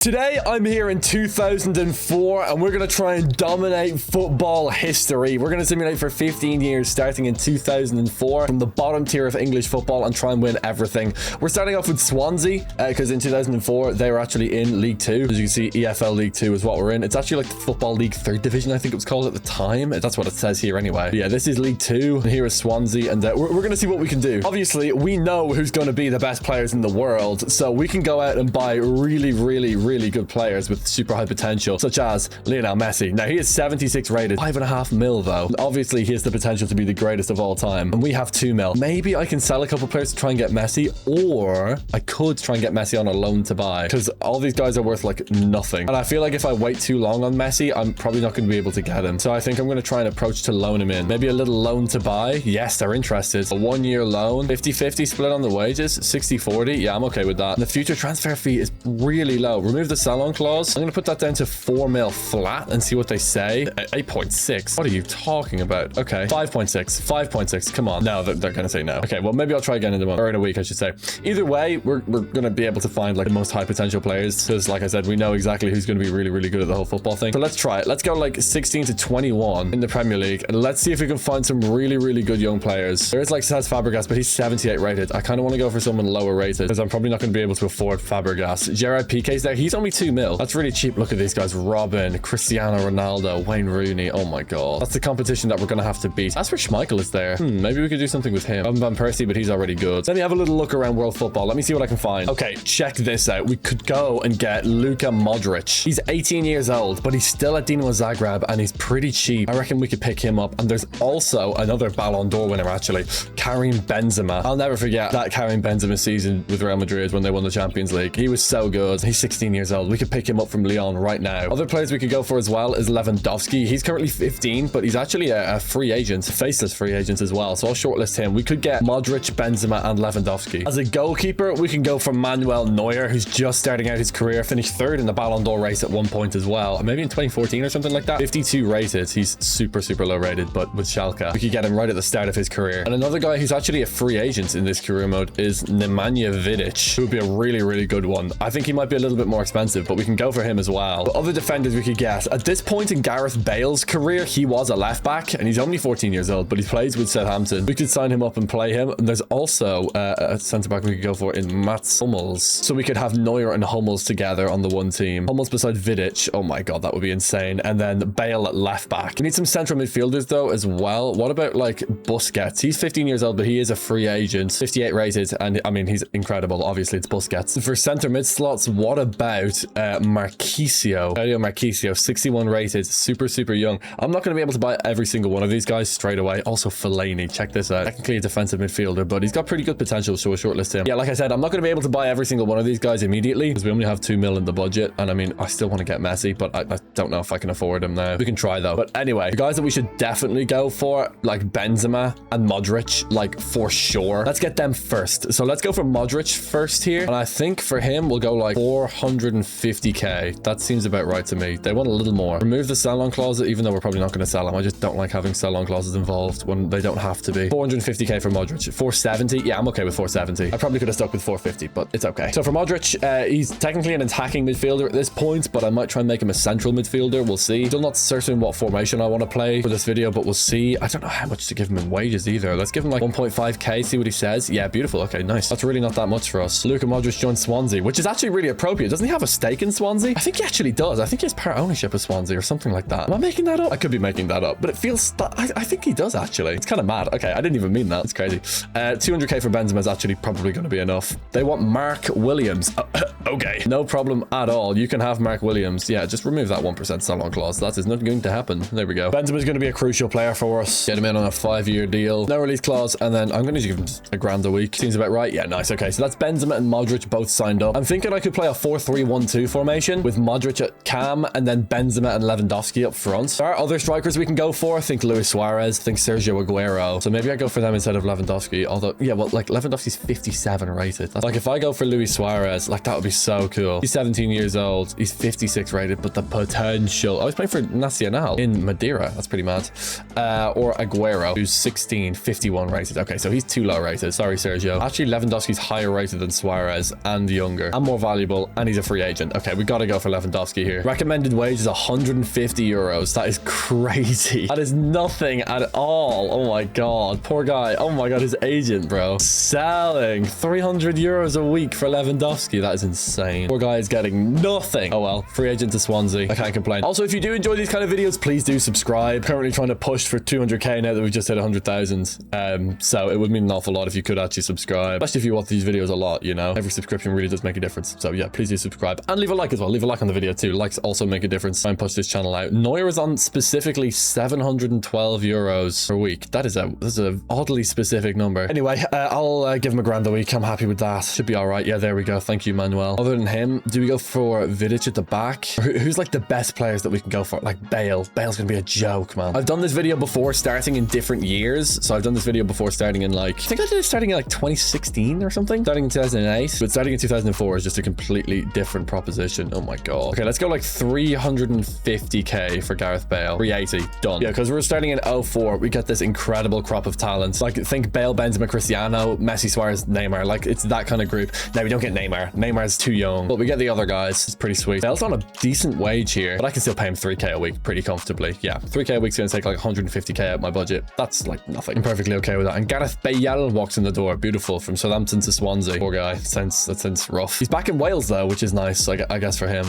Today, I'm here in 2004, and we're going to try and dominate football history. We're going to simulate for 15 years, starting in 2004, from the bottom tier of English football and try and win everything. We're starting off with Swansea, because in 2004, they were actually in League 2. As you can see, EFL League 2 is what we're in. It's actually like the Football League 3rd Division, I think it was called at the time. That's what it says here anyway. But yeah, this is League 2, and here is Swansea, and we're going to see what we can do. Obviously, we know who's going to be the best players in the world, so we can go out and buy really good players with super high potential, such as Lionel Messi. Now, he is 76 rated, 5.5 mil though. Obviously, he has the potential to be the greatest of all time, and we have 2 mil. Maybe I can sell a couple players to try and get Messi, or I could try and get Messi on a loan to buy, because all these guys are worth like nothing. And I feel like if I wait too long on Messi, I'm probably not going to be able to get him. So I think I'm going to try and approach to loan him in. Maybe a little loan to buy. Yes, they're interested. A 1-year loan, 50-50 split on the wages, 60-40. Yeah, I'm okay with that. And the future transfer fee is really low. Remove the sell-on clause. I'm going to put that down to 4 mil flat and see what they say. 8.6. What are you talking about? Okay. 5.6. 5.6. Come on. No, they're going to say no. Okay, well, maybe I'll try again in a month, or in a week, I should say. Either way, we're going to be able to find like the most high potential players, because like I said, we know exactly who's going to be really good at the whole football thing. So let's try it. Let's go like 16 to 21 in the Premier League, and let's see if we can find some really good young players. There is like Cesc Fabregas, but he's 78 rated. I kind of want to go for someone lower rated, because I'm probably not going to be able to afford Fabregas. Gerard Piqué's there. He's only 2 mil. That's really cheap. Look at these guys. Robin, Cristiano Ronaldo, Wayne Rooney. Oh my god. That's the competition that we're going to have to beat. That's where Schmeichel is there. Maybe we could do something with him. I'm Van Persie, but he's already good. So let me have a little look around world football. Let me see what I can find. Okay, check this out. We could go and get Luka Modric. He's 18 years old, but he's still at Dinamo Zagreb, and he's pretty cheap. I reckon we could pick him up. And there's also another Ballon d'Or winner, actually. Karim Benzema. I'll never forget that Karim Benzema season with Real Madrid when they won the Champions League. He was so good. He's 16 years old. We could pick him up from Lyon right now. Other players we could go for as well is Lewandowski. He's currently 15, but he's actually a free agent, faceless free agent as well. So I'll shortlist him. We could get Modric, Benzema, and Lewandowski. As a goalkeeper, we can go for Manuel Neuer, who's just starting out his career, finished 3rd in the Ballon d'Or race at one point as well. Maybe in 2014 or something like that. 52 rated. He's super low rated, but with Schalke, we could get him right at the start of his career. And another guy who's actually a free agent in this career mode is Nemanja Vidic, who would be a really good one. I think he might be a little bit more expensive, but we can go for him as well. But other defenders we could get. At this point in Gareth Bale's career, he was a left back, and he's only 14 years old, but he plays with Southampton. We could sign him up and play him. And there's also a centre back we could go for in Mats Hummels. So we could have Neuer and Hummels together on the one team. Hummels beside Vidic. Oh my god, that would be insane. And then Bale at left back. We need some central midfielders though as well. What about like Busquets? He's 15 years old, but he is a free agent. 58 rated, and I mean, he's incredible. Obviously, it's Busquets. For centre mid slots, what about Marquisio? Marquisio, 61 rated, super young. I'm not going to be able to buy every single one of these guys straight away. Also, Fellaini, check this out. Technically a defensive midfielder, but he's got pretty good potential, so we'll shortlist him. Yeah, like I said, I'm not going to be able to buy every single one of these guys immediately, because we only have 2 mil in the budget, and I mean, I still want to get Messi, but I don't know if I can afford him now. We can try though. But anyway, the guys that we should definitely go for, like Benzema and Modric, like for sure. Let's get them first. So let's go for Modric first here, and I think for him, we'll go like 450k. That seems about right to me. They want a little more. Remove the sell-on clause, even though we're probably not going to sell him. I just don't like having sell-on clauses involved when they don't have to be. 450k for Modric. 470. Yeah, I'm okay with 470. I probably could have stuck with 450, but it's okay. So for Modric, he's technically an attacking midfielder at this point, but I might try and make him a central midfielder. We'll see. Still not certain what formation I want to play for this video, but we'll see. I don't know how much to give him in wages either. Let's give him like 1.5k, see what he says. Yeah, beautiful. Okay, nice. That's really not that much for us. Luka Modric joined Swansea, which is actually really appropriate. Doesn't he have a stake in Swansea? I think he actually does. I think he has part ownership of Swansea or something like that. Am I making that up? I could be making that up, but it feels I think he does actually. It's kind of mad. Okay, I didn't even mean that. It's crazy. 200k for Benzema is actually probably going to be enough. They want Mark Williams. Okay, no problem at all. You can have Mark Williams. Yeah, just remove that 1% sell-on clause. That is not going to happen. There we go. Benzema is going to be a crucial player for us. Get him in on a 5-year deal. No release clause, and then I'm going to give him a grand a week. Seems about right. Yeah, nice. Okay, so that's Benzema and Modric both signed up. I'm thinking I could play a 4-3-1-2 formation with Modric at cam and then Benzema and Lewandowski up front. There are other strikers we can go for. I think Luis Suarez. I think Sergio Aguero. So maybe I go for them instead of Lewandowski. Although, yeah, well, like Lewandowski's 57 rated. That's, like if I go for Luis Suarez, like that would be so cool. He's 17 years old. He's 56 rated, but the potential. I was playing for Nacional in Madeira. That's pretty mad. Or Aguero, who's 16, 51 rated. Okay, so he's too low rated. Sorry, Sergio. Actually, Lewandowski's higher rated than Suarez and younger and more valuable, and he's a free agent. Okay, we got to go for Lewandowski here. Recommended wage is 150 euros. That is crazy. That is nothing at all. Oh my God. Poor guy. Oh my God, his agent, bro. Selling 300 euros a week for Lewandowski. That is insane. Poor guy is getting nothing. Oh well, free agent to Swansea. I can't complain. Also, if you do enjoy these kind of videos, please do subscribe. Currently trying to push for 200k now that we've just hit 100,000. So it would mean an awful lot if you could actually subscribe, especially if you watch these videos a lot, you know. Every subscription really does make a difference. So yeah, please do subscribe and leave a like as well. Leave a like on the video too. Likes also make a difference. Try and push this channel out. Neuer is on specifically 712 euros per week. That's a oddly specific number. Anyway, I'll give him a grand a week. I'm happy with that. Should be all right. Yeah, there we go. Thank you, Manuel. Other than him, do we go for Vidic at the back? Who's like the best players that we can go for? Like Bale. Bale's gonna be a joke, man. I've done this video before starting in different years. So I've done this video before starting in like, I think I did it starting in like 2016 or something. Starting in 2008. But starting in 2004 is just a completely different proposition. Oh my God. Okay, let's go like 350k for Gareth Bale. 380. Done. Yeah, because we're starting in 04. We get this incredible crop of talent. Like think Bale, Benzema, Cristiano, Messi, Suarez, Neymar. Like it's that kind of group. Now we don't get Neymar. Neymar's too young. But we get the other guys. It's pretty sweet. Bale's on a decent wage here, but I can still pay him 3k a week pretty comfortably. Yeah, 3k a week's gonna take like 150k out my budget. That's like nothing. I'm perfectly okay with that. And Gareth Bale walks in the door. Beautiful. From Southampton to Swansea. Poor guy. That sounds rough. He's back in Wales though, which is nice, I guess, for him.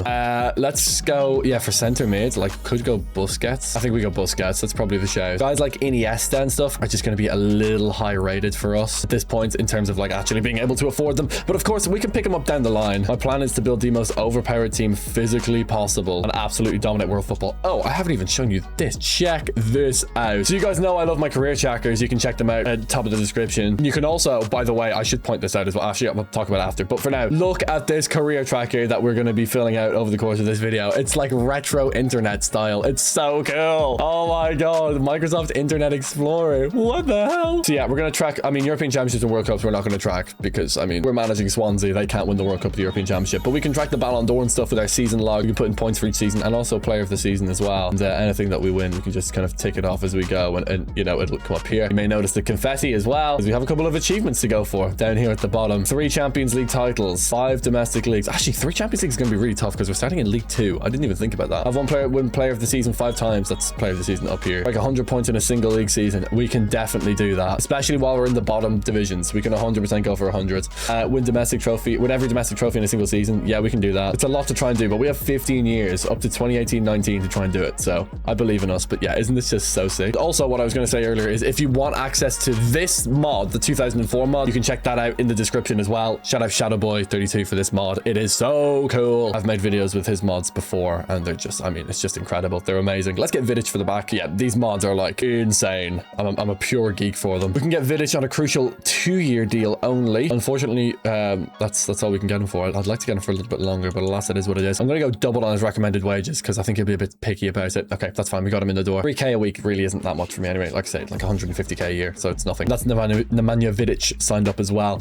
Let's go, yeah, for centre mid. Like, could go Busquets. I think we go Busquets. That's probably the shout. Guys like Iniesta and stuff are just going to be a little high rated for us at this point in terms of like actually being able to afford them. But of course, we can pick them up down the line. My plan is to build the most overpowered team physically possible and absolutely dominate world football. Oh, I haven't even shown you this. Check this out. So you guys know I love my career trackers. You can check them out at the top of the description. You can also, by the way, I should point this out as well. Actually, I'm going to talk about it after. But for now, look at this career tracker that we're going to be filling out over the course of this video. It's like retro internet style. It's so cool. Oh my God. Microsoft Internet Explorer. What the hell? So yeah, we're going to track, I mean, European Championships and World Cups we're not going to track because, I mean, we're managing Swansea. They can't win the World Cup or the European Championship. But we can track the Ballon d'Or and stuff with our season log. We can put in points for each season and also player of the season as well. And anything that we win, we can just kind of tick it off as we go. And you know, it'll come up here. You may notice the confetti as well, because we have a couple of achievements to go for down here at the bottom. 3 Champions League titles, 5 domestic leagues. Actually, 3 Champions Leagues is going to be really tough because we're starting in League 2. I didn't even think about that. I've one player win player of the season 5 times. That's player of the season up here. Like 100 points in a single league season. We can definitely do that, especially while we're in the bottom divisions. We can 100% go for 100. Win domestic trophy, win every domestic trophy in a single season. Yeah, we can do that. It's a lot to try and do, but we have 15 years up to 2018-19 to try and do it. So I believe in us. But yeah, isn't this just so sick? Also, what I was going to say earlier is if you want access to this mod, the 2004 mod, you can check that out in the description as well. Shout out Shadowboy32 for this mod. It is so cool. I've made videos with his mods before and they're just, I mean, it's just incredible. They're amazing. Let's get Vidic for the back. Yeah, these mods are like insane. I'm a pure geek for them. We can get Vidic on a crucial 2-year deal only. Unfortunately, that's all we can get him for. I'd like to get him for a little bit longer, but alas, it is what it is. I'm going to go double on his recommended wages because I think he'll be a bit picky about it. Okay, that's fine. We got him in the door. 3k a week really isn't that much for me anyway. Like I said, like 150k a year, so it's nothing. That's Nemanja Vidic signed up as well.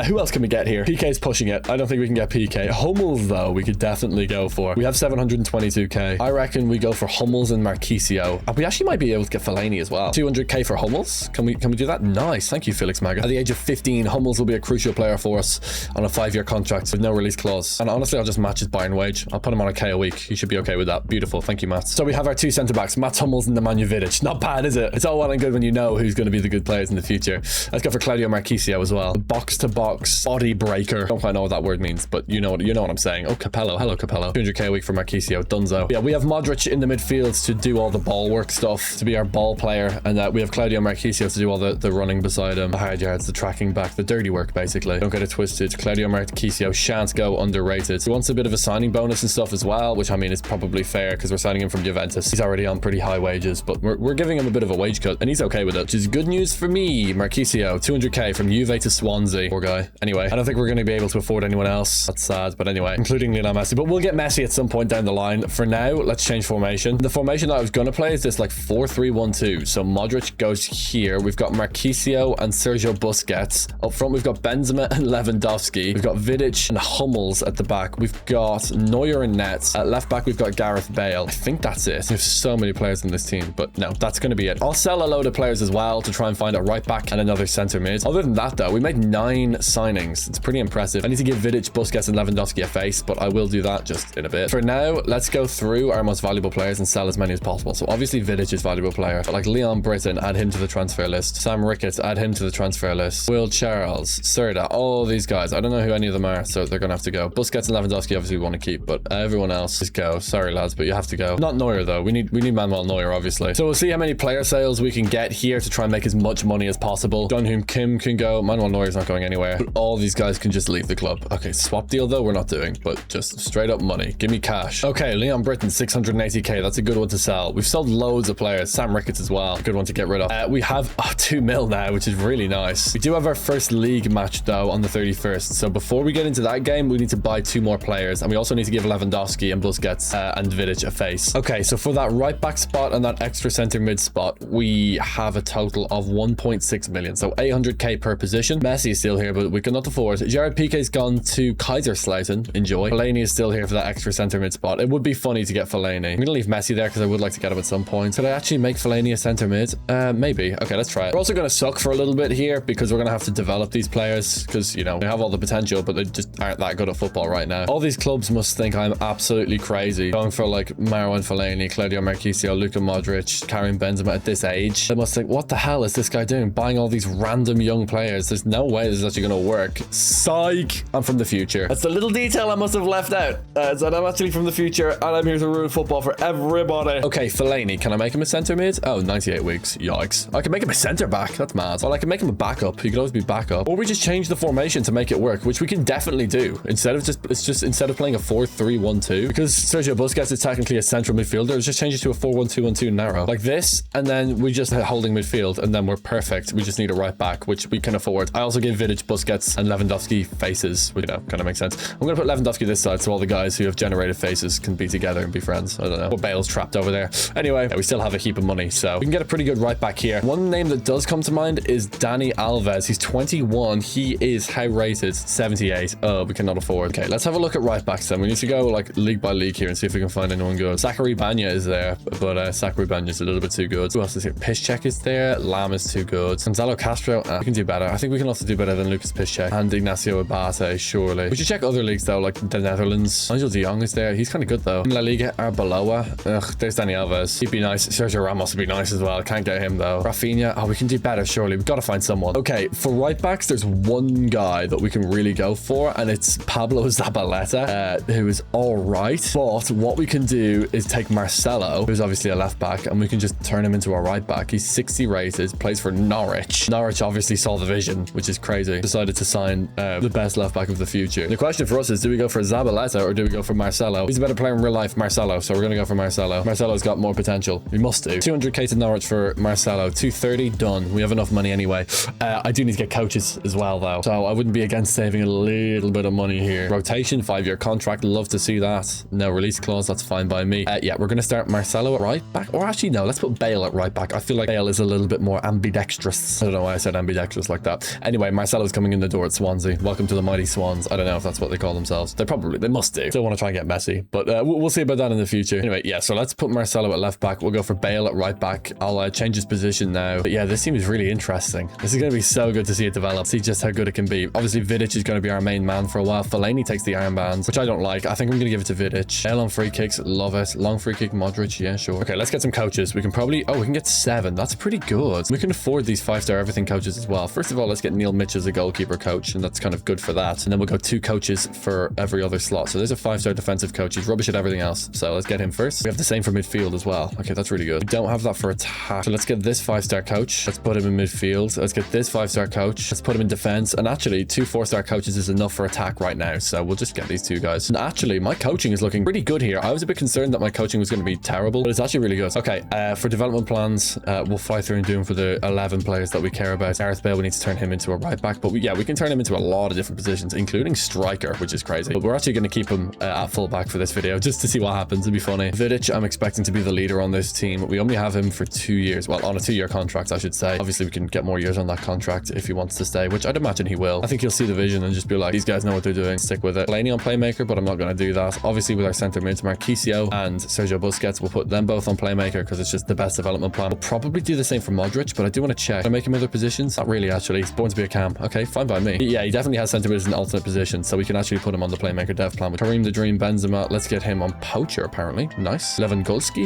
Who else can we get here? PK's pushing it. I don't think we can get PK. Hummels, though, we could definitely go for. We have 722k. I reckon we go for Hummels and Marquisio. We actually might be able to get Fellaini as well. 200k for Hummels. Can we do that? Nice. Thank you, Felix Maga. At the age of 15, Hummels will be a crucial player for us on a 5-year contract with no release clause. And honestly, I'll just match his Bayern wage. I'll put him on a K a week. He should be okay with that. Beautiful. Thank you, Matt. So we have our 2 centre-backs, Mats Hummels and Nemanja Vidic. Not bad, is it? It's all well and good when you know who's going to be the good players in the future. Let's go for Claudio Marquisio as well. Box-to-box body breaker. Don't quite know what that word means, but you know what I'm saying. Oh, Capello. Hello, Capello. 200k a week for Marquisio. Dunzo. Yeah, we have Modric in the midfield to do all the ball work stuff, to be our ball player, and we have Claudio Marquisio to do all the running beside him, the hard yards, the tracking back, the dirty work, basically. Don't get it twisted. Claudio Marquisio shan't go underrated. He wants a bit of a signing bonus and stuff as well, which I mean is probably fair because we're signing him from Juventus. He's already on pretty high wages, but we're giving him a bit of a wage cut, and he's okay with it, which is good news for me. Marquisio, 200k from Juve to Swansea. Poor guy. Anyway, I don't think we're going to be able to afford anyone else. That's sad, but anyway, including Lionel Messi. But we'll get Messi at some point down the line. For now, let's change formation. The formation that I was going to play is this like 4-3-1-2. So Modric goes here. We've got Marquisio and Sergio Busquets. Up front, we've got Benzema and Lewandowski. We've got Vidic and Hummels at the back. We've got Neuer and Nets. At left back, we've got Gareth Bale. I think that's it. There's so many players in this team, but no, that's going to be it. I'll sell a load of players as well to try and find a right back and another centre mid. Other than that, though, we made 9 signings. It's pretty impressive. I need to give Vidic, Busquets, and Lewandowski a face, but I will do that just in a bit. For now, let's go through our most valuable players and sell as many as possible. So obviously Vidic is valuable player, but like Leon Britton, add him to the transfer list. Sam Ricketts, add him to the transfer list. Will Charles, Serda, all these guys. I don't know who any of them are, so they're gonna have to go. Busquets and Lewandowski obviously we want to keep, but everyone else just go. Sorry lads, but you have to go. Not Neuer though. We need Manuel Neuer obviously. So we'll see how many player sales we can get here to try and make as much money as possible. John Hume Kim can go. Manuel Neuer's not going anywhere. But all these guys can just leave the club. Okay, swap deal though we're not doing, but just straight up money. Give me cash. Okay, Leon Britton 680k. That's a good one to sell. We've sold loads of players. Sam Ricketts as well. Good one to get rid of. We have 2 mil now, which is really nice. We do have our first league match though on the 31st. So before we get into that game, we need to buy 2 more players, and we also need to give Lewandowski and Busquets and Vidic a face. Okay, so for that right back spot and that extra center mid spot, we have a total of 1.6 million. So 800k per position. Messi is still here, but we cannot afford. Gerard Piqué's gone to Kaiserslautern. Enjoy. Fellaini is still here for that extra center mid spot. It would be funny to get Fellaini. I'm gonna leave Messi there because I would like to get him at some point. Could I actually make Fellaini a center mid? Maybe. Okay, let's try it. We're also gonna suck for a little bit here because we're gonna have to develop these players because, you know, they have all the potential, but they just aren't that good at football right now. All these clubs must think I'm absolutely crazy going for like Marwan Fellaini, Claudio Marchisio, Luka Modric, Karim Benzema at this age. They must think, what the hell is this guy doing? Buying all these random young players. There's no way this is actually gonna work. Psych! I'm from the future. That's the little detail I must have left out. Is that I'm actually from the future and I'm here to ruin football for everybody. Okay, Fellaini, can I make him a center mid? Oh, 98 weeks. Yikes. I can make him a center back. That's mad. Well, I can make him a backup. He could always be backup. Or we just change the formation to make it work, which we can definitely do. Instead of playing a 4-3-1-2, because Sergio Busquets is technically a central midfielder, let's just change it to a 4-1-2-1-2 narrow. Like this, and then we just holding midfield, and then we're perfect. We just need a right back, which we can afford. I also give Vidic, Busquets, and Lewandowski faces, which, you know, kind of makes sense. I'm going to put Lewandowski this side so all the guys who have generated faces can be together and be friends. I don't know. But Bale's trapped over there. Anyway, we still have a heap of money, so we can get a pretty good right back here. One name that does come to mind is Dani Alves. He's 21. He is how rated? 78. Oh, we cannot afford. Okay, let's have a look at right backs then. We need to go like league by league here and see if we can find anyone good. Zachary Banya is there, but Zachary Banya is a little bit too good. Who else is here? Piszczek is there. Lam is too good. Gonzalo Castro, we can do better. I think we can also do better than Lucas Piszczek and Ignacio Abate, surely. We should check other leagues though, like the Netherlands. Nigel de Jong is there. He's kind of good though. In La Liga, Arbeloa. Ugh, there's Dani Alves. He'd be nice. Sergio Ramos would be nice as well. Can't get him though. Rafinha. Oh, we can do better, surely. We've got to find someone. Okay, for right backs, there's one guy that we can really go for, and it's Pablo Zabaleta, who is all right. But what we can do is take Marcelo, who's obviously a left back, and we can just turn him into a right back. He's 60 rated, plays for Norwich. Norwich obviously saw the vision, which is crazy. Decided to sign the best left back of the future. The question for us is, do we go for Zabaleta or do we go for Marcelo? He's a better player in real life, Marcelo, so we're going to go for Marcelo. Marcelo's got more potential. We must do. 200k to Norwich for Marcelo. 230, done. We have enough money anyway. I do need to get coaches as well, though, so I wouldn't be against saving a little bit of money here. Rotation, 5-year contract, love to see that. No release clause, that's fine by me. Yeah, we're going to start Marcelo at right back, or actually no, let's put Bale at right back. I feel like Bale is a little bit more ambidextrous. I don't know why I said ambidextrous like that. Anyway, Marcelo's coming in the door at Swansea. Welcome to the mighty Swans. I don't know if that's what they call themselves. They must do. Still want to try and get Messi, but we'll see about that in the future. Anyway, yeah, so let's put Marcelo at left back. We'll go for Bale at right back. I'll change his position now. But yeah, this seems really interesting. This is going to be so good to see it develop. See just how good it can be. Obviously, Vidic is going to be our main man for a while. Fellaini takes the armbands, which I don't like. I think I'm going to give it to Vidic. Bale on free kicks. Love it. Long free kick, Modric. Yeah, sure. Okay, let's get some coaches. We can probably... Oh, we can get 7. That's pretty good. We can afford these 5-star everything coaches as well. First of all, let's get Neil Mitch as a goalkeeper coach, and that's kind of good for that. And then we'll go 2 coaches for every other slot. So there's a 5-star defensive coach. He's rubbish at everything else. So let's get him first. We have the same for midfield as well. Okay, that's really good. We don't have that for attack. So let's get this 5-star coach. Let's put him in midfield. Let's get this 5-star coach. Let's put him in defense. And actually, 2 4-star coaches is enough for attack right now. So we'll just get these 2 guys. And actually, my coaching is looking pretty good here. I was a bit concerned that my coaching was going to be terrible, but it's actually really good. Okay, for development plans, we'll fly through and do them for the 11 players that we care about. Gareth Bale, we need to turn him into a right back, but we can turn him into a lot of different positions, including striker, which is crazy. But we're actually going to keep him at full back for this video, just to see what happens. It'd be funny. Vidic, I'm expecting to be the leader on this team. We only have him for 2 years. Well, on a 2-year contract, I should say. Obviously, we can get more years on that contract if he wants to stay, which I'd imagine he will. I think he'll see the vision and just be like, these guys know what they're doing. Stick with it. Fellaini on playmaker, but I'm not going to do that. Obviously, with our centre mids, Marchisio and Sergio Busquets, we'll put them both on playmaker because it's just the best development plan. We'll probably do the same for Modric, but I do want to check. Can I make him other positions? Not really, actually. He's born to be a cam. Okay, fine by me. Yeah, he definitely has centre mids in alternate positions, so we can actually put him on the playmaker dev plan with Kareem the Dream Benzema. Let's get him on poacher, apparently. Nice. Lewandowski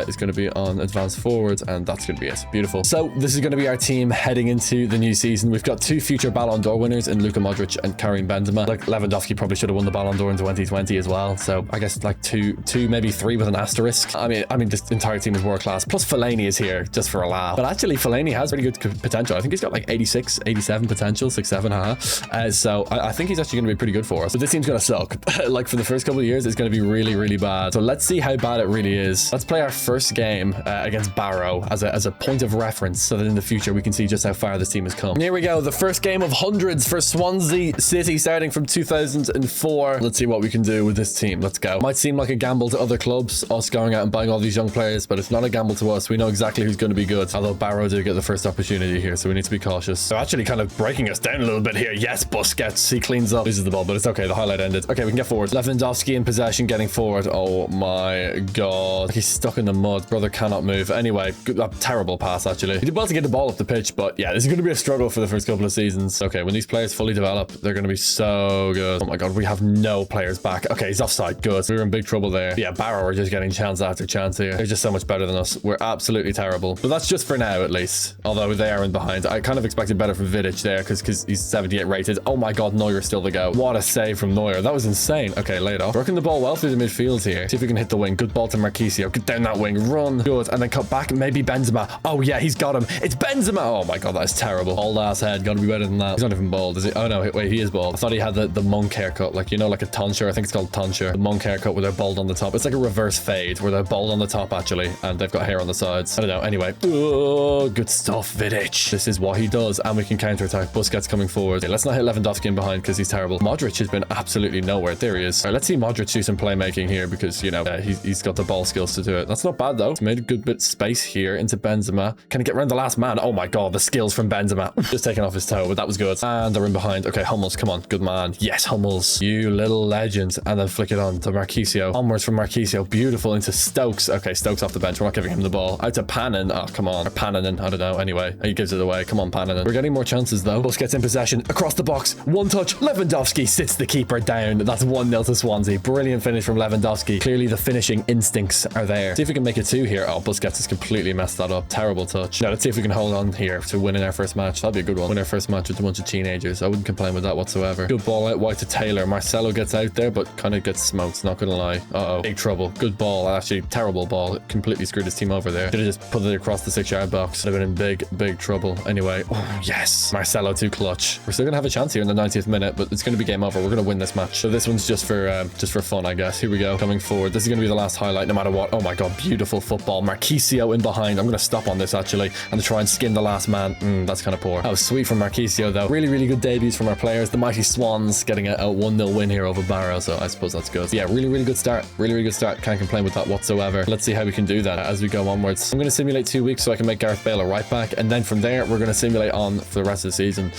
is going to be on advanced forwards, and that's going to be it. Beautiful. So this is going to be our team heading into the new season. We've got 2 future Ballon d'Or winners in Luka Modric and Karim Benzema. Like, Lewandowski probably should have won the Ballon d'Or in 2020 as well. So I guess like two, maybe 3 with an asterisk. I mean, this entire team is world class. Plus Fellaini is here just for a laugh. But actually, Fellaini has pretty good potential. I think he's got like 86, 87 potential, 6'7", so I think he's actually going to be pretty good for us. But this team's going to suck. Like for the first couple of years, it's going to be really, really bad. So let's see how bad it really is. Let's play our first game against Barrow as a point of reference, so that in the future we can see just how far this team has come. And here we go, the first game of hundreds for Swansea City, starting from 2004. Let's see what we can do with this team. Let's go. Might seem like a gamble to other clubs, us going out and buying all these young players, but it's not a gamble to us. We know exactly who's going to be good. Although Barrow did get the first opportunity here, so we need to be cautious. They're actually kind of breaking us down a little bit here. Yes, Busquets, he cleans up, loses the ball, but it's okay. The highlight ended. Okay, we can get forward. Lewandowski in possession, getting forward. Oh my god, he's stuck in the mud. Brother cannot move. Anyway, terrible pass actually. He did well to get the ball up the pitch, but yeah, this is going to be a struggle for the first couple of seasons. Okay, when these players fully develop, they're going to be so good. Oh my god, we have no players back. Okay, he's offside. Good. We were in big trouble there. But yeah, Barrow are just getting chance after chance here. They're just so much better than us. We're absolutely terrible. But that's just for now, at least. Although they are in behind. I kind of expected better from Vidic there because he's 78 rated. Oh my god, Neuer's still the go. What a save from Neuer. That was insane. Okay, laid off. Working the ball well through the midfield here. See if we can hit the wing. Good ball to Marquisio. Get down that wing. Run. Good. And then cut back. Maybe Benzema. Oh yeah, he's got him. It's Benzema. Oh my god, that is terrible. Bald ass head. Gotta be better than that. He's not even bald, is he? Oh no, wait, he is bald. I thought he had the monk haircut. Like, you know, like a tonsure. I think it's called tonsure. The monk haircut where they're bald on the top. It's like a reverse fade where they're bald on the top actually, and they've got hair on the sides. I don't know. Anyway. Oh, good stuff, Vidic. This is what he does, and we can counter attack. Busquets coming forward. Okay, let's not hit Lewandowski in behind because he's terrible. Modric has been absolutely nowhere. There he is. All right, let's see Modric do some playmaking here because, you know, he's got the ball skills to do it. That's not bad though. He's made a good bit of space here into Benzema. Can he get around the last man? Oh my god, the skills from Benzema. Just taking off his toe, but that was good. And they're in behind. Okay, Hummels, come on. Good man. Yes, Hummels. You little legend. And then flick it on to Marquisio. Onwards from Marquisio. Beautiful into Stokes. Okay, Stokes off the bench. We're not giving him the ball. Out to Panin. Oh, come on. Or Pananen. I don't know. Anyway, he gives it away. Come on, Pananen. We're getting more chances though. Busquets in possession. Across the box. One touch. Lewandowski sits the keeper down. That's 1-0 to Swansea. Brilliant finish from Lewandowski. Clearly the finishing instincts are there. See if we can make it 2 here. Oh, Busquets has completely messed that up. Terrible touch. Now let's see if we can hold on here to winning our first match. That'd be a good one. Win our first match with a bunch of teenagers. I wouldn't complain with that whatsoever. Good ball out wide to Taylor. Marcelo gets out there, but kind of gets smoked. Not gonna lie. Uh-oh. Big trouble. Good ball. Actually, terrible ball. Completely screwed his team over there. Should have just put it across the 6-yard box. Would have been in big trouble. Anyway. Oh, yes. Marcelo too clutch. We're still gonna have a chance here in the 90th minute, but it's gonna be game over. We're gonna win this match. So this one's just for fun, I guess. Here we go. Coming forward. This is gonna be the last highlight, no matter what. Oh my god, beautiful football. Marquisio in behind. I'm gonna stop on this actually and try and skin the last man. That's kind of poor. That was sweet from Marquisio though. Really, really good debuts from our players. The mighty Swans getting a 1-0 win here over Barrow, so I suppose that's good. Yeah, really, really good start. Really, really good start. Can't complain with that whatsoever. Let's see how we can do that as we go onwards. I'm gonna simulate 2 weeks so I can make Gareth Bale a right back, and then from there we're gonna simulate on for the rest of the season.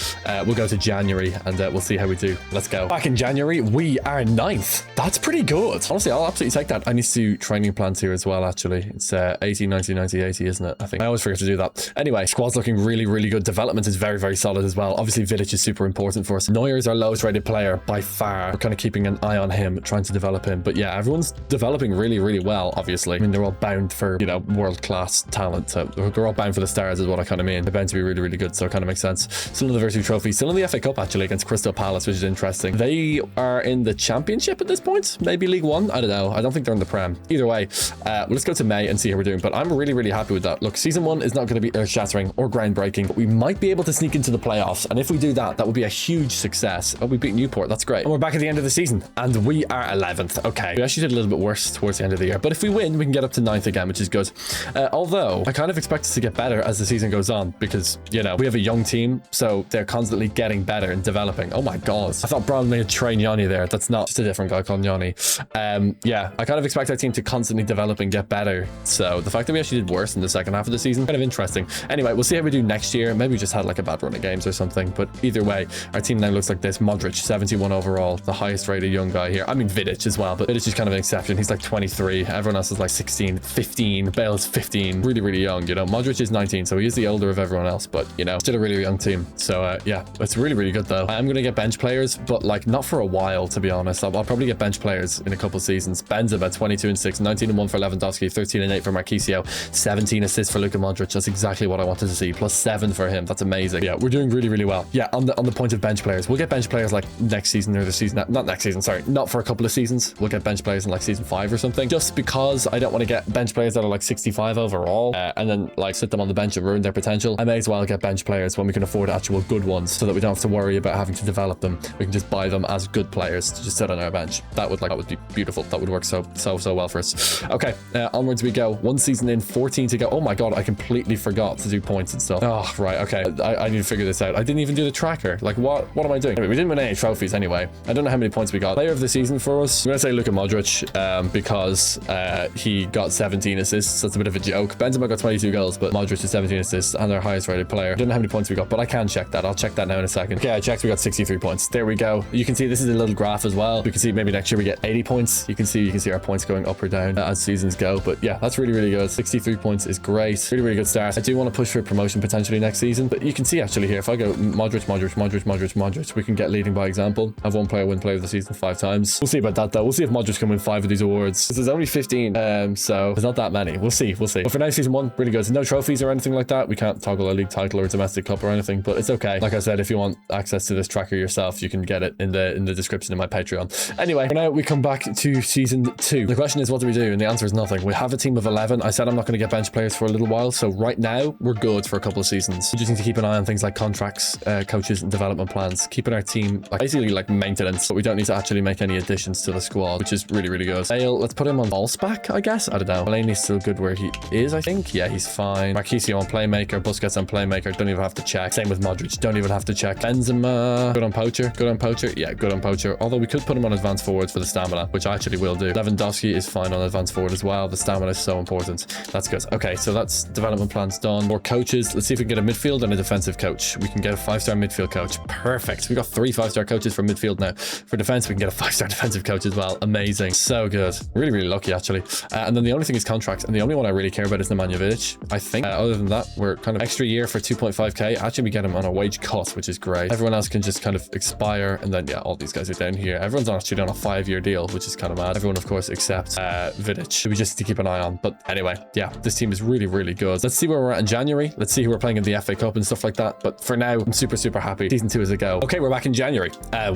We'll go to January and we'll see how we do. Let's go. Back in January, we are 9th. That's pretty good. Honestly, I'll absolutely take that. I need to do training plans here as well, actually. It's 80, 90, 90, 80, isn't it? I think. I always forget to do that. Anyway, squad's looking really, really good. Development is very, very solid as well. Obviously, Vidic is super important for us. Neuer is our lowest rated player by far. We're kind of keeping an eye on him, trying to develop him. But yeah, everyone's developing really, really well, obviously. I mean, they're all bound for, you know, world-class talent. So they're all bound for the stars is what I kind of mean. They're bound to be really, really good, so it kind of makes sense. Still in the Virtue Trophy. Still in the FA Cup, actually, against Crystal Palace, which is interesting. They are in the Championship at this point. Maybe League One. I don't know. I don't think they're in the Prem. Either way, let's go to May and see how we're doing. But I'm really, really happy with that. Look, season 1 is not going to be earth-shattering or groundbreaking, but we might be able to sneak into the playoffs. And if we do that, that would be a huge success. Oh, we beat Newport. That's great. And we're back at the end of the season, and we are 11th. Okay, we actually did a little bit worse towards the end of the year, but if we win, we can get up to 9th again, which is good. Although I kind of expect us to get better as the season goes on because, you know, we have a young team, so they're constantly getting better and developing. Oh my god, I thought Brown made train Yanni there. That's not just a different guy called Yanni. Yeah, I kind of expect our team to constantly develop and get better. So the fact that we actually did worse in the second half of the season, kind of interesting. Anyway, we'll see how we do next year. Maybe we just had like a bad run of games or something, but either way, our team now looks like this. Modric, 71 overall, the highest rated young guy here. I mean, Vidic as well, but Vidic is kind of an exception. He's like 23. Everyone else is like 16, 15. Bale's 15. Really, really young, you know. Modric is 19, so he is the older of everyone else, but, you know, still a really young team. So, yeah, it's really, really good, though. I'm going to get bench players, but, like, not for for a while, to be honest. I'll probably get bench players in a couple seasons. Benzema, 22-6, 19-1 for Lewandowski, 13-8 for Marquisio, 17 assists for Luka Modric. That's exactly what I wanted to see. Plus 7 for him. That's amazing. Yeah, we're doing really, really well. Yeah, on the point of bench players, we'll get bench players like next season or the season, not next season, sorry, not for a couple of seasons. We'll get bench players in like season 5 or something, just because I don't want to get bench players that are like 65 overall and then like sit them on the bench and ruin their potential. I may as well get bench players when we can afford actual good ones, so that we don't have to worry about having to develop them. We can just buy them as good players to just sit on our bench. That would be beautiful. That would work so well for us. Okay, onwards we go. 1 season in, 14 to go. Oh my god, I completely forgot to do points and stuff. Oh right, okay, I need to figure this out. I didn't even do the tracker. Like what am I doing? Anyway, we didn't win any trophies anyway. I don't know how many points we got. Player of the season for us, I'm gonna say Luka Modric, because he got 17 assists. That's a bit of a joke. Benzema got 22 goals, but Modric is 17 assists and our highest rated player. I don't know how many points we got, but I can check that. I'll check that now in a second. Okay, I checked. We got 63 points. There we go. You can see this is a little graph as well. We can see maybe next year we get 80 points. You can see our points going up or down as seasons go. But yeah, that's really, really good. 63 points is great. Really, really good start. I do want to push for promotion potentially next season, but you can see actually here, if I go Modric, we can get leading by example. Have one player win player of the season 5 times. We'll see about that though. We'll see if Modric can win 5 of these awards. This is only 15, so there's not that many. We'll see. But for now, season 1, really good. No trophies or anything like that. We can't toggle a league title or a domestic cup or anything, but it's okay. Like I said, if you want access to this tracker yourself, you can get it in the description in my Patreon. Anyway, for now we come back to season 2. The question is, what do we do? And the answer is nothing. We have a team of 11. I said I'm not going to get bench players for a little while, so right now we're good for a couple of seasons. We just need to keep an eye on things like contracts, coaches, and development plans. Keeping our team basically like maintenance, but we don't need to actually make any additions to the squad, which is really, really good. Bale, let's put him on false back, I guess. I don't know. Mulaney's still good where he is, I think. Yeah, he's fine. Marquisio on playmaker, Busquets on playmaker. Don't even have to check. Same with Modric. Don't even have to check. Benzema, good on poacher. Yeah, good on poacher. Although we could put him on advanced forwards for the stamina, which I actually will do. Lewandowski is fine on advanced forward as well. The stamina is so important. That's good. Okay, so that's development plans done. More coaches. Let's see if we can get a midfield and a defensive coach. We can get a 5-star midfield coach. Perfect. We got 3 5-star coaches for midfield now. For defense, we can get a 5-star defensive coach as well. Amazing. So good. Really, really lucky actually. And then the only thing is contracts, and the only one I really care about is Nemanja Vidic, I think. Other than that, we're kind of extra year for 2.5k. Actually, we get him on a wage cut, which is great. Everyone else can just kind of expire, and then yeah, all these guys are down here. Everyone's actually on a 5-year deal, which is kind of mad. Everyone, of course, except Vidic, who we just need to keep an eye on. But anyway, yeah, this team is really, really good. Let's see where we're at in January. Let's see who we're playing in the FA Cup and stuff like that. But for now, I'm super, super happy. Season 2 is a go. Okay, we're back in January.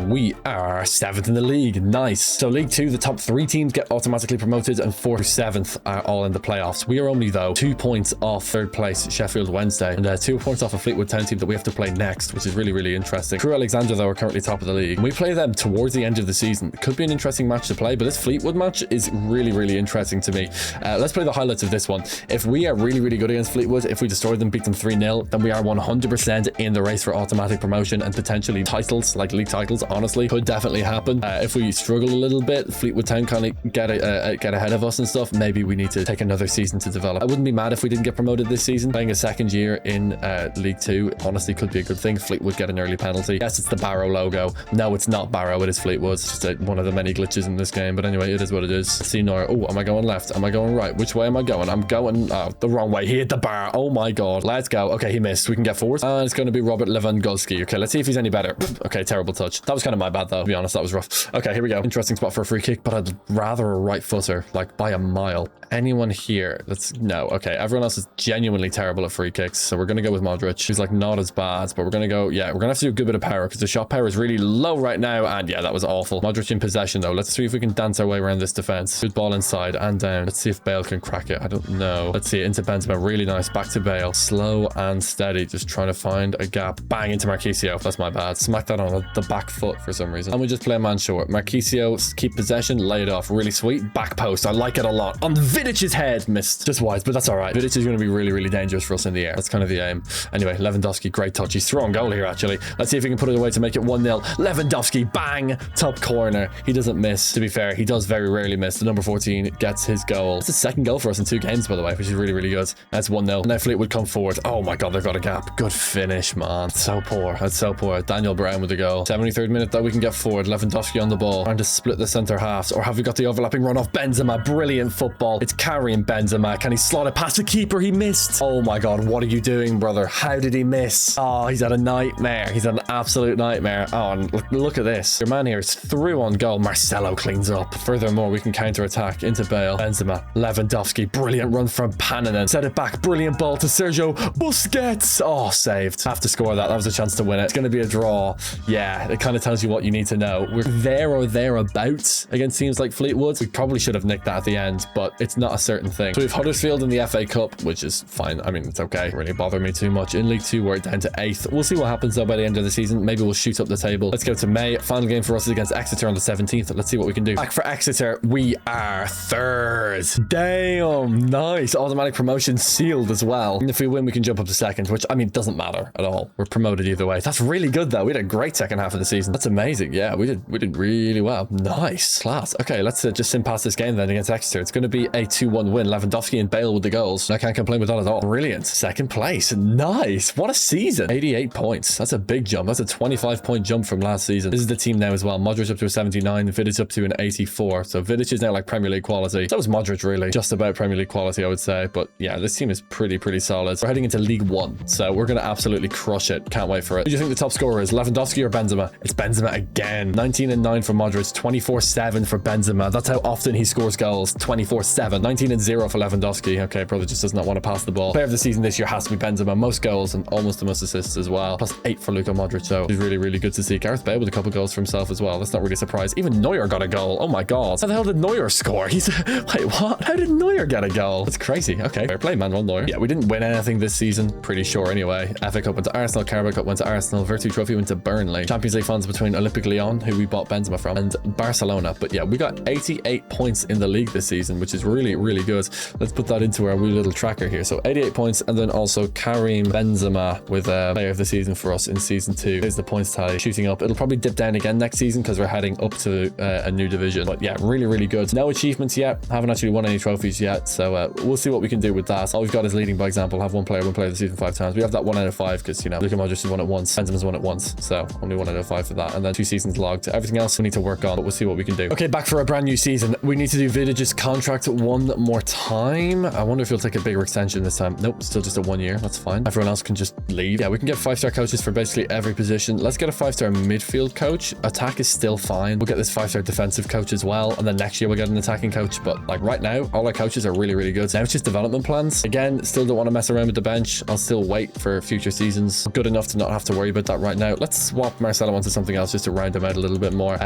We are 7th in the league. Nice. So League 2, the top 3 teams get automatically promoted, and 4th to 7th are all in the playoffs. We are only, though, 2 points off 3rd place Sheffield Wednesday, and 2 points off a Fleetwood Town team that we have to play next, which is really, really interesting. Crew Alexandra, though, are currently top of the league. We play them towards the end of the season. It could be an interesting match to play, but this Fleetwood match is really, really interesting to me. Let's play the highlights of this one. If we are really, really good against Fleetwood, if we destroy them, beat them 3-0, then we are 100% in the race for automatic promotion and potentially titles, like league titles. Honestly, could definitely happen. If we struggle a little bit, Fleetwood Town kind of get ahead of us and stuff, maybe we need to take another season to develop. I wouldn't be mad if we didn't get promoted this season. Playing a 2nd year in League 2 honestly could be a good thing. Fleetwood get an early penalty. Yes, it's the Barrow logo. No, it's not Barrow, it is Fleetwood. It's just one of the many glitches in this game, but anyway, it is what it is. Let's see Neuer. Oh, am I going left? Am I going right? Which way am I going? I'm going the wrong way. He hit the bar. Oh my god. Let's go. Okay, he missed. We can get forward. And it's going to be Robert Lewandowski. Okay, let's see if he's any better. Okay, terrible touch. That was kind of my bad though, to be honest. That was rough. Okay, here we go. Interesting spot for a free kick, but I'd rather a right footer, like by a mile. Anyone here? No. Okay, everyone else is genuinely terrible at free kicks, so we're going to go with Modric, who's like not as bad, but we're going to go, yeah, we're going to have to do a good bit of power because the shot power is really low right now, and yeah, that was awful. Modric in possession though. Let's see if we can dance our way around this defense. Good ball inside and down. Let's see if Bale can crack it. I don't know. Let's see it into Benzema. Really nice. Back to Bale. Slow and steady. Just trying to find a gap. Bang into Marquisio. That's my bad. Smack that on the back foot for some reason. And we just play a man short. Marquisio, keep possession. Lay it off. Really sweet. Back post. I like it a lot. On Vidic's head. Missed. Just wise, but that's all right. Vidic is going to be really, really dangerous for us in the air. That's kind of the aim. Anyway, Lewandowski, great touch. He's throwing goal here, actually. Let's see if we can put it away to make it 1-0. Lewandowski, bang! Top corner. He doesn't miss. To be fair, he does very rarely miss. The number 14 gets his goal. It's the 2nd goal for us in 2 games, by the way, which is really, really good. That's 1-0. Now Fleetwood come forward. Oh my god, they've got a gap. Good finish, man. So poor. That's so poor. Daniel Brown with the goal. 73rd minute, though, we can get forward. Lewandowski on the ball. Trying to split the centre halves. Or have we got the overlapping run off Benzema? Brilliant football. It's carrying Benzema. Can he slot it past the keeper? He missed. Oh my god, what are you doing, brother? How did he miss? Oh, he's had a nightmare. He's had an absolute nightmare. Oh, and look at this. Your man here is through on goal. Marcelo cleans up. Furthermore, we can counter-attack into Bale. Benzema. Lewandowski. Brilliant run from Pananen. Set it back. Brilliant ball to Sergio Busquets. Oh, saved. Have to score that. That was a chance to win it. It's going to be a draw. Yeah, it kind of tells you what you need to know. We're there or thereabouts against teams like Fleetwood. We probably should have nicked that at the end, but it's not a certain thing. So we have Huddersfield in the FA Cup, which is fine. I mean, it's okay. It really bother me too much. In League 2, we're down to 8th. We'll see what happens though by the end of the season. Maybe we'll shoot up the table. Let's go to May. Final game for us is against Exeter on the 17th. Let's see what we can do. Back for Exeter. We are 3rd. Damn. Nice. Automatic promotion sealed as well. And if we win, we can jump up to 2nd, which, I mean, doesn't matter at all. We're promoted either way. That's really good though. We had a great second half of the season. That's amazing. Yeah, we did really well. Nice. Class. Okay, let's just sim past this game then against Exeter. It's going to be a 2-1 win. Lewandowski and Bale with the goals. I can't complain with that at all. Brilliant. 2nd place. Nice. What a season. 88 points. That's a big jump. That's a 25-point jump from last season. This is the team now as well. Modric up to a 79. Vidic up to an 84. So Vidic is now like Premier League quality. So is Modric really. Just about Premier League quality, I would say. But yeah, this team is pretty solid. We're heading into League 1. So we're going to absolutely crush it. Can't wait for it. Who do you think the top scorer is? Lewandowski or Benzema? It's Benzema again. 19 and 9 for Modric. 24-7 for Benzema. That's how often he scores goals. 24-7. 19 and 0 for Lewandowski. Okay, brother just does not want to pass the ball. Player of the season this year has to be Benzema. Most goals and almost the most assists as well. Plus 8 for Luka Modric. So it's really good to see. Gareth Bale with a couple goals for himself as well. That's not really a surprise. Even Neuer got a goal. Oh my god. How the hell did Neuer score? Wait, what? How did Neuer get a goal? That's crazy. Okay, fair play, Manuel Neuer. Yeah, we didn't win anything this season. Pretty sure anyway. FA Cup went to Arsenal. Carabao Cup went to Arsenal. Virtu Trophy went to Burnley. Champions League finals between Olympique Lyon, who we bought Benzema from, and Barcelona. But yeah, we got 88 points in the league this season, which is really good. Let's put that into our wee little tracker here. So 88 points, and then also Karim Benzema with a player of the season for us in season 2. Here's the points tally shooting up. It'll probably dip down again next season because we're heading up to a new division. But yeah, really good. No achievements yet. Haven't actually won any trophies yet. So we'll see what we can do with that. All we've got is leading by example. Have one player of the season 5 times. We have that 1 out of 5 because, you know, Luka Modric has won it once. Benzema's won it once. So only 1 out of 5 for that. And then 2 seasons logged. Everything else we need to work on, but we'll see what we can do. Okay, back for a brand new season. We need to do Vidic's contract one more time. I wonder if he'll take a bigger extension this time. Nope, still just a 1 year. That's fine. Everyone else can just leave. Yeah, we can get 5-star coaches for basically every position. Let's get a 5-star midfield coach. Attack is still fine. We'll get this 5-star defensive coach as well. And then next year we'll get an attacking coach. But like right now, all our coaches are really good. Now it's just development plans. Again, still don't want to mess around with the bench. I'll still wait for future seasons. Good enough to not have to worry about that right now. Let's swap Marcelo onto something else just to round him out a little bit more.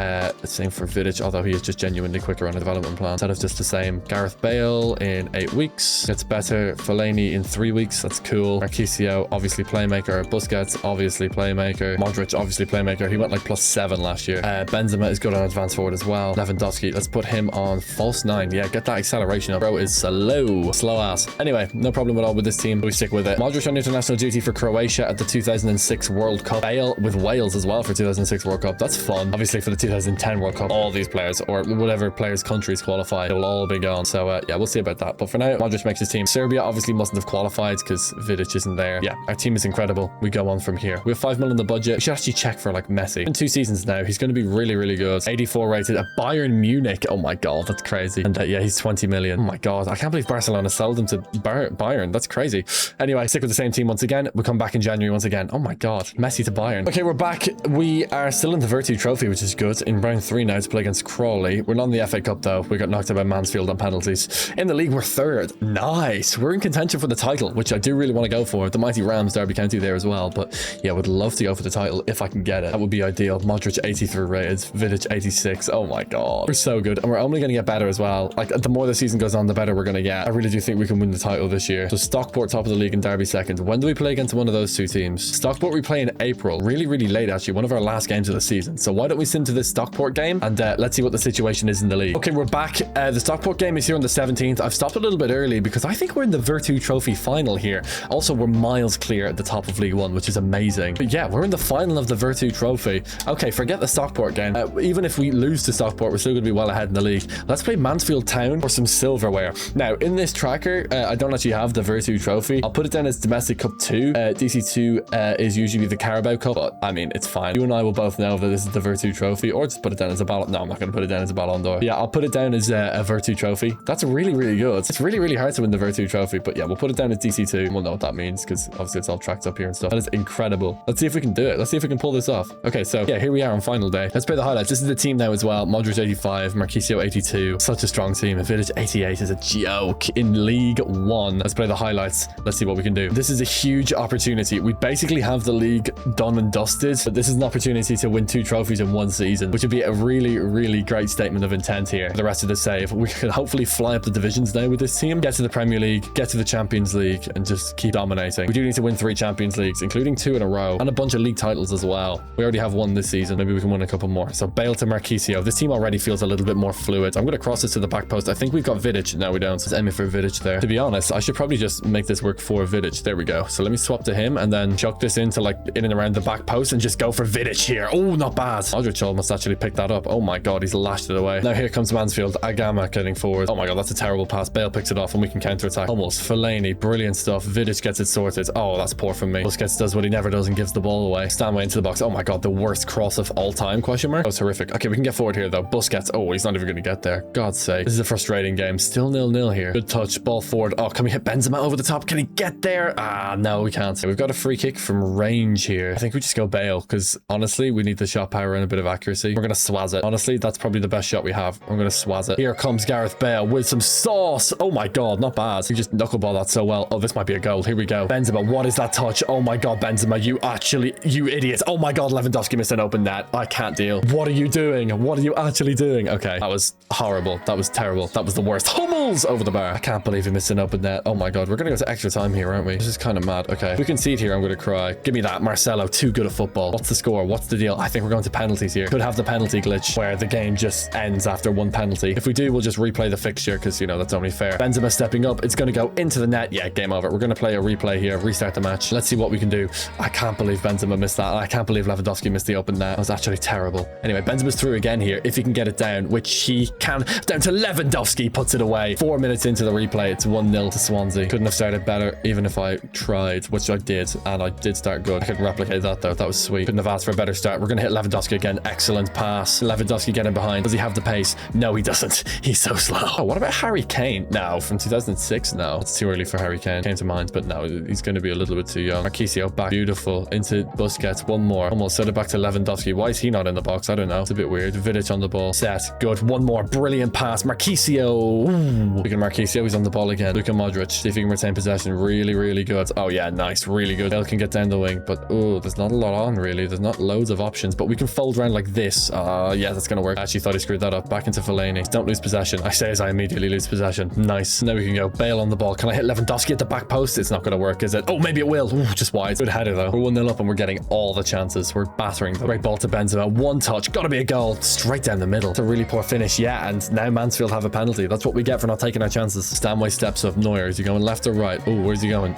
Same for Vidic, although he is just genuinely quicker on a development plan. Instead of just the same. Gareth Bale in 8 weeks. It's better. Fellaini in 3 weeks. That's cool. Marquisio, obviously playmaker. Busquets, obviously playmaker. Modric, obviously playmaker. He went like +7 last year. Benzema is good on advance forward as well. Lewandowski, let's put him on false 9. Yeah, get that acceleration up. Bro is slow ass. Anyway, no problem at all with this team. We stick with it. Modric on international duty for Croatia at the 2006 World Cup. Bale with Wales as well for 2006 World Cup. That's fun. Obviously for the 2010 World Cup, all these players or whatever players countries qualify, they will all be gone. So yeah, we'll see about that. But for now, Modric makes his team. Serbia obviously mustn't have qualified because Vidic isn't there. Yeah, our team is incredible. We go on from here. We have 5 mil in the budget. We should actually check for like Messi. In 2 seasons now, he's going to be really good. 84 rated at Bayern Munich. Oh my god, that's crazy. And yeah, he's 20 million. Oh my god, I can't believe Barcelona sold him to Bayern. That's crazy. Anyway, stick with the same team once again. We'll come back in January once again. Oh my god, Messi to Bayern. Okay, we're back. We are still in the Virtu Trophy, which is good. In round 3 now to play against Crawley. We're not in the FA Cup though. We got knocked out by Mansfield on penalties. In the league, we're 3rd. Nice. We're in contention for the title, which I do really want to go for. The mighty Rams, Derby County there as well. But yeah, would love to go for the title if I can get it. That would be ideal. Modric 83 rated, Vidic 86. Oh my god, we're so good, and we're only going to get better as well. Like the more the season goes on, the better we're going to get. I really do think we can win the title this year. So Stockport top of the league and Derby 2nd. When do we play against one of those 2 teams? Stockport we play in April. Really late actually. One of our last games of the season. So why don't we sim to this Stockport game and let's see what the situation is in the league. Okay, we're back. The Stockport game is here on the 17th. I've stopped a little bit early because I think we're in the Virtu Trophy final here. Also, we're miles clear at the top of League 1, which is amazing. But yeah, we're in the final of the Virtu Trophy. Okay, forget the Stockport game. Even if we lose to Stockport, we're still going to be well ahead in the league. Let's play Mansfield Town for some silverware. Now, in this tracker, I don't actually have the Virtu Trophy. I'll put it down as Domestic Cup 2. DC2 is usually the Carabao Cup, but I mean, it's fine. You and I will both know that this is the Virtu Trophy, or just put it down as a Ballon. No, I'm not going to put it down as a Ballon d'Or. Yeah, I'll put it down as a Virtu Trophy. That's really good. It's really hard to win the Virtu Trophy, but yeah, we'll put it down as DC2. We'll know what that means because obviously it's all tracked up here and stuff. That is incredible. Let's see if we can do it. Let's see if we can pull this off. Okay, so yeah, here we are on final day. Let's play the highlights. This is the team now as well. Modric 85, Marquisio 82. Such a strong team. Vidic 88 is a joke in League One. Let's play the highlights. Let's see what we can do. This is a huge opportunity. We basically have the league done and dusted, but this is an opportunity to win 2 trophies in 1 season, which would be a really, really great statement of intent here for the rest of the save. We could hopefully fly up the divisions now with this team, get to the Premier League, get to the Champions League, and just keep dominating. We do need to win 3 Champions Leagues, including 2 in a row, and a bunch of league titles as well. We already have 1 this season. Maybe we can win a couple more. So Bale to Marquisio. This team already feels a little bit more fluid. I'm going to cross this to the back post. I think we've got Vidic. No, we don't. Let's aim it for Vidic there. To be honest, I should probably just make this work for Vidic. There we go. So let me swap to him and then chuck this into like in and around the back post and just go for Vidic here. Oh, not bad. Modric almost actually picked that up. Oh my god, he's lashed it away. Now here comes Mansfield. Agama getting forward. Oh my god, that's a terrible pass. Bale picks it off and we can counter attack. Almost. Fellaini, brilliant stuff. Vidic gets it sorted. Oh, that's poor from me. Busquets does what he never does and gives the ball away. Stanway into the box. Oh my god, the worst cross of all time, question mark. That was horrific. Okay, we can get forward here though. Busquets. Oh, he's not even going to get there. God's sake. This is a frustrating game. Still 0-0 here. Good touch. Ball forward. Oh, can we hit Benzema over the top? Can he get there? Ah, no, we can't. We've got a free kick from range here. I think we just go Bale because honestly, we need the shot power and a bit of accuracy. We're going to swaz it. Honestly, that's probably the best shot we have. I'm going to swaz it. Here comes Gareth Bale with some sauce. Oh my god, not bad. He just knuckleball that so well. Oh, this might be a goal. Here we go. Benzema, what is that touch? Oh my god, Benzema, you idiot. Oh my god, Lewandowski missed an open net. I can't deal. What are you doing? What are you actually doing? Okay, that was horrible. That was terrible. That was the worst. Hummels over the bar. I can't believe he missed an open net. Oh my god, we're gonna go to extra time here, aren't we? This is kind of mad. Okay, if we concede here, I'm gonna cry. Give me that. Marcelo, too good at football. What's the score? What's the deal? I think we're going to penalties here. Could have the penalty glitch where the game just ends after 1 penalty. If we do, we'll just replay the fixture because, you know, that's only fair. Benzema stepping up. It's going to go into the net. Yeah, game over. We're going to play a replay here. Restart the match. Let's see what we can do. I can't believe Benzema missed that. I can't believe Lewandowski missed the open net. That was actually terrible. Anyway, Benzema's through again here. If he can get it down, which he can. Down to Lewandowski. Puts it away. 4 minutes into the replay. It's 1-0 to Swansea. Couldn't have started better even if I tried, which I did. And I did start good. I couldn't replicate that though. That was sweet. Couldn't have asked for a better start. We're going to hit Lewandowski again. Excellent pass. Lewandowski getting behind. Does he have the pace? No, he doesn't. He's so slow. Oh, what about Harry Kane? No, from 2006? No, it's too early for Harry Kane. Came to mind, but no, he's going to be a little bit too young. Marquisio back. Beautiful. Into Busquets. One more. Almost set it back to Lewandowski. Why is he not in the box? I don't know. It's a bit weird. Vidic on the ball. Set. Good. One more. Brilliant pass. Marquisio. Ooh. Look at Marquisio. He's on the ball again. Luka Modric. See if he can retain possession. Really, really good. Oh, yeah. Nice. Really good. Bale can get down the wing, but oh, there's not a lot on, really. There's not loads of options, but we can fold around like this. Yeah, that's going to work. I actually thought he screwed that up. Back into Fellaini. Don't lose possession. I say as I immediately lose possession. Nice. Now we can go. Bale on the ball. Can I hit Lewandowski at the back post? It's not going to work, is it? Oh, maybe it will. Ooh, just wide. Good header, though. We're 1-0 up and we're getting all the chances. We're battering the great ball to Benzema. One touch. Gotta be a goal. Straight down the middle. It's a really poor finish. Yeah, and now Mansfield have a penalty. That's what we get for not taking our chances. Stanway steps up. Neuer. Is he going left or right? Oh, where's he going?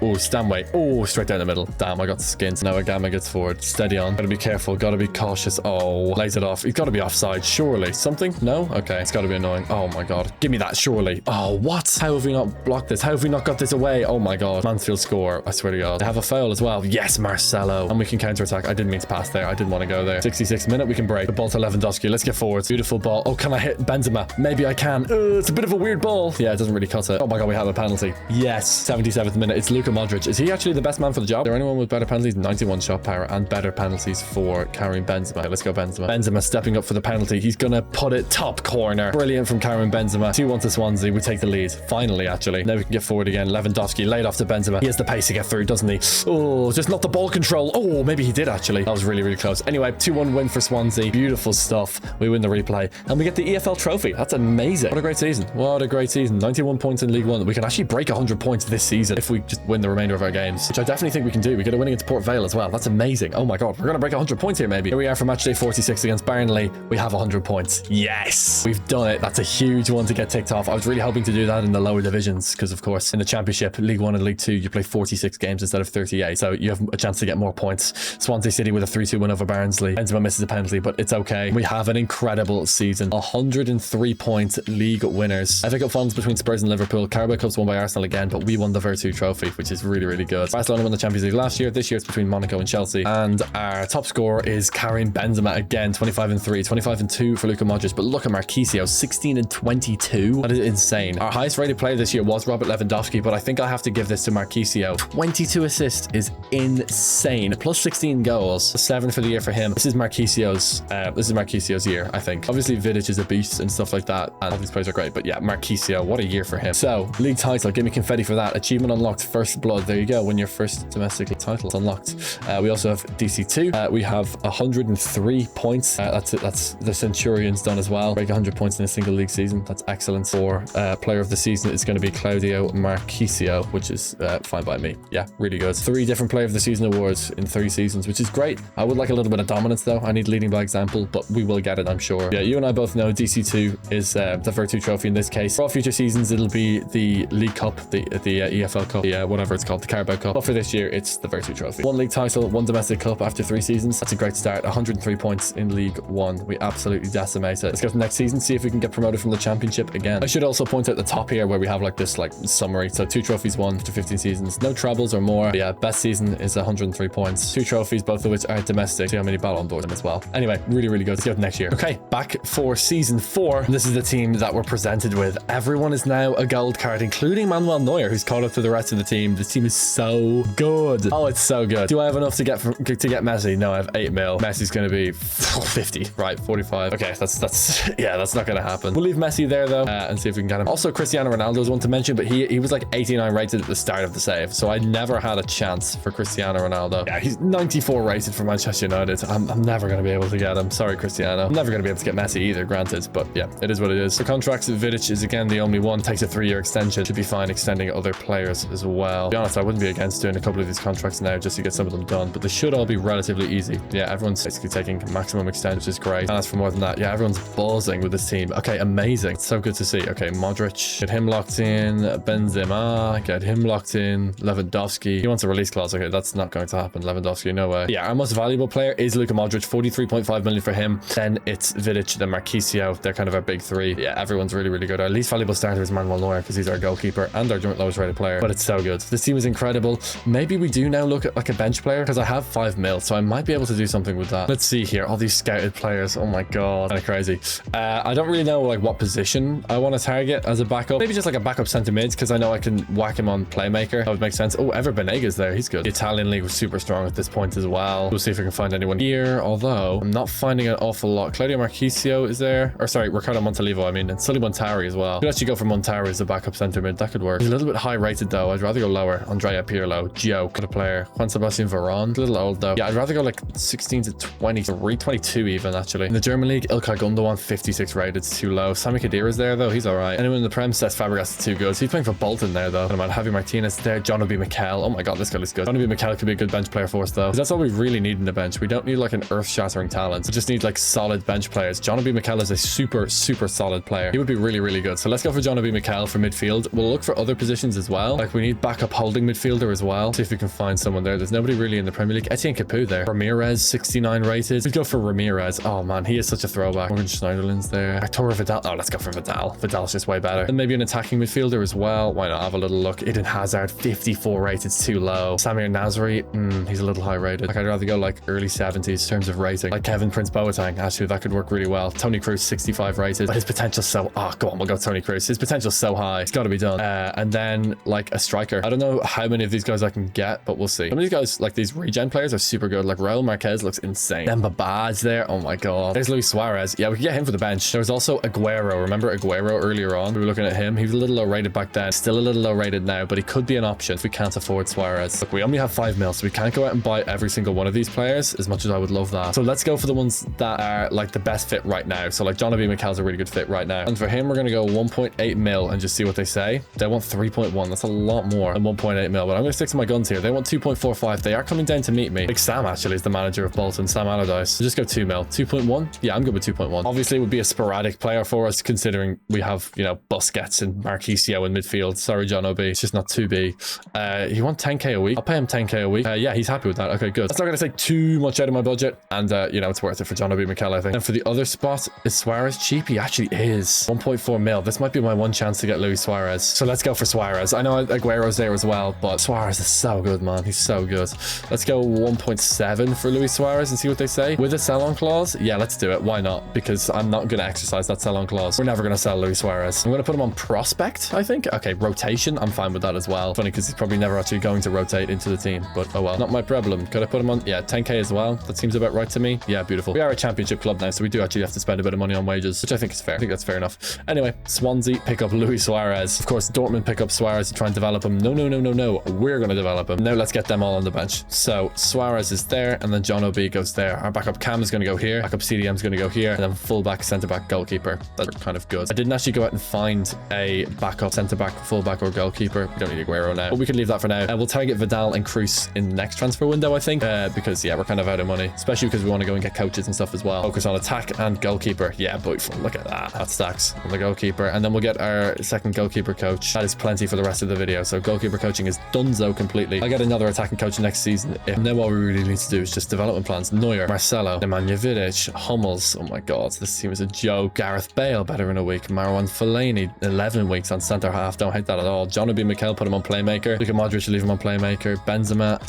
Oh, Stanway. Oh, straight down the middle. Damn, I got skinned. Now Agama gets forward. Steady on. Gotta be careful. Gotta be cautious. Oh, lays it off. He's gotta be offside. Surely. Something? No? Okay. It's gotta be annoying. Oh my god. Give me that. Surely. Oh, what? How have we not blocked this? How have we not got this away? Oh my god. Mansfield score. I swear to god. They have a foul as well. Yes, Marcelo. And we can counter attack. I didn't mean to pass there. I didn't want to go there. 66th minute. We can break. The ball to Lewandowski. Let's get forward. Beautiful ball. Oh, can I hit Benzema? Maybe I can. It's a bit of a weird ball. Yeah, it doesn't really cut it. Oh my god. We have a penalty. Yes. 77th minute. It's Luka Modric. Is he actually the best man for the job? Is there anyone with better penalties? 91 shot power and better penalties for carrying Benzema. Okay, let's go Benzema. Benzema stepping up for the penalty. He's gonna put it top corner. Brilliant from Karim Benzema. 2-1 to Swansea. We take the lead. Finally, actually. Now we can get forward again. Lewandowski laid off to Benzema. He has the pace to get through, doesn't he? Oh, just not the ball control. Oh, maybe he did actually. That was really, really close. Anyway, 2-1 win for Swansea. Beautiful stuff. We win the replay and we get the EFL trophy. That's amazing. What a great season. What a great season. 91 points in League One. We can actually break 100 points this season if we just win the remainder of our games, which I definitely think we can do. We get a win against Port Vale as well. That's amazing. Oh my god. We're going to break 100 points here maybe. Here we are for match day 46 against Burnley. We have 100 points. Yes. We've done it. That's a huge one to get ticked off. I was really hoping to do that in the lower divisions because, of course, in the Championship, League 1 and League 2, you play 46 games instead of 38. So you have a chance to get more points. Swansea City with a 3-2 win over Barnsley. Benzema misses a penalty, but it's okay. We have an incredible season. 103 point league winners. FA Cup finals between Spurs and Liverpool. Carabao Cup's won by Arsenal again, but we won the Virtu Trophy, which is really, really good. Barcelona won the Champions League last year. This year it's between Monaco and Chelsea. And our top scorer is Karim Benzema again, 25-3, 25-2 for Luka Modric. But look at Marquisio, 16-22. That is insane. Our highest rated player this year was Robert Lewandowski, but I think I have to give this to Marquisio. 22 assists is insane. Plus 16 goals, 7 for for the year for him. This is Marquisio's year, I think. Obviously, Vidic is a beast and stuff like that, and all these players are great, but yeah, Marquisio, what a year for him. So, league title, give me confetti for that. Achievement unlocked, first blood. There you go, win your first domestic league title. It's unlocked. We also have DC2. We have 103 points. That's the Centurion's done as well. Break 100 points in a single league season. That's excellent. For player of the season, it's going to be Claudio Marquisio, which is fine by me. Yeah, really good. 3 different player of the season awards in 3 seasons, which is great. I would like a little bit of dominance though. I need leading by example, but we will get it, I'm sure. Yeah, you and I both know DC2 is the Virtu Trophy in this case. For all future seasons, it'll be the League Cup, the EFL Cup, whatever it's called, the Carabao Cup. But for this year, it's the Virtu Trophy. 1 league title, 1 domestic cup after 3 seasons. That's a great start. 103 points in League 1. We absolutely decimate it. Let's go to next season, see if we can get promoted from the Championship again. I should also point out the top here where we have like this like summary. So 2 trophies won after 15 seasons. No trebles or more. But yeah, best season is 103 points. 2 trophies, both of which are domestic. See how many Ballon d'Or them as well. Anyway, really, really good. Let's go to next year. Okay, back for season 4. This is the team that we're presented with. Everyone is now a gold card, including Manuel Neuer, who's caught up to the rest of the team. This team is so good. Oh, it's so good. Do I have enough to get Messi? No, I have 8 mil. Messi's going to be 50, right? 45. Okay, that's not going to happen. We'll leave Messi there though, and see if we can get him. Also, Cristiano Ronaldo's one to mention, but he was like 89 rated at the start of the save, so I never had a chance for Cristiano Ronaldo. Yeah, he's 94 rated for Manchester United. I'm never going to be able to get him. Sorry, Cristiano. I'm never going to be able to get Messi either, granted, but yeah, it is what it is. For contracts, Vidic is again the only one. Takes a 3-year extension. Should be fine extending other players as well. To be honest, I wouldn't be against doing a couple of these contracts now just to get some of them done, but they should all be relatively easy. Yeah, everyone's basically taking maximum extension, which is great. And as for more than that, yeah, everyone's buzzing with this team. Okay, amazing. It's so good to see. Okay, Modric, get him locked in. Benzema, get him locked in. Lewandowski, he wants a release clause. Okay, that's not going to happen. Lewandowski, no way. Yeah, our most valuable player is Luka Modric, 43.5 million for him. Then it's Vidic, then Marquisio. They're kind of our big 3. Yeah, everyone's really, really good. Our least valuable starter is Manuel Neuer because he's our goalkeeper and our joint lowest rated player, but it's so good. This team is incredible. Maybe we do now look at like a bench player because I have 5 mil, so I might be able to do something with that. Let's see here. All these scouted players. Oh my god, kind of crazy. I don't really know like what position I want to target as a backup. Maybe just like a backup centre mid because I know I can whack him on playmaker. That would make sense. Oh, Ever Benega's there. He's good. The Italian league was super strong at this point as well. We'll see if we can find anyone here, although I'm not finding an awful lot. Claudio Marquisio is there, or sorry, Ricardo Montalivo, I mean, and Sully Montari as well. Could actually go for Montari as a backup centre mid. That could work. He's a little bit high rated though. I'd rather go lower. Andrea Pirlo, joke, good player. Juan Sebastian Veron, a little old though. Yeah, I'd rather go like 16 to 23, 22 even actually. In the German league, Ilkay Gundogan, 56 rated. It's too low. Sami Khedira's there though. He's all right. Anyone in the Prem says Fabregas is too good. So he's playing for Bolton there though. And Javi Martinez there. John Obi Mikel. Oh my god, this guy looks good. John Obi Mikel could be a good bench player for us though. That's all we really need in the bench. We don't need like an earth-shattering talent. We just need like solid bench players. John Obi Mikel is a super solid player. He would be really, really good. So let's go for John Obi Mikel for midfield. We'll look for other positions as well. Like we need backup holding midfielder as well. See if we can find someone there. There's nobody really in the Premier League. Etienne Capoue there. Ramirez, 69 rated. We'd go for Ramirez. Oh man, he is such a throwback. Morgan Schneiderlin's there. Arturo Vidal. Oh, let's go for Vidal. Vidal's just way better. And maybe an attacking midfielder as well. Why not have a little look? Eden Hazard, 54 rated. Too low. Samir Nasri, he's a little high rated. Like I'd rather go like early 70s in terms of rating. Like Kevin Prince Boateng, actually that could work really well. Tony Cruz, 65 rated. But his potential's so, go on, we'll go Tony Cruz. His potential's so high. It's got to be done. And then like a striker. I don't know how many of these guys I can get, but we'll see. Some of these guys, like these regen players, are super good. Like Raul Marquez looks insane. Demba Ba's there. Oh my god. There's Luis Suarez. Yeah, we can get him for the bench. There was also Aguero. Remember Aguero earlier on? We were looking at him. He was a little low rated back then. Still a little low rated now, but he could be an option if we can't afford Suarez. Look, we only have 5 mil, so we can't go out and buy every single one of these players, as much as I would love that. So let's go for the ones that are like the best fit right now. So like John Obi Mikel's a really good fit right now. And for him, we're going to go 1.8 mil and just see what they say. They want 3.1. That's a lot more than 1.8 mil, but I'm going to stick to my guns here. They want 2.45. They are coming down to meet me. Big Sam actually is the manager of Bolton, Sam Allardyce. So just go 2 mil. 2.1? Yeah, I'm good with 2.1. Obviously, it would be a sporadic player for us, considering we have, you know, Busquets and Marquisio in midfield. Sorry, John Obi. It's just not too big. You want 10k a week? I'll pay him 10k a week. Yeah, he's happy with that. Okay, good. That's not going to take too much out of my budget. And, you know, it's worth it for John Obi Mikel, I think. And for the other spot, is Suarez cheap? He actually is. 1.4 mil. This might be my one chance to get Luis Suarez. So let's go for Suarez. I know Aguero's there as well, but Suarez is so good, man. He's so good. Let's go 1.7 for Luis Suarez and see what they say. With a sell-on clause? Yeah, let's do it. Why not? Because I'm not going to exercise that sell-on clause. We're never going to sell Luis Suarez. I'm going to put him on prospect, I think. Okay, rotation. I'm fine with that as well. Funny because he's probably never actually going to rotate into the team, but oh well. Not my problem. Could I put him on? Yeah, 10k as well. That seems about right to me. Yeah, beautiful. We are a championship club now, so we do actually have to spend a bit of money on wages, which I think is fair. I think that's fair enough. Anyway, Swansea pick up Luis Suarez. Of course, Dortmund pick up Suarez to try and develop him. No. We're going to develop him. Now let's get them all on the bench. So Suarez is there, and then John O'B goes there. Our backup Cam is going to go here. Backup CDM is going to go here, and then fullback, centre back, goalkeeper. That's kind of good. I didn't actually go out and find a backup centre back, fullback, or goalkeeper. We don't need Aguero now, but we can leave that for now. We'll target Vidal and Cruz in the next transfer window, I think, because yeah, we're kind of out of money, especially because we want to go and get coaches and stuff as well. Focus on attack and goalkeeper. Yeah, but look at that. That stacks on the goalkeeper, and then we'll get our second goalkeeper coach. That is plenty for the rest of the video. So goalkeeper coaching is donezo completely. I'll get another attacking coach next season. And then what we really need to do is just development plans. Neuer, Marcelo, Nemanja Vidic, Hummels. Oh my god, this team is a joke. Gareth Bale, better in a week. Marwan Fellaini, 11 weeks on centre half. Don't hate that at all. John Obi Mikel, put him on playmaker. Luka Modric, leave him on playmaker. Benzema,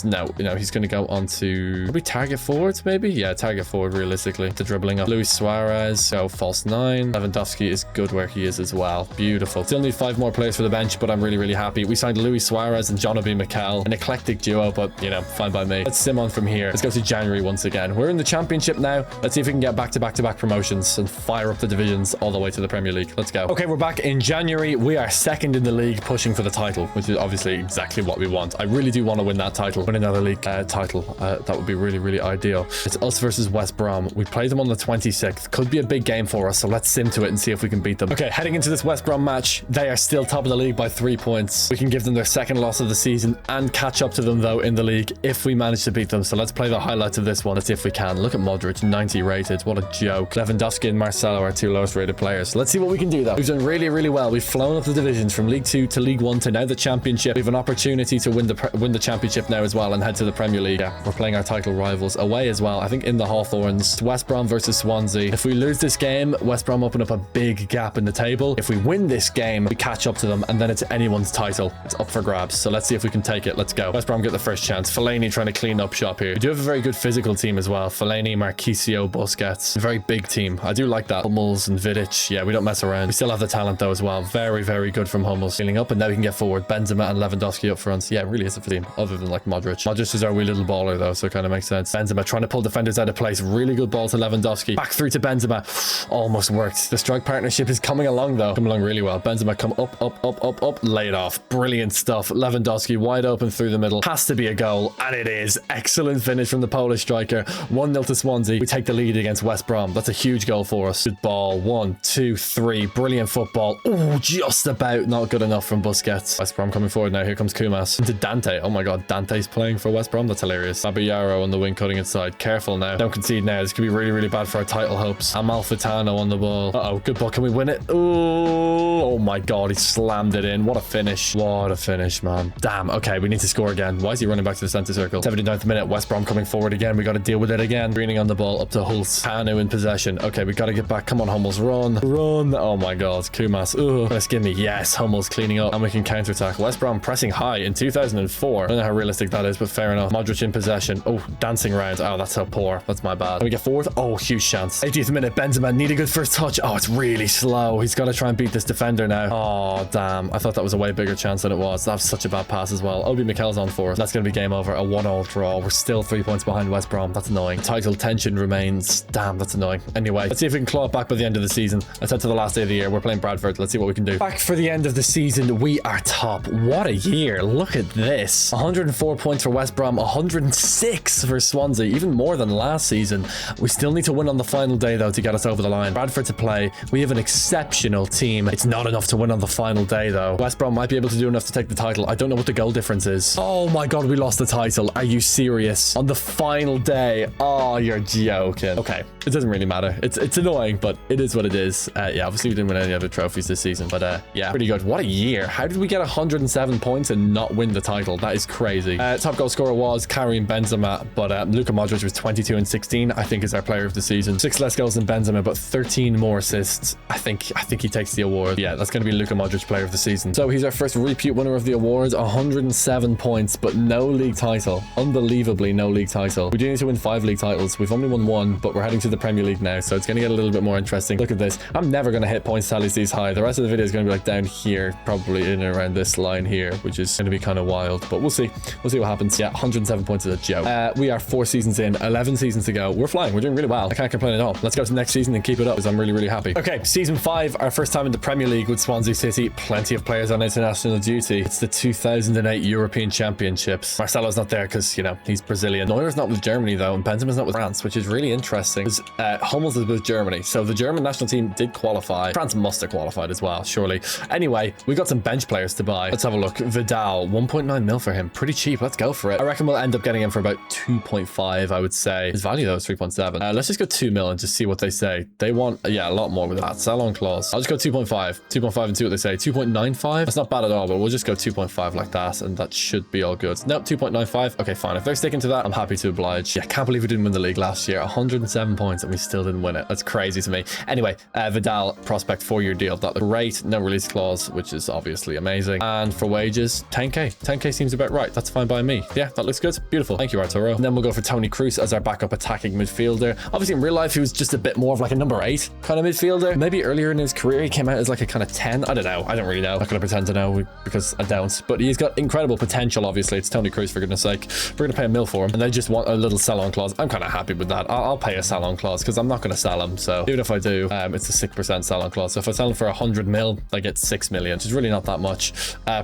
no, he's going to go on to probably target forwards, maybe. Yeah, target forward realistically. The dribbling of Luis Suarez, so false 9. Lewandowski is good where he is as well. Beautiful. Still need 5 more players for the bench, but I'm really happy. We signed Luis Suarez and John Obi Mikel, an eclectic duo, but you know, fine by me. Let's sim on from here. Let's go to January once again. We're in the championship now. Let's see if we can get back to back promotions and fire up the divisions all the way to the Premier League. Let's go. Okay, we're back in January. We are second in the league, pushing for the title, which is obviously exactly what we want. I really do want to win that title, win another league title. That would be really ideal. It's us versus West Brom. We play them on the 26th. Could be a big game for us, so let's sim to it and see if we can beat them. Okay, heading into this West Brom match, they are still top of the league by 3 points. We can give them their second loss of the season and catch up to them though in the league if we manage to beat them. So let's play the highlights of this one. Let's see if we can. Look at Modric, 90 rated. What a joke. Lewandowski and Marcelo are 2 lowest rated players. Let's see what we can do though. We've done really well. We've flown up the divisions from League 2 to League 1 to now the Championship. We have an opportunity to win the Championship now as well and head to the Premier League. Yeah, we're playing our title rivals away as well. I think in the Hawthorns. West Brom versus Swansea. If we lose this game, West Brom open up a big gap in the table. If we win this game, we catch up to them and then it's anyone's title. It's up for grabs. So let's see if we can take it. Let's go. West Brom get the first chance. Fellaini trying to clean up shop here. We do have a very good physical team as well. Fellaini, Marquisio, Busquets. A very big team. I do like that. Hummels and Vidic. Yeah, we don't mess around. We still have the talent though as well. Very good from Hummels. Cleaning up and now we can get forward. Benzema and Lewandowski up front. Yeah, it really is a team other than like Modric. Modric is our wee little baller though, so it kind of makes sense. Benzema trying to pull defenders out of place. Really good ball to Lewandowski. Back through to Benzema. Almost worked. The strike partnership is coming along though. Coming along really well. Benzema come up. Lay it off. Brilliant stuff. Lewandowski wide open through the middle. Has to be a goal. And it is. Excellent finish from the Polish striker. 1-0 to Swansea. We take the lead against West Brom. That's a huge goal for us. Good ball. 1, 2, 3. Brilliant football. Oh, just about not good enough from Busquets. West Brom coming forward now. Here comes Kumas. Into Dante. Oh my god. Dante's playing for West Brom. That's hilarious. Abiyaro on the wing cutting inside. Careful now. Don't concede now. This could be really bad for our title hopes. Amalfitano on the ball. Uh-oh. Good ball. Can we win it? Oh my god. He slammed it in. What a finish. What a finish, man. Damn. Okay. We need to score again. Why is he running back to the center circle? 79th minute. West Brom coming forward again. We got to deal with it again. Greening on the ball up to Hulse. Kanu in possession. Okay. We got to get back. Come on, Hummels. Run. Oh my god. Kumas. Ooh. Let's give me. Yes. Hummels cleaning up. And we can counter attack. West Brom pressing high in 2004. I don't know how realistic that is, but fair enough. Modric in possession. Oh, dancing around. Oh, that's so poor. That's my bad. Can we get forward? Oh, huge chance. 80th minute. Benzema need a good first touch. Oh, it's really slow. He's got to try and beat this defender now. Oh, damn. I thought that was a way bigger chance than it was. That was such a bad pass as well. Obi Mikel's on for us. That's going to be game over. A 1-1 draw. We're still 3 points behind West Brom. That's annoying. Title tension remains. Damn, that's annoying. Anyway, let's see if we can claw it back by the end of the season. Let's head to the last day of the year. We're playing Bradford. Let's see what we can do. Back for the end of the season. We are top. What a year. Look at this. 104 points for West Brom. 106 for Swansea. Even more than last season. We still need to win on the final day though to get us over the line. Bradford to play. We have an exceptional team. It's not enough to win on the final day though. West Brom might be able to do enough to take the title. I don't know what the goal difference is. Oh my god, we lost the title. Are you serious? On the final day. Oh, you're joking. Okay, it doesn't really matter. It's annoying, but it is what it is. Yeah, obviously we didn't win any other trophies this season, but yeah, pretty good. What a year. How did we get 107 points and not win the title? That is crazy. Top goal scorer was Karim Benzema, but Luka Modric was 22 and 16. I think is our player of the season. 6 less goals than Benzema, but 13 more assists. I think he takes the award. Yeah, that's going to be Luka Modric player of the season. So he's our first repeat winner of the awards. 107 points, but no league title. Unbelievably, no league title. We do need to win 5 league titles. We've only won 1, but we're heading to the Premier League now, so it's going to get a little bit more interesting. Look at this. I'm never going to hit points tallies these high. The rest of the video is going to be like down here, probably in and around this line here, which is going to be kind of wild, but we'll see. We'll see what happens. Yeah, 107 points is a joke. We are 4 seasons in, 11 seasons to go. We're flying. We're doing really well. I can't complain at all. Let's go to the next season and keep it up because I'm really, really happy. Okay, season 5, our first time in the Premier League with Swansea City. Plenty of players on international duty. It's the 2008 European Championships. Marcelo's not there because, you know, he's Brazilian. Neuer's not with Germany though, and Benzema's not with France, which is really interesting because Hummels is with Germany. So the German national team did qualify. France must have qualified as well, surely. Anyway, we got some bench players to buy. Let's have a look. Vidal, 1.9 mil for him. Pretty cheap. Let's go for it. I reckon we'll end up getting him for about 2.5, I would say. His value though is 3.7. Let's just go 2 mil and just see what they say. They want, yeah, a lot more with that. Sell on clause. I'll just go 2.5. 2.5 and see what they say. 2.95. That's not bad at all, but we'll just go 2.5 like that, and that should be all good. Nope, 2.95. Okay, fine. If they're sticking to that, I'm happy to oblige. Yeah, can't believe we didn't win the league last year. 107 points and we still didn't win it. That's crazy to me. Anyway, Vidal, prospect 4-year deal. That looked great. No release clause, which is obviously amazing. And for wages, 10k. 10k seems about right. That's fine by me. Yeah, that looks good. Beautiful. Thank you, Arturo. And then we'll go for Toni Kroos as our backup attacking midfielder. Obviously, in real life, he was just a bit more of like a number 8 kind of midfielder. Maybe earlier in his career, he came out as like a kind of 10. I don't know. I don't really know. I'm not going to pretend to know because I don't. But he's got incredible potential, obviously. It's Toni Kroos, for goodness sake. We're going to pay a mil for him. And they just want a little sell-on clause. I'm kind of happy with that. I'll pay a sell-on clause because I'm not going to sell him. So even if I do, it's a 6% sell-on clause. So if I sell him for 100 mil, I get 6 million, which is really not that much.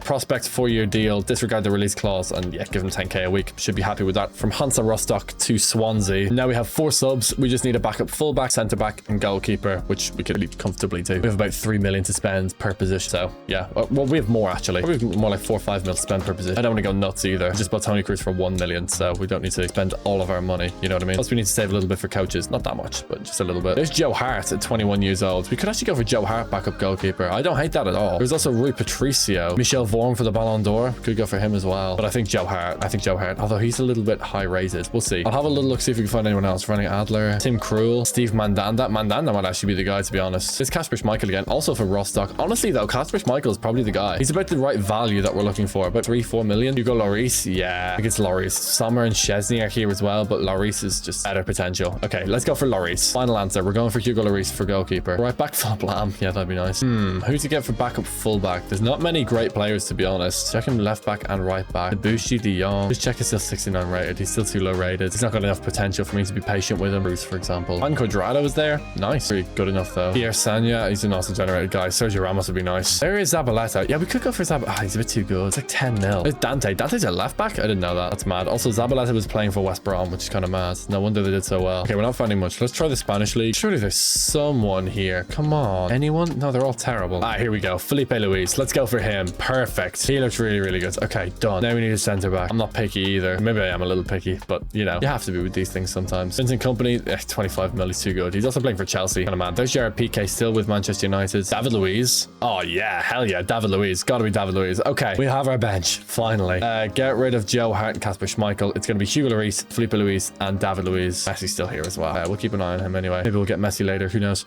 Prospect 4-year deal. Disregard the release clause and yeah, give him 10k a week. Should be happy with that. From Hansa Rostock to Swansea. Now we have 4 subs. We just need a backup fullback, centre-back and goalkeeper, which we could really comfortably do. We have about 3 million to spend per position. So yeah, well, we have more actually. We have more like 4 or 5 mil to spend per position. I don't want to go nuts either. I just bought Toni Kroos for 1 million, so we don't need to spend all of our money. You know what I mean? Plus we need to save a little bit for coaches. Not that much, but just a little bit. There's Joe Hart at 21 years old. We could actually go for Joe Hart, backup goalkeeper. I don't hate that at all. There's also Rui Patricio. Michel Vorm for the Ballon d'Or. Could go for him as well. But I think Joe Hart. Although he's a little bit high rated. We'll see. I'll have a little look, see if we can find anyone else. Running Adler, Tim Krul, Steve Mandanda. Mandanda might actually be the guy, to be honest. There's Kasper Schmeichel again, also for Rostock. Honestly though, Kasper Schmeichel is probably the guy. He's about the right value that we're looking for. About 3-4 million. Hugo Lloris, yeah, I think it's Lloris. Sommer and Chesney are here as well, but Lloris is just better potential. Okay, let's go for Lloris. Final answer. We're going for Hugo Lloris for goalkeeper. Right back for Blam. Yeah, that'd be nice. Who to get for backup fullback? There's not many great players, to be honest. Check him left back and right back. Debussy, De Jong. Just check is still 69 rated. He's still too low rated. He's not got enough potential for me to be patient with him. Bruce, for example. Juan Cuadrado is there. Nice. Pretty good enough though. Pierre Sanya. He's an awesome generated guy. Sergio Ramos would be nice. There is Zabaleta. Yeah, we could go for Zabaleta. He's a bit too good. It's like 10 mil. There's Dante. Dante's a left back? I didn't know that. That's mad. Also, Zabaleta was playing for West Brom, which is kind of mad. No wonder they did so well. Okay, we're not finding much. Let's try the Spanish league. Surely there's someone here. Come on. Anyone? No, they're all terrible. Ah, here we go. Felipe Luis. Let's go for him. Perfect. He looks really, really good. Okay, done. Now we need a centre back. I'm not picky either. Maybe I am a little picky, but you know, you have to be with these things sometimes. Vincent Kompany, 25 mil is too good. He's also playing for Chelsea. Kind of mad. There's Jared Piqué still with Manchester United. David Luiz. Oh yeah, hell yeah. David Luiz. Gotta be David Luiz. Okay, we have our bench, finally. Get rid of Joe Hart and Kasper Schmeichel. It's gonna be Hugo Lloris, Felipe Luis, and David Luiz. Messi's still here as well. We'll keep an eye on him anyway. Maybe we'll get Messi later. Who knows?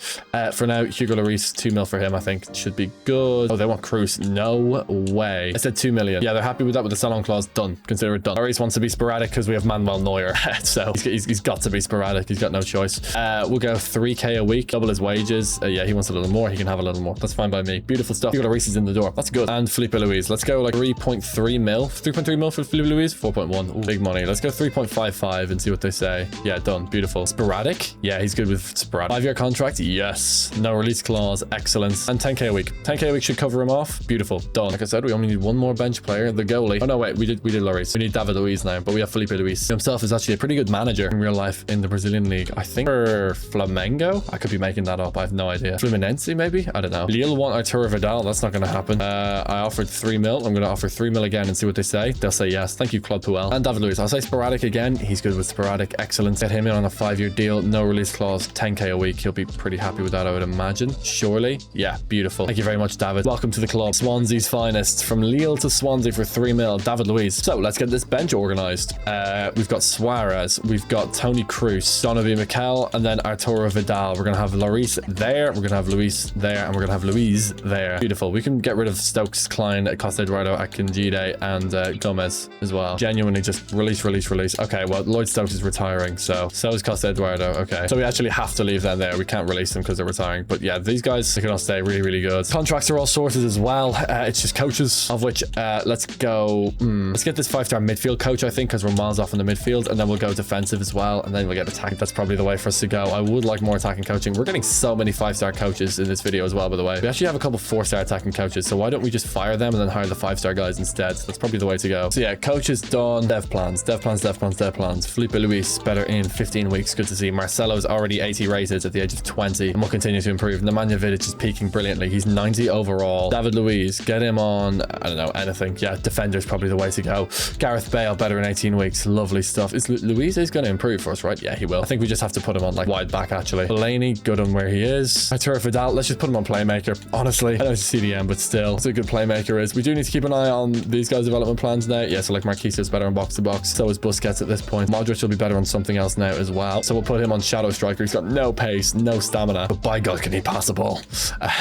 For now, Hugo Lloris, 2 mil for him, I think. Should be good. Oh, they want Kroos. No way. I said 2 million. Yeah, they're happy with that with the sell-on clause. Done. Consider it done. Lloris wants to be sporadic because we have Manuel Neuer. So he's got to be sporadic. He's got no choice. We'll go 3k a week. Double his wages. Yeah, he wants a little more. He can have a little more. That's fine by me. Beautiful stuff. Hugo Lloris is in the door. That's good. And Felipe Luis. Let's go like 3.3 mil. 3.3 mil for Felipe Luis. 4.1. Ooh, big money. Let's go 3.55 and see what they say. Yeah, done. Beautiful. Sporadic. Yeah, he's good with sporadic. 5-year contract. Yes. No release clause. Excellent. And 10k a week. 10k a week should cover him off. Beautiful. Done. Like I said, we only need one more bench player. The goalie. Oh no, wait. We did Lloris. We need David Luiz now, but we have Felipe Luis. Himself is actually a pretty good manager in real life in the Brazilian league. I think for Flamengo. I could be making that up. I have no idea. Fluminense maybe? I don't know. Lille want Arturo Vidal. That's not going to happen. I offered 3 mil. I'm going to offer 3 mil again and see what they say. They'll say yes. Thank you, Claude Puel. And David Luiz. I'll say sporadic again. He's good with sporadic. Excellent. Get him in on a 5-year deal. No release clause. 10k a week. He'll be pretty happy with that, I would imagine. Surely. Yeah, beautiful. Thank you very much, David. Welcome to the club. Swansea's finest. From Lille to Swansea for 3 mil. David Luiz. So let's get this bench organized. We've got Suarez. We've got Toni Kroos, Donovan Mikel, and then Arturo Vidal. We're going to have Lloris there. We're going to have Luis there. And we're going to have Luiz there. Beautiful. We can get rid of Stokes, Klein, Costa Eduardo, Akinjide, and Gomez as well. Genuinely just release. Okay, well, Lloyd Stokes is retiring. So is Costa Eduardo. Okay. So we actually have to leave them there. We can't release them because they're retiring. But yeah, these guys, they can all stay really, really good. Contracts are all sorted as well. It's just coaches, of which let's go. Let's get this 5-star midfield coach, I think, because Ramman balance off in the midfield, and then we'll go defensive as well, and then we'll get attack. That's probably the way for us to go. I would like more attacking coaching. We're getting so many 5-star coaches in this video as well, by the way. We actually have a couple 4-star attacking coaches, so why don't we just fire them and then hire the 5-star guys instead? That's probably the way to go. So yeah, coaches done. Dev plans. Felipe Luis better in 15 weeks. Good to see. Marcelo's already 80 rated at the age of 20, and will continue to improve. Nemanja Vidic is peaking brilliantly. He's 90 overall. David Luiz, get him on, I don't know, anything. Yeah, defender's probably the way to go. Gareth Bale better in 18 weeks. Lovely stuff. Is Luiz is going to improve for us, right? Yeah, he will. I think we just have to put him on like wide back, actually. Fellaini, good on where he is. Arturo Vidal, let's just put him on playmaker. Honestly, I know it's CDM, but still, it's a good playmaker is. We do need to keep an eye on these guys' development plans now. Yeah, so like Marquisio's better on box to box. So is Busquets at this point. Modric will be better on something else now as well. So we'll put him on shadow striker. He's got no pace, no stamina, but by God, can he pass the ball?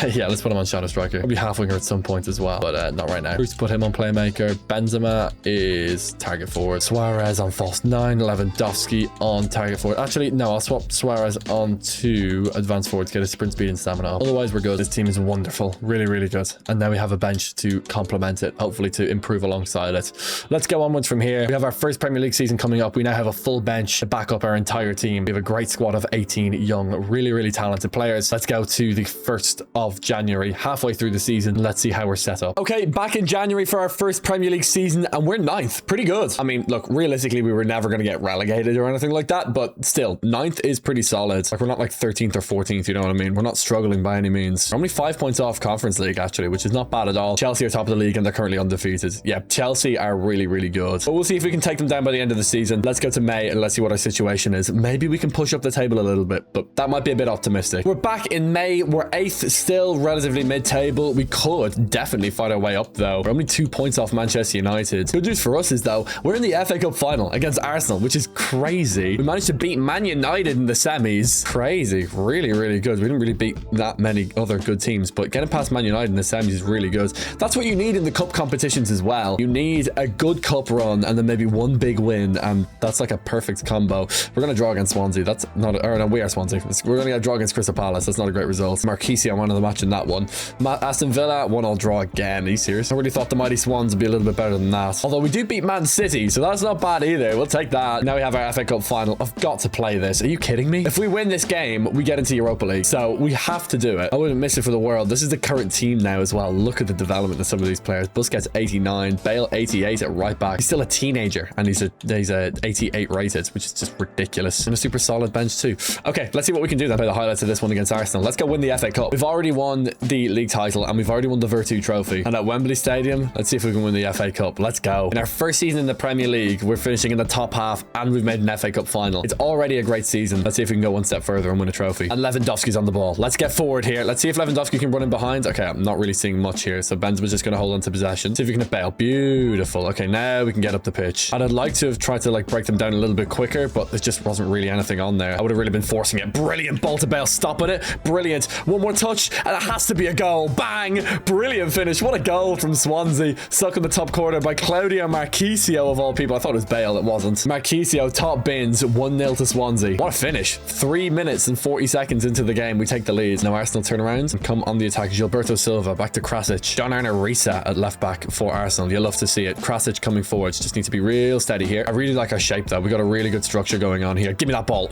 Yeah, let's put him on shadow striker. He'll be half winger at some point as well, but not right now. Bruce put him on playmaker. Benzema is target forward. Suarez on false 9. Lewandowski on target forward. Actually, no, I'll swap Suarez on to advanced forward to get his sprint speed and stamina. Otherwise, we're good. This team is wonderful. Really, really good. And now we have a bench to complement it, hopefully to improve alongside it. Let's go onwards from here. We have our first Premier League season coming up. We now have a full bench to back up our entire team. We have a great squad of 18 young, really, really talented players. Let's go to the 1st of January, halfway through the season. Let's see how we're set up. Okay, back in January for our first Premier League season, and we're 9th. Pretty good. I mean, look, realistically, we were never going to get relegated or anything like that, but still, 9th is pretty solid. Like, we're not like 13th or 14th, you know what I mean? We're not struggling by any means. We're only 5 points off Conference League, actually, which is not bad at all. Chelsea are top of the league, and they're currently undefeated. Yeah, Chelsea are really, really good. But we'll see if we can take them down by the end of the season. Let's go to May, and let's see what our situation is. Maybe we can push up the table a little bit, but that might be a bit optimistic. We're back in May. We're 8th, still relatively mid-table. We could definitely fight our way up, though. We're only 2 points off Manchester United. Good news for us is, though, we're in the FA Cup final against Arsenal, which is crazy. We managed to beat Man United in the semis. Crazy. Really, really good. We didn't really beat that many other good teams, but getting past Man United in the semis is really good. That's what you need in the cup competitions as well. You need a good cup run and then maybe one big win, and that's like a perfect combo. We're going to draw against Swansea. That's not, or no, we are Swansea. We're going to get draw against Crystal Palace. That's not a great result. Marquisio won of the match in that one. Aston Villa, 1-1 draw again. Are you serious? I really thought the mighty Swans would be a little bit better than that. Although we do beat Man City, so that's not bad either. We'll take that. Now we have our FA Cup final. I've got to play this. Are you kidding me? If we win this game, we get into Europa League. So we have to do it. I wouldn't miss it for the world. This is the current team now as well. Look at the development of some of these players. Busquets 89, Bale 88 at right back. He's still a teenager and he's a 88 rated, which is just ridiculous. And a super solid bench too. Okay, let's see what we can do then. Play the highlights of this one against Arsenal. Let's go win the FA Cup. We've already won the league title and we've already won the Virtu Trophy. And at Wembley Stadium, let's see if we can win the FA Cup. Let's go. In our first season in the Premier League, we're finishing in the top half and we've made an FA Cup final. It's already a great season. Let's see if we can go one step further and win a trophy. And Lewandowski's on the ball. Let's get forward here. Let's see if Lewandowski can run in behind. Okay, I'm not really seeing much here. So Benzema's just going to hold on to possession. See if we can hit Bale. Beautiful. Okay, now we can get up the pitch. And I'd like to have tried to like break them down a little bit quicker, but there just wasn't really anything on there. I would have really been forcing it. Brilliant ball to Bale. Stopping it. Brilliant. One more touch and it has to be a goal. Bang. Brilliant finish. What a goal from Swansea. Stuck in the top corner by Claudio Marquisio of all people. I thought it was Bale. It wasn't. Marquisio top bins 1-0 to Swansea. What a finish. 3 minutes and 40 seconds into the game. We take the lead. Now Arsenal turn around and come on the attack. Gilberto Silva back to Krasic. John Arne reset at left back for Arsenal. You'll love to see it. Krasic coming forwards. Just need to be real steady here. I really like our shape though. We got a really good structure going on here. Give me that ball.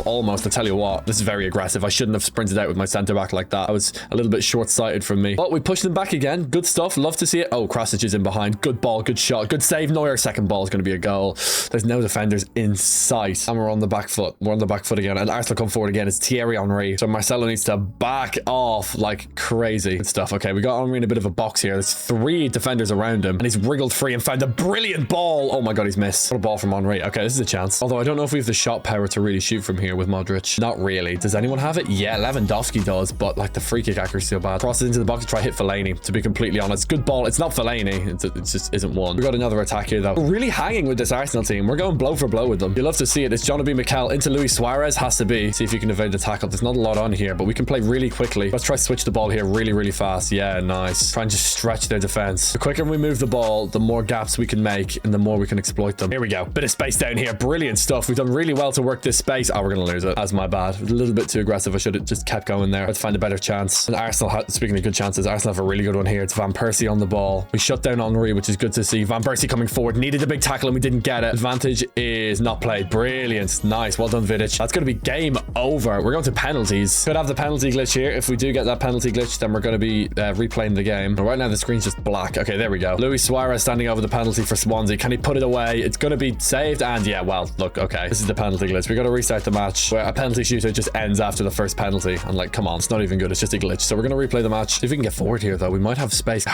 Almost. I tell you what, this is very aggressive. I shouldn't have sprinted out with my centre back like that. I was a little bit short-sighted from me. But we pushed them back again. Good stuff. Love to see it. Oh, Krasic is in behind. Good ball. Good shot. Good save. Neuer. Second ball is going to be a goal. There's no defenders in sight. And we're on the back foot. We're on the back foot again. And Arsenal come forward again. It's Thierry Henry. So Marcelo needs to back off like crazy. Good stuff. Okay, we got Henry in a bit of a box here. There's 3 defenders around him. And he's wriggled free and found a brilliant ball. Oh my God, he's missed. What a ball from Henry. Okay, this is a chance. Although I don't know if we have the shot power to really shoot from here with Modric. Not really. Does anyone have it? Yeah, Lewandowski does. But like the free kick accuracy is so bad. Crosses into the box to try hit Fellaini. To be completely honest. Good ball. It's not Fellaini. It just isn't one. We got another attack here though. We're really hanging with this Arsenal team. We're going blow for blow with them. You love to see it. It's John Obi Mikel into Luis Suarez. Has to be. See if you can evade the tackle. There's not a lot on here, but we can play really quickly. Let's try to switch the ball here really, really fast. Yeah, nice. Try and just stretch their defense. The quicker we move the ball, the more gaps we can make and the more we can exploit them. Here we go. Bit of space down here. Brilliant stuff. We've done really well to work this space. Oh, we're going to lose it. That's my bad. A little bit too aggressive. I should have just kept going there. Let's find a better chance. And Arsenal, speaking of good chances, Arsenal have a really good one here. It's Van Persie on the ball. We shut down Henry, which is good to see. Van Persie coming forward. Needed a big tackle and we didn't get it. Advantage is not played. Brilliant. Nice. Well done, Vidic. That's going to be game over. We're going to penalties. Could have the penalty glitch here. If we do get that penalty glitch, then we're going to be replaying the game. But right now, the screen's just black. Okay, there we go. Luis Suarez standing over the penalty for Swansea. Can he put it away? It's going to be saved. And yeah, well, look, okay. This is the penalty glitch. We got to restart the match where a penalty shooter just ends after the first penalty. And like, come on, it's not even good. It's just a glitch. So we're going to replay the match. See if we can get forward here, though. We might have space.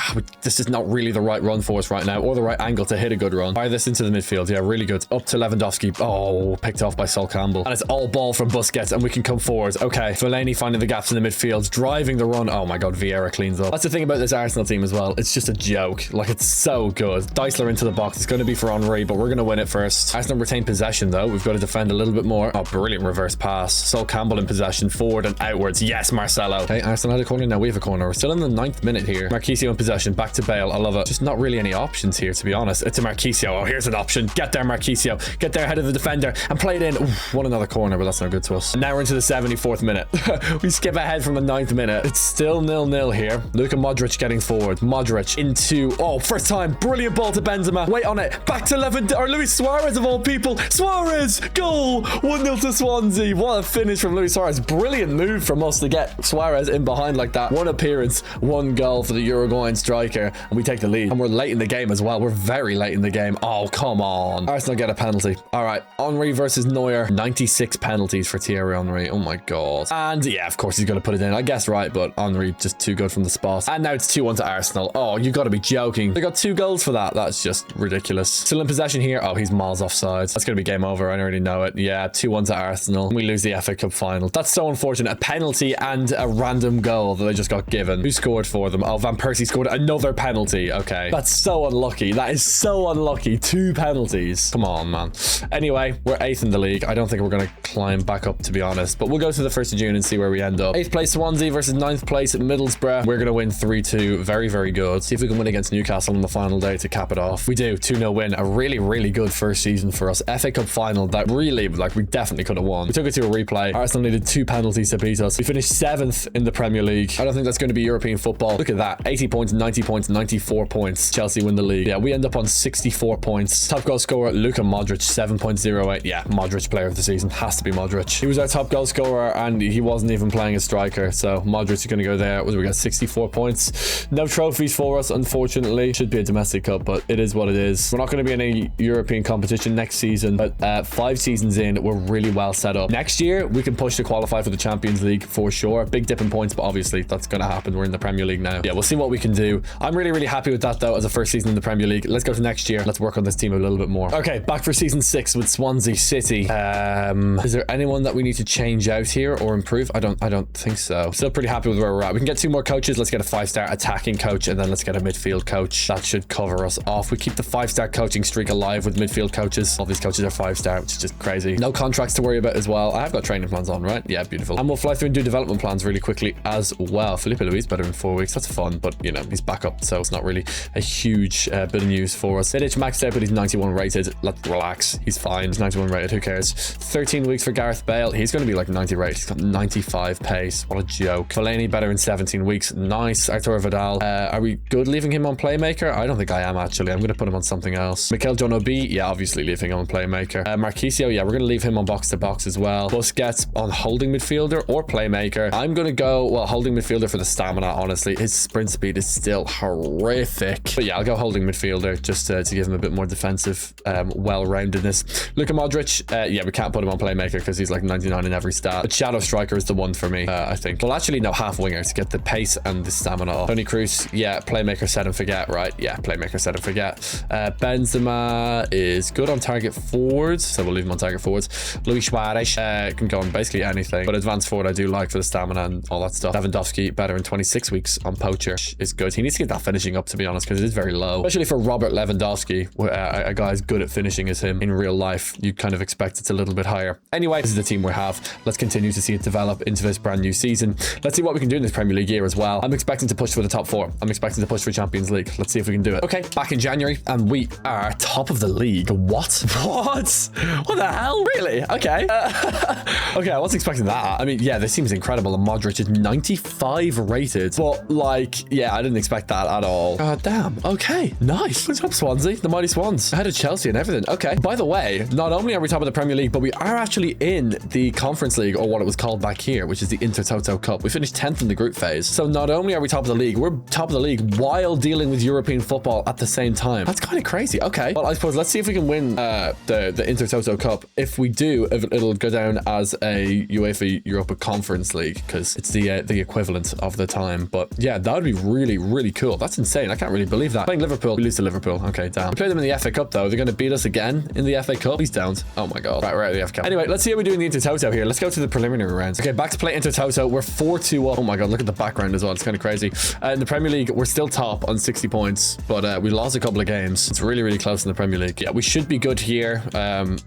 This is not really the right run for us right now, or the right angle to hit a good run. Fire this into the midfield. Yeah, really good. Up to Lewandowski. Oh, picked off by Sol Campbell. And it's all ball from Busquets, and we can come forward. Okay, Fellaini finding the gaps in the midfield, driving the run. Oh my god, Vieira cleans up. That's the thing about this Arsenal team as well. It's just a joke. Like, it's so good. Deisler into the box. It's going to be for Henry, but we're going to win it first. Arsenal retain possession, though. We've got to defend a little bit more. Oh, brilliant reverse pass. Sol Campbell in possession, forward and outwards. Yes, Marcelo. Okay, Arsenal had a corner. Now we have a corner. We're still in the 9th minute here. Marquisio in possession. Back to Bale. I love it. Just not really any options here, to be honest. It's a Marquisio. Oh, here's an option. Get there, Marquisio. Get there ahead of the defender and play it in. Oof, won another corner, but that's not good to us. And now we're into the 74th minute. We skip ahead from the 9th minute. It's still 0-0 here. Luka Modric getting forward. Modric into... Oh, first time. Brilliant ball to Benzema. Wait on it. Back to Luis Suarez of all people. Suarez! Goal! 1-0 to Swansea. What a finish from Luis Suarez. Brilliant move from us to get Suarez in behind like that. One appearance, one goal for the Uruguayan striker, and we take the lead. And we're late in the game as well. We're very late in the game. Oh, come on. Arsenal get a penalty. All right. Henry versus Neuer. 96 penalties for Thierry Henry. Oh my god. And yeah, of course he's going to put it in. I guess right, but Henry just too good from the spot. And now it's 2-1 to Arsenal. Oh, you got to be joking. They got 2 goals for that. That's just ridiculous. Still in possession here. Oh, he's miles offside. That's going to be game over. I already know it. Yeah, 2-1 to Arsenal. We lose the FA Cup final. That's so unfortunate. A penalty and a random goal that they just got given. Who scored for them? Oh, Van Persie scored another penalty. Okay. That's so unlucky. That is so unlucky. 2 penalties. Come on, man. Anyway, we're 8th in the league. I don't think we're going to climb back up, to be honest, but we'll go to the 1st of June and see where we end up. 8th place Swansea versus 9th place at Middlesbrough. We're going to win 3-2. Very, very good. See if we can win against Newcastle on the final day to cap it off. We do. 2-0 win. A really, really good first season for us. FA Cup final that really, like, we definitely could have won. We took it to a replay. Arsenal needed 2 penalties to beat us. We finished 7th in the Premier League. I don't think that's going to be European football. Look at that. 80 points, 90 points, 94 points. Chelsea win the league. Yeah, we end up on 64 points. Top goal scorer, Luka Modric, 7.08. Yeah, Modric player of the season. Has to be Modric. He was our top goal scorer and he wasn't even playing a striker. So Modric is going to go there. What do we got? 64 points. No trophies for us, unfortunately. Should be a domestic cup, but it is what it is. We're not going to be in any European competition next season, but 5 seasons in, we're really well set up. Next year, we can push to qualify for the Champions League for sure. Big dip in points, but obviously that's going to happen. We're in the Premier League now. Yeah, we'll see what we can do. I'm really, really happy with that though as a first season in the Premier League. Let's go to next year. Let's work on this team a little bit more. Okay, back for season 6 with Swansea City. Is there anyone that we need to change out here or improve? I don't think so. Still pretty happy with where we're at. We can get 2 more coaches. Let's get a 5-star attacking coach and then let's get a midfield coach. That should cover us off. We keep the 5-star coaching streak alive with midfield coaches. All these coaches are 5-star, which is just crazy. No contracts to worry about as well. I have got training plans on, right? Yeah, beautiful. And we'll fly through and do development plans really quickly as well. Felipe Luis better in 4 weeks. That's fun, but you know, he's back up, so it's not really a huge bit of news for us. Vidic maxed out, but he's 91 rated. Let's relax. He's fine. He's 91 rated. Who cares? 13 weeks for Gareth Bale. He's going to be like 90 rated. He's got 95 pace. What a joke. Fellaini better in 17 weeks. Nice. Arturo Vidal. Are we good leaving him on playmaker? I don't think I am actually. I'm going to put him on something else. Mikel John Obi. Yeah, obviously leaving him on playmaker. Marquisio. Yeah, we're going to leave him on box to box as well. Busquets on holding midfielder or playmaker. I'm going to go, well, holding midfielder for the stamina, honestly. His sprint speed is still horrific. But yeah, I'll go holding midfielder just to give him a bit more defensive, well-roundedness. Luka Modric. Yeah, we can't put him on playmaker because he's like 99 in every stat. But shadow striker is the one for me, I think. Well, actually, no, half winger to get the pace and the stamina off. Toni Kroos. Yeah, playmaker set and forget, right? Yeah, playmaker set and forget. Benzema is good on target forwards, so we'll leave him on target forwards. Luis Suarez can go on basically anything, but advanced forward I do like for the stamina and all that stuff. Lewandowski better in 26 weeks on poacher is good. He needs to get that finishing up, to be honest, because it is very low, especially for Robert Lewandowski, a guy as good at finishing as him in real life. You kind of expect it's a little bit higher. Anyway, this is the team we have. Let's continue to see it develop into this brand new season. Let's see what we can do in this Premier League year as well. I'm expecting to push for the top 4. I'm expecting to push for Champions League. Let's see if we can do it. Okay, back in January and we are top of the league. What? What the hell? Really? Okay. Okay, I wasn't expecting that. I mean, yeah, this seems incredible. And Modric is 95 rated. But like, yeah, I didn't expect that at all. God damn. Okay, nice. Good job, Swansea. The mighty Swans. Ahead of Chelsea and everything. Okay. By the way, not only are we top of the Premier League, but we are actually in the Conference League, or what it was called back here, which is the Intertoto Cup. We finished 10th in the group phase. So not only are we top of the league, we're top of the league while dealing with European football at the same time. That's kind of crazy. Okay. Well, I suppose let's see if we can win the Intertoto Cup. If we do, it'll go down as a UEFA Europa Conference League, because it's the equivalent of the time. But yeah, that would be really, really cool. That's insane. I can't really believe that. Playing Liverpool, we lose to Liverpool. Okay, damn. We play them in the FA Cup though. They're going to beat us again in the FA Cup. Please don't. Oh my god. Right, we're out of the FA Cup. Anyway, let's see how we do in the Intertoto here. Let's go to the preliminary rounds. Okay, back to play Intertoto. We're 4-2 up. Oh my god, look at the background as well. It's kind of crazy. In the Premier League, we're still top on 60 points, but we lost a couple of games. It's really, really close in the Premier League. Yeah, we should be good here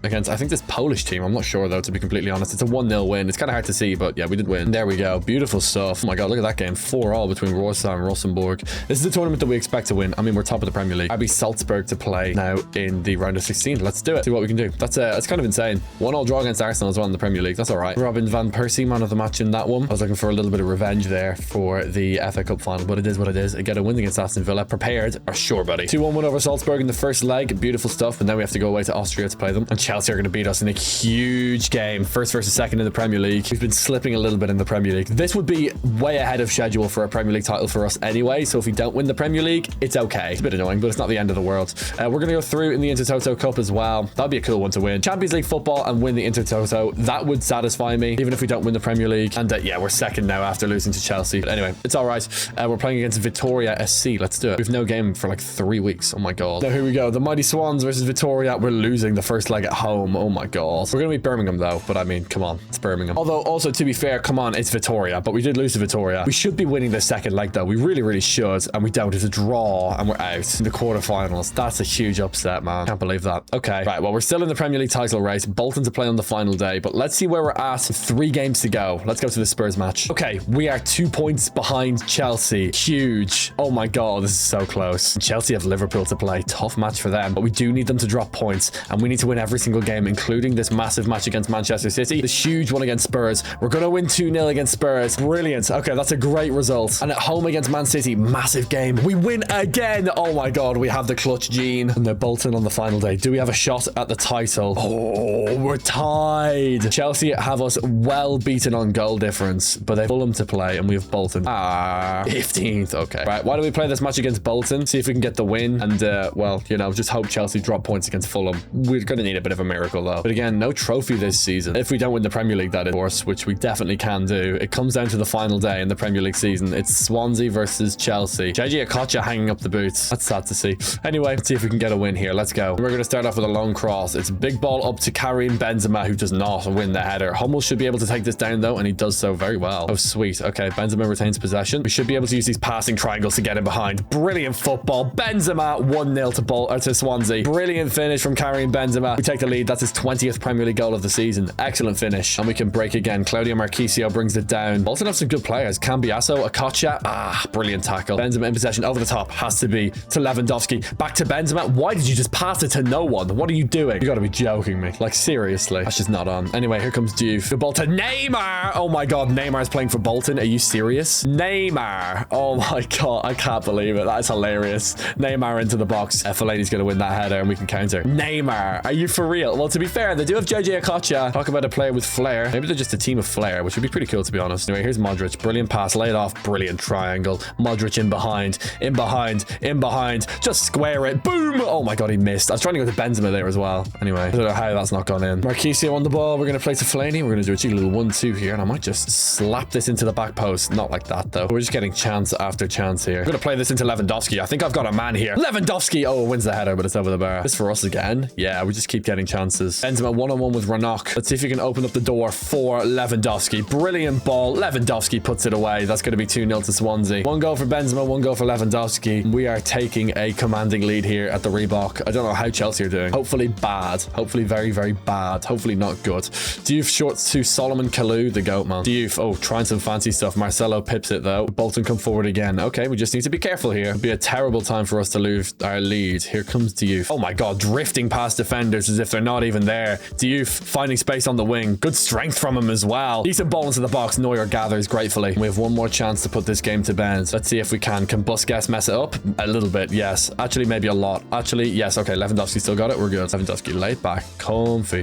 against, I think, this Polish team. I'm not sure though, to be completely honest. It's a 1-0 win. It's kind of hard to see, but yeah, we did win. There we go. Beautiful stuff. Oh my god, look at that game. 4-4 between Warsaw and Rosenborg. This is a tournament that we expect to win. I mean, we're top of the Premier League. RB Salzburg to play now in the round of 16. Let's do it. See what we can do. That's kind of insane. 1-1 draw against Arsenal as well in the Premier League. That's all right. Robin van Persie, man of the match in that one. I was looking for a little bit of revenge there for the FA Cup final, but it is what it is. Get a win against Aston Villa. Prepared. Are sure, buddy. 2-1 win over Salzburg in the first leg. Beautiful stuff. But now we have to go away to Austria to play them. And Chelsea are going to beat us in a huge game. First versus second in the Premier League. We've been slipping a little bit in the Premier League. This would be way ahead of schedule for a Premier League title for us anyway. So if we don't win the Premier League, it's okay. It's a bit annoying, but it's not the end of the world. We're going to go through in the Intertoto Cup as well. That'd be a cool one to win. Champions League football and win the Intertoto. That would satisfy me, even if we don't win the Premier League. And yeah, we're second now after losing to Chelsea. But anyway, it's all right. We're playing against Vitoria SC. Let's do it. We've no game for like 3 weeks. Oh my god. Now here we go. The Mighty Swans versus Vitoria. We're losing the first leg at home. Oh my god. We're going to beat Birmingham though. But I mean, come on. It's Birmingham. Although also, to be fair, come on, it's Vitoria. But we did lose to Vitoria. We should be winning the second leg though. We really, really should. And we don't. It's a draw and we're out in the quarterfinals. That's a huge upset, man. Can't believe that. Okay. Right. Well, we're still in the Premier League title race. Bolton to play on the final day. But let's see where we're at. 3 games to go. Let's go to the Spurs match. Okay. We are 2 points behind Chelsea. Huge. Oh my god. This is so close. Chelsea have Liverpool to play. Tough match for them. But we do need them to drop points. And we need to win every single game, including this massive match against Manchester City. This huge one against Spurs. We're going to win 2-0 against Spurs. Brilliant. Okay. That's a great result. And at home against Man City. Massive game. We win again. Oh my god. We have the clutch gene. And they're Bolton on the final day. Do we have a shot at the title? Oh, we're tied. Chelsea have us well beaten on goal difference, but they've Fulham to play and we have Bolton. 15th. Okay. Right. Why do we play this match against Bolton? See if we can get the win. And, well, you know, just hope Chelsea drop points against Fulham. We're going to need a bit of a miracle, though. But again, no trophy this season. If we don't win the Premier League, that is, of course, which we definitely can do. It comes down to the final day in the Premier League season. It's Swansea versus Chelsea. JJ Okocha hanging up the boots. That's sad to see. Anyway, let's see if we can get a win here. Let's go. We're going to start off with a long cross. It's a big ball up to Karim Benzema, who does not win the header. Hummels should be able to take this down, though, and he does so very well. Oh, sweet. Okay, Benzema retains possession. We should be able to use these passing triangles to get him behind. Brilliant football. Benzema 1-0 to Swansea. Brilliant finish from Karim Benzema. We take the lead. That's his 20th Premier League goal of the season. Excellent finish. And we can break again. Claudio Marchisio brings it down. Bolton have some good players. Cambiasso, Okocha. Brilliant tackle. Benzema in possession over the top. Has to be to Lewandowski. Back to Benzema. Why did you just pass it to no one? What are you doing? You gotta be joking me. Like, seriously. That's just not on. Anyway, here comes Diouf. The ball to Neymar. Oh my god, Neymar's playing for Bolton. Are you serious? Neymar. Oh my god, I can't believe it. That is hilarious. Neymar into the box. Fellaini's gonna win that header and we can counter. Neymar. Are you for real? Well, to be fair, they do have JJ Okocha. Talk about a player with flair. Maybe they're just a team of flair, which would be pretty cool, to be honest. Anyway, here's Modric. Brilliant pass. Laid off. Brilliant triangle. Modric in behind. In behind. In behind. Just square it. Boom. Oh my god, he missed. I was trying to go to Benzema there as well. Anyway, I don't know how that's not gone in. Marchisio on the ball. We're going to play to Fellaini. We're going to do a cheeky little 1-2 here, and I might just slap this into the back post. Not like that, though. We're just getting chance after chance here. We're going to play this into Lewandowski. I think I've got a man here. Lewandowski. Oh, wins the header, but it's over the bar. This for us again. Yeah, we just keep getting chances. Benzema 1-on-1 with Ranocch. Let's see if he can open up the door for Lewandowski. Brilliant ball. Lewandowski puts it away. That's going to be 2-0 to Swansea. 1 goal for Benzema, 1 goal for Lewandowski. We are taking a commanding lead here at the Reebok. I don't know how Chelsea are doing. Hopefully bad. Hopefully very, very bad. Hopefully not good. Diouf shorts to Solomon Kalou, the goat man. Diouf, oh, trying some fancy stuff. Marcelo pips it though. Bolton come forward again. Okay, we just need to be careful here. It'd be a terrible time for us to lose our lead. Here comes Diouf. Oh my god, drifting past defenders as if they're not even there. Diouf finding space on the wing. Good strength from him as well. Decent ball into the box. Neuer gathers gratefully. We have one more chance to put this game to bed. Let's see if we can. Can Busquets mess it up? A little bit, yes. Actually, maybe a lot. Actually, yes. Okay, Lewandowski still got it. We're good. Lewandowski laid back. Comfy.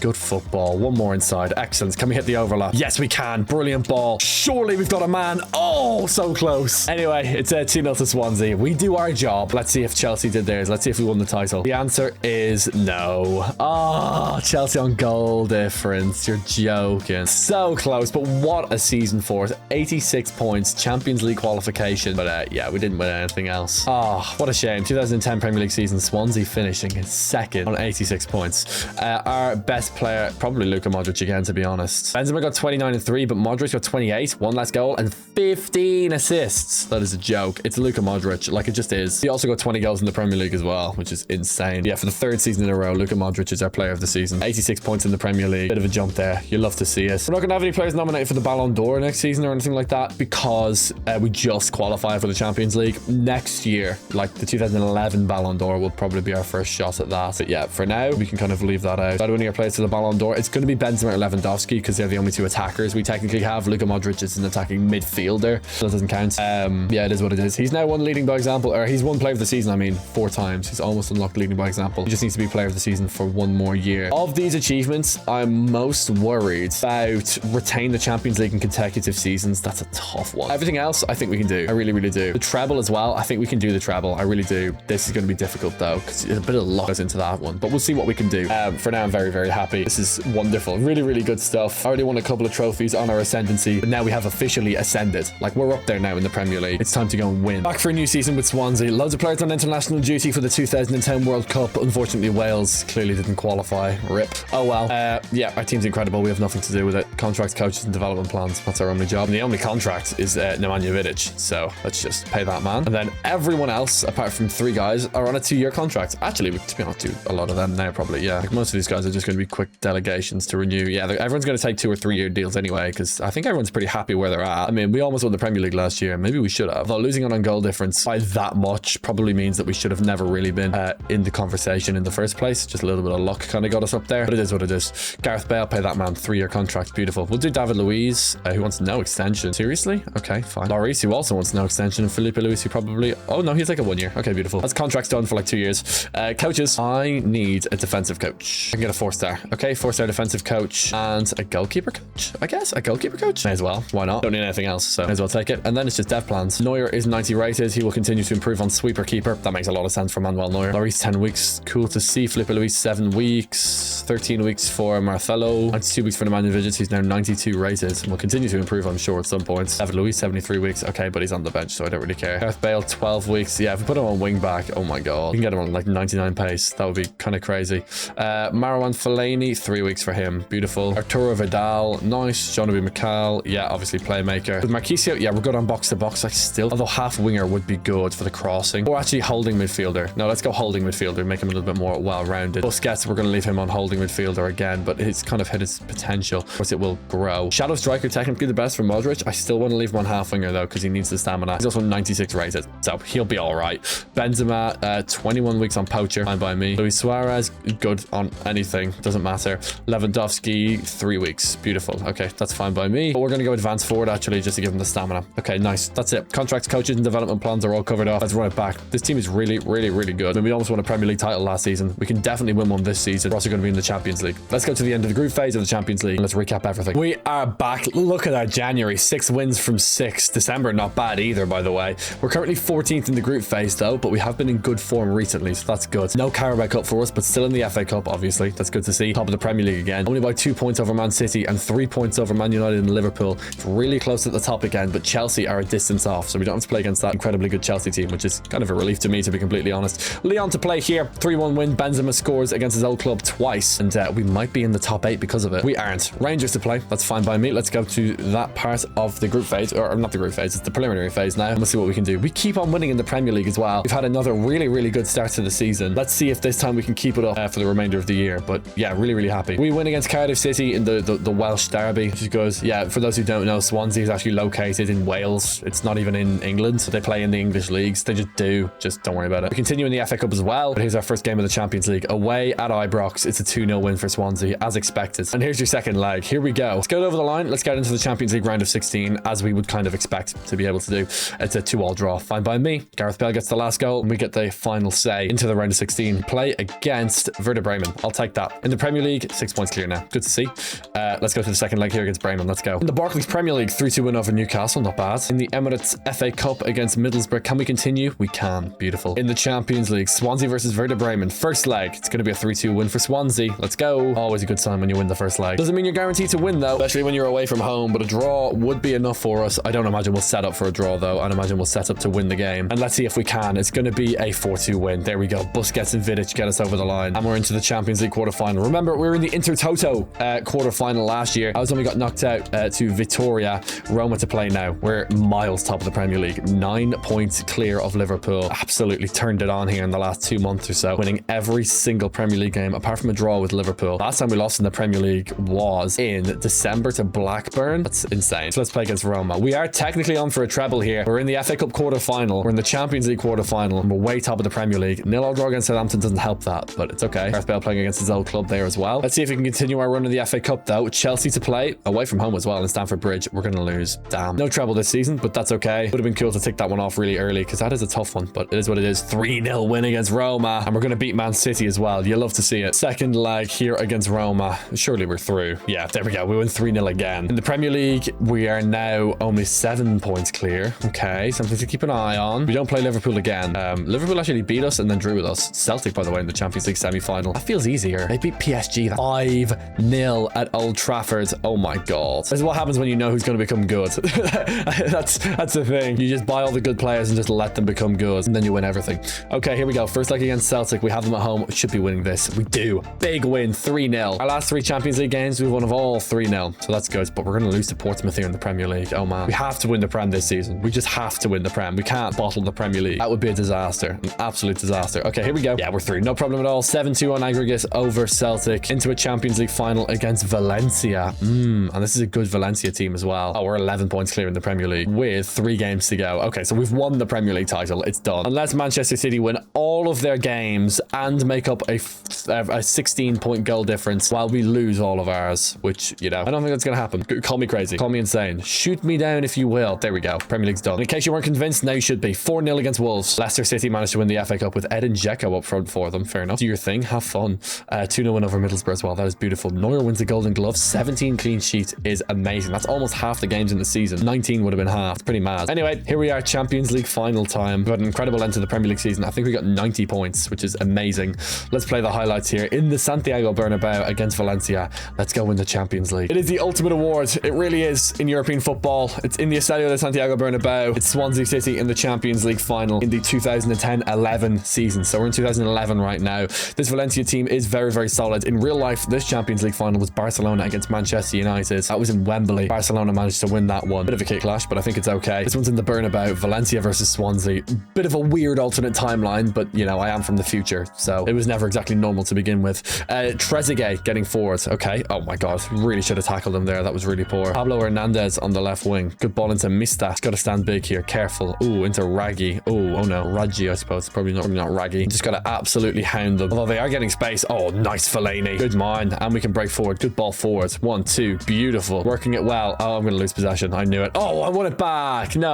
Good football. One more inside. Excellent. Can we hit the overlap? Yes, we can. Brilliant ball. Surely we've got a man. Oh, so close. Anyway, it's 2-0 to Swansea. We do our job. Let's see if Chelsea did theirs. Let's see if we won the title. The answer is no. Oh, Chelsea on goal difference. You're joking. So close, but what a season for it. 86 points, Champions League qualification. But yeah, we didn't win anything else. Oh, what a shame. 2010 Premier League season, Swansea finishing in second on 86 points. Our best player, probably Luka Modric again, to be honest. Benzema got 29 and 3, but Modric got 28, one less goal, and 15 assists. That is a joke. It's Luka Modric, like it just is. He also got 20 goals in the Premier League as well, which is insane. Yeah, for the third season in a row, Luka Modric is our player of the season. 86 points in the Premier League. Bit of a jump there. You love to see it. We're not going to have any players nominated for the Ballon d'Or next season or anything like that because we just qualify for the Champions League. Next year, like the 2011 Ballon d'Or will probably be our first shot at that. But yeah, for now, we can kind of leave that out. How do winning our players to the Ballon d'Or? It's going to be Benzema or Lewandowski because they're the only two attackers we technically have. Luka Modric is an attacking midfielder, so that doesn't count. Yeah, it is what it is. He's now won leading by example, or he's won player of the season, I mean, 4 times. He's almost unlocked leading by example. He just needs to be player of the season for 1 more year. Of these achievements, I'm most worried about retain the Champions League in consecutive seasons. That's a tough one. Everything else, I think we can do. I really, really do. The treble as well, I think we can do the treble. I really do. This is going to be difficult though, because a bit of luck goes into that one, but we'll see what we can do. For now, I'm very, very happy. This is wonderful. Really, really good stuff. I already won a couple of trophies on our ascendancy, but now we have officially ascended. Like, we're up there now in the Premier League. It's time to go and win. Back for a new season with Swansea. Loads of players on international duty for the 2010 World Cup. Unfortunately, Wales clearly didn't qualify. RIP. Oh well. Yeah, our team's incredible. We have nothing to do with it. Contracts, coaches, and development plans. That's our only job. And the only contract is Nemanja Vidic. So let's just pay that man. And then everyone else, apart from 3 guys, are on a 2-year contract. Actually, to be honest, a lot of them now probably. Yeah, like most of these guys are just going to be quick delegations to renew. Yeah, everyone's going to take 2 or 3 year deals anyway, because I think everyone's pretty happy where they're at. I mean, we almost won the Premier League last year. Maybe we should have. Although losing on goal difference by that much probably means that we should have never really been in the conversation in the first place. Just a little bit of luck kind of got us up there, but it is what it is. Gareth Bale, pay that man 3-year contract. Beautiful. We'll do David Luiz, who wants no extension. Seriously? Okay, fine. Lloris, who also wants no extension. And Felipe Luis, who probably... Oh, no, he's like a 1 year. Okay, beautiful. That's contract's done for like 2 years. Coaches, I need a defensive coach. I can get a 4-star. Okay, 4-star defensive coach and a goalkeeper coach, I guess. A goalkeeper coach? May as well. Why not? Don't need anything else, so may as well take it. And then it's just dev plans. Neuer is 90 rated. He will continue to improve on sweeper keeper. That makes a lot of sense for Manuel Neuer. Lloris 10 weeks. Cool to see. Felipe Luis 7 weeks. 13 weeks for Marcelo. 92 weeks for Nemanja Vidic. He's now 92 rated and will continue to improve, I'm sure, at some points. David Luiz 73 weeks. Okay, but he's on the bench, so I don't really care. Gareth Bale 12 weeks. Yeah, if we put him on wing back, oh my god, we can get him on like 99 pace. That would be kind of crazy. Marwan Fellaini 3 weeks for him. Beautiful. Arturo Vidal, nice. John Obi Mikel, yeah, obviously playmaker. With Marquisio, yeah, we're good on box to box. Like still, although half winger would be good for the crossing, or actually holding midfielder. No, let's go holding midfielder, make him a little bit more well-rounded. Busquets, we're going to leave him on holding midfielder again, but it's kind of hit its potential. Of course, it will grow. Shadow striker, technically the best for Modric. I still want to leave him on half winger though, because he needs the stamina. He's also 96 rated, so he'll be all right. Benzema, 21 weeks on poacher, fine by me. Luis Suarez, good on anything, doesn't matter. Lewandowski, 3 weeks, beautiful. Okay, that's fine by me. But we're going to go advance forward actually, just to give him the stamina. Okay, nice. That's it. Contracts, coaches, and development plans are all covered off. Let's run it back. This team is really, really, really good. I mean, we almost won a Premier League title last season. We can definitely win one this season. We're also going to be in the Champions League. Let's go to the end of the group phase of the Champions League and let's recap everything. We are back. Look at our January. 6 wins from 6. December, not bad either, by the way. We're currently 14th in the group phase though, but we have been in good form recently, so that's good. No Carabao Cup for us, but still in the FA Cup, obviously. That's good to see. Top of the Premier League again. Only by 2 points over Man City and 3 points over Man United and Liverpool. It's really close at the top again, but Chelsea are a distance off, so we don't have to play against that incredibly good Chelsea team, which is kind of a relief to me, to be completely honest. Lyon to play here. 3-1 win. Benzema scores against his old club twice, and we might be in the top 8 because of it. We aren't. Rangers to play. That's fine by me. Let's go to that part of the group phase, or not the group phase, it's the preliminary phase now, and we'll see what we can do. We keep on winning in the Premier League as well. We've had another really, really good start to the season. Let's see if this time we can keep it up for the remainder of the year, but yeah, really, really happy. We win against Cardiff City in the Welsh derby, which goes, yeah, for those who don't know, Swansea is actually located in Wales. It's not even in England, so they play in the English leagues. They just do. Just don't worry about it. We continue in the FA Cup as well, but here's our first game of the Champions League. Away at Ibrox, it's a 2-0 win for Swansea, as expected. And here's your second leg. Here we go. Let's get over the line. Let's get into the Champions League round of 16, as we would kind of expect to be able to do. It's a 2-2 draw. Fine by me. Gareth Bale gets the last goal, and we get the final say. away into the round of 16. Play against Werder Bremen. I'll take that. In the Premier League, 6 points clear now. Good to see. Let's go to the second leg here against Bremen. Let's go. In the Barclays Premier League, 3-2 win over Newcastle. Not bad. In the Emirates FA Cup against Middlesbrough. Can we continue? We can. Beautiful. In the Champions League, Swansea versus Werder Bremen. First leg. It's going to be a 3-2 win for Swansea. Let's go. Always a good sign when you win the first leg. Doesn't mean you're guaranteed to win though, especially when you're away from home, but a draw would be enough for us. I don't imagine we'll set up for a draw though. I'd imagine we'll set up to win the game. And let's see if we can. It's going to be a 4-2 win. There we go. Busquets and Vidic get us over the line. And we're into the Champions League quarterfinal. Remember, we were in the Intertoto quarterfinal last year. I was when we got knocked out to Vitoria. Roma to play now. We're miles top of the Premier League. 9 points clear of Liverpool. Absolutely turned it on here in the last 2 months or so, winning every single Premier League game apart from a draw with Liverpool. Last time we lost in the Premier League was in December to Blackburn. That's insane. So let's play against Roma. We are technically on for a treble here. We're in the FA Cup quarterfinal. We're in the Champions League quarterfinal. And we're way top of the Premier League. 0-0 draw against Southampton doesn't help that, but it's okay. Gareth Bale playing against his old club there as well. Let's see if we can continue our run in the FA Cup though. Chelsea to play away from home as well in Stamford Bridge. We're going to lose. Damn. No treble this season, but that's okay. Would have been cool to tick that one off really early because that is a tough one, but it is what it is. 3-0 win against Roma. And we're going to beat Man City as well. You love to see it. Second leg here against Roma. Surely we're through. Yeah, there we go. We win 3-0 again. In the Premier League, we are now only 7 points clear. Okay, something to keep an eye on. We don't play Liverpool again. Liverpool actually beat us and then drew with us. Celtic, by the way, in the Champions League semi-final. That feels easier. They beat PSG 5-0 at Old Trafford. Oh my god. This is what happens when you know who's going to become good. that's the thing. You just buy all the good players and just let them become good, and then you win everything. Okay, here we go. First leg against Celtic. We have them at home. We should be winning this. We do. Big win. 3-0. Our last 3 Champions League games, we've won of all 3-0. So that's good. But we're going to lose to Portsmouth here in the Premier League. Oh man. We have to win the Prem this season. We just have to win the Prem. We can't bottle the Premier League. That would be a disaster. An absolute disaster. Okay, here we go. Yeah, we're through. No problem at all. 7-2 on aggregate over Celtic. Into a Champions League final against Valencia. And this is a good Valencia team as well. Oh, we're 11 points clear in the Premier League with 3 games to go. Okay, so we've won the Premier League title. It's done. Unless Manchester City win all of their games and make up a 16-point goal difference while we lose all of ours, which, you know, I don't think that's going to happen. Call me crazy. Call me insane. Shoot me down if you will. There we go. Premier League's done. And in case you weren't convinced, now you should be. 4-0 against Wolves. Leicester City managed to win the FA Cup with Edin Dzeko up front for them. Fair enough. Do your thing. Have fun. 2-0 win over Middlesbrough as well. That is beautiful. Neuer wins the Golden Glove. 17 clean sheets is amazing. That's almost half the games in the season. 19 would have been half. It's pretty mad. Anyway, here we are. Champions League final time. We've got an incredible end to the Premier League season. I think we got 90 points, which is amazing. Let's play the highlights here in the Santiago Bernabeu against Valencia. Let's go win the Champions League. It is the ultimate award. It really is in European football. It's in the Estadio de Santiago Bernabeu. It's Swansea City in the Champions League final in the 2010-11 season. So we're in 2011 right now. This Valencia team is very, very solid. In real life, this Champions League final was Barcelona against Manchester United. That was in Wembley. Barcelona managed to win that one. Bit of a kick clash, but I think it's okay. This one's in the Bernabeu. Valencia versus Swansea. Bit of a weird alternate timeline, but you know, I am from the future, so it was never exactly normal to begin with. Trezeguet getting forward. Okay. Oh my god. Really should have tackled him there. That was really poor. Pablo Hernandez on the left wing. Good ball into Mista. He's got to stand big here. Careful. Ooh, into Raggi. Oh no. Raggi, I suppose. Probably not Raggi. Just got to absolutely hound them. Although they are getting space. Oh, nice Fellaini. Good mind. And we can break forward. Good ball forward. 1, 2. Beautiful. Working it well. Oh, I'm going to lose possession. I knew it. Oh, I want it back. No.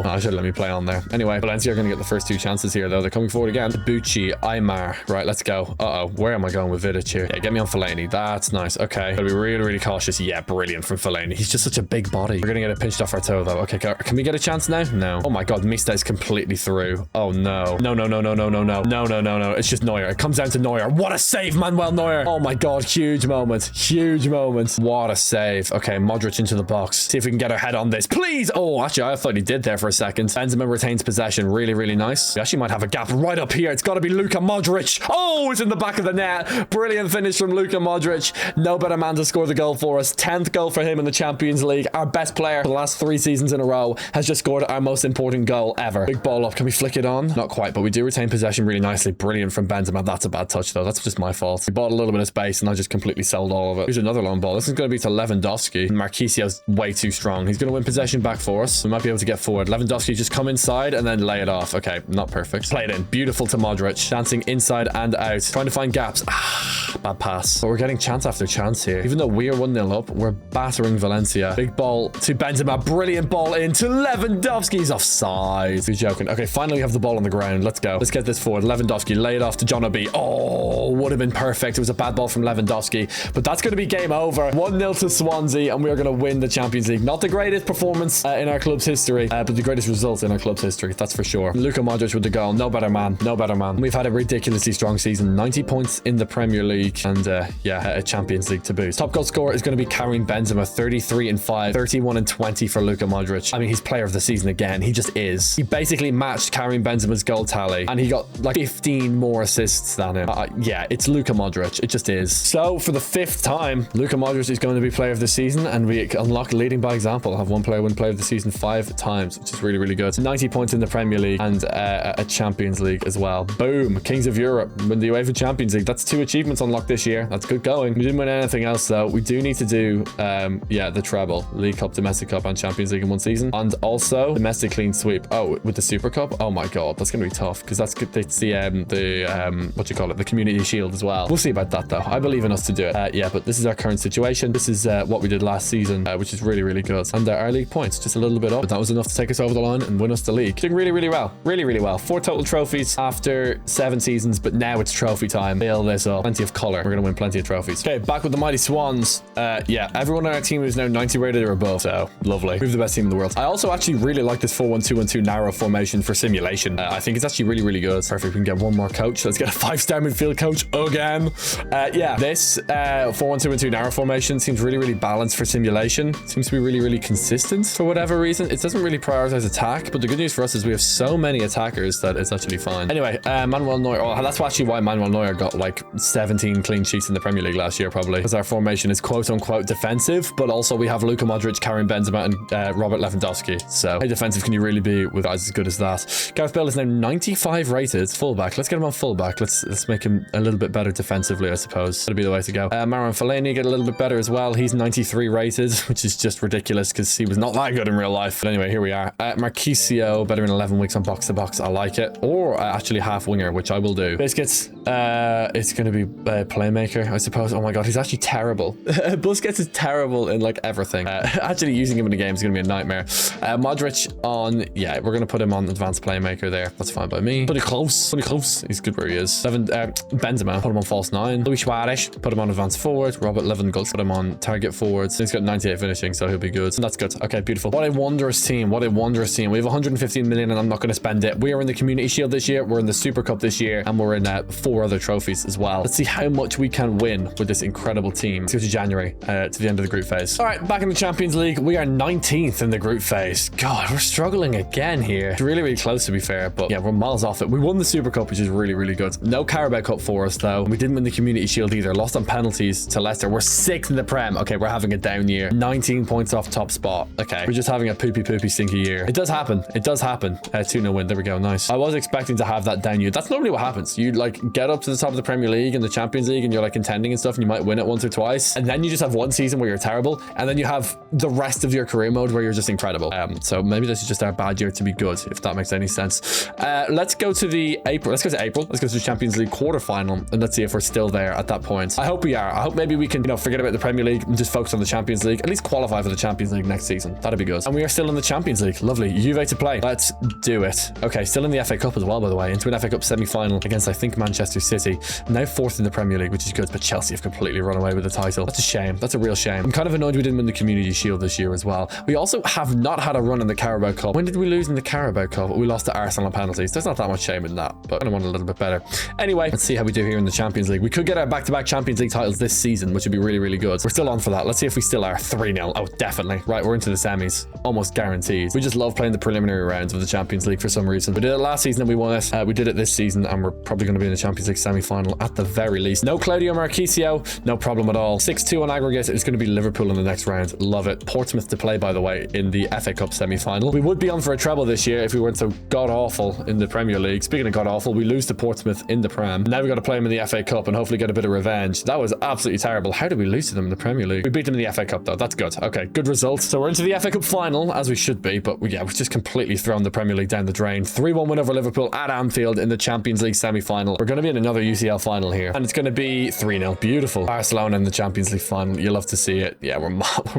Oh, I should let me play on there. Anyway, Valencia are going to get the first 2 chances here, though. They're coming forward again. Bucci, Aymar. Right, let's go. Uh-oh. Where am I going with Vidic here? Yeah, get me on Fellaini. That's nice. Okay. Gotta be really, really cautious. Yeah, brilliant from Fellaini. He's just such a big body. We're going to get it pinched off our toe, though. Okay, can we get a chance now? No. Oh my god, Mista is completely through. Oh no. No. It's just Neuer. It comes down to Neuer. What a save, Manuel Neuer. Oh my god, huge moment. Huge moment. What a save. Okay, Modric into the box. See if we can get our head on this. Please. Oh, actually, I thought he did there for a second. Benzema retains possession. Really, really nice. We actually might have a gap right up here. It's got to be Luka Modric. Oh, it's in the back of the net. Brilliant finish from Luka Modric. No better man to score the goal for us. 10th goal for him in the Champions League. Our best player for the last 3 seasons in a row has just scored our most important goal ever. Big ball up. Can we flick it on? Not quite, but we do retain possession really nicely. Brilliant from Benzema. That's a bad touch, though. That's just my fault. We bought a little bit of space, and I just completely sold all of it. Here's another long ball. This is going to be to Lewandowski. Marquisio's way too strong. He's going to win possession back for us. We might be able to get forward. Lewandowski just come inside and then lay it off. Okay, not perfect. Play it in. Beautiful to Modric. Dancing inside and out. Trying to find gaps. Bad pass. But we're getting chance after chance here. Even though we're 1-0 up, we're battering Valencia. Big ball to Benzema. Brilliant ball in to Lewandowski. He's offside. You're joking. Okay, finally we have the ball on the ground. Let's go. Let's get this forward. Lewandowski laid off to John O'B. Oh, would have been perfect. It was a bad ball from Lewandowski, but that's going to be game over. 1-0 to Swansea, and we are going to win the Champions League. Not the greatest performance in our club's history, but the greatest result in our club's history. That's for sure. Luka Modric with the goal. No better man. No better man. We've had a ridiculously strong season. 90 points in the Premier League, and yeah, a Champions League to boot. Top goal scorer is going to be Karim Benzema. 33 and 5, 31 and 20 for Luka Modric. I mean, he's player of the season again. He just is. He basically matched Karim Benzema's goal tally, and he got like 15 more assists than him. Yeah, it's Luka Modric. It just is. So for the 5th time, Luka Modric is going to be player of the season, and we unlock leading by example. Have one player win player of the season 5 times, which is really, really good. 90 points in the Premier League and a Champions League as well. Boom. Kings of Europe win the UEFA Champions League. That's 2 achievements unlocked this year. That's good going. We didn't win anything else though. We do need to do yeah, the treble. League Cup, Domestic Cup, and Champions League in one season. And also domestic clean sweep. Oh, with the Super Cup? Oh my god, that's gonna be tough, because that's the what you call it, the Community Shield as well. We'll see about that though. I believe in us to do it. Yeah, but this is our current situation. This is what we did last season, which is really, really good. And our league points just a little bit up, but that was enough to take us over the line and win us the league. Doing really, really well. Really, really well. 4 total trophies after 7 seasons, but now it's trophy time. Fill this up. Plenty of color. We're gonna win plenty of trophies. Okay, back with the mighty Swans. Yeah, everyone on our team is now 90 rated or above, so lovely. We're the best team in the world. I also actually really like this 4-1-2-1-2 narrow formation for simulation. I think it's actually really, really good. Perfect. We can get one more coach. Let's get a 5-star midfield coach again. Yeah, this 4-1-2-1-2 narrow formation seems really, really balanced for simulation. Seems to be really, really consistent for whatever reason. It doesn't really prioritize attack, but the good news for us is we have so many attackers that it's actually fine. Anyway, Manuel Neuer. Oh, that's actually why Manuel Neuer got like 17 clean sheets in the Premier League last year, probably, because our formation is quote unquote defensive, but also we have Luka Modric, Karim Benzema, and Robert Lewandowski. So how defensive can you really be with guys as good as that? Gareth Bale is now 95 rated fullback. Let's get him on fullback. Let's make him a little bit better defensively, I suppose. That'd be the way to go. Marouane Fellaini get a little bit better as well. He's 93 rated, which is just ridiculous because he was not that good in real life. But anyway, here we are. Marquisio, better in 11 weeks on box to box. I like it. Or actually half winger, which I will do. Biscuits, it's going to be playmaker, I suppose. Oh my god, he's actually terrible. Busquets is terrible in like everything. Actually using him in the game is going to be a nightmare. Modric on, yeah, we're going to put him on advanced playmaker there. That's fine by me. Pretty close. Pretty close. He's good where he is. Benzema, put him on false 9. Luis Suarez, put him on advanced forward. Robert Lewandowski, put him on target forward. He's got 98 finishing, so he'll be good. And that's good. Okay, beautiful. What a wondrous team. What a wondrous team. We have 115 million and I'm not going to spend it. We are in the Community Shield this year. We're in the Super Cup this year. And we're in 4 other trophies as well. Let's see how much we can win with this incredible team. Let's go to January, to the end of the group phase. All right, back in the Champions League. We are 19th in the group phase. God, we're struggling again here. It's really, really close to be fair, but yeah, we're miles off it. We won the Super Cup, which is really, really good. No Carabao Cup for us though. We didn't win the Community Shield either. Lost on penalties to Leicester. We're 6th in the Prem. Okay, we're having a down year. 19 points off top spot. Okay, we're just having a poopy stinky year. It does happen. It does happen. 2-0 win. There we go. Nice. I was expecting to have that down year. That's normally what happens. You like get up to the top of the Premier League and the Champions League and you're like contending and stuff and you might win it once or twice. And then you just have one season where you're terrible. And then you have the rest of your career mode where you're just incredible. So maybe this is just our bad year to be good, if that makes any sense. Let's go to the April. Let's go to April. Let's go to the Champions League quarterfinal and let's see if we're still there at that point. I hope we are. I hope maybe we can, you know, forget about the Premier League and just focus on the Champions League. At least qualify for the Champions League next season. That'd be good. And we are still in the Champions League. Lovely. Juve to play. Let's do it. Okay, still in the FA Cup as well, by the way. Into an FA Cup semi-final against, I think, Manchester City. Now 4th in the Premier League, which is good, but Chelsea have completely run away with the title. That's a shame. That's a real shame. I'm kind of annoyed we didn't win the Community Shield this year as well. We also have not had a run in the Carabao Cup. When did we lose in the Carabao Cup? We lost to Arsenal on penalties. There's not that much shame in that, but I want a little bit better. Anyway, let's see how we do here in the Champions League. We could get our back-to-back Champions League titles this season, which would be really, really good. We're still on for that. Let's see if we still are. 3-0. Oh, definitely. Right, we're into the semis. Almost guaranteed. We just love playing the preliminary rounds of the Champions League for some reason. We did it last season and we won it. We did it this season and we're probably going to be in the Champions League semi-final at the very least. No Claudio Marquisio. No problem at all. 6-2 on aggregate. It's going to be Liverpool in the next round. Love it. Portsmouth to play, by the way, in the FA Cup semi-final. We would be on for a treble this year if we weren't so god-awful in the Premier League. Speaking of god-awful, we lose to Portsmouth in the Prem. Now we've got to play them in the FA Cup and hopefully get a bit of revenge. That was absolutely terrible. How did we lose to them in the Premier League? We beat them in the FA Cup, though. That's good. Okay, good result. So we're into the FA Cup final, as we should be, but yeah, we've just completely thrown the Premier League down the drain. 3-1 win over Liverpool at Anfield in the Champions League semi-final. We're going to be in another UCL final here, and it's going to be 3-0. Beautiful. Barcelona in the Champions League final. You love to see it. Yeah, we're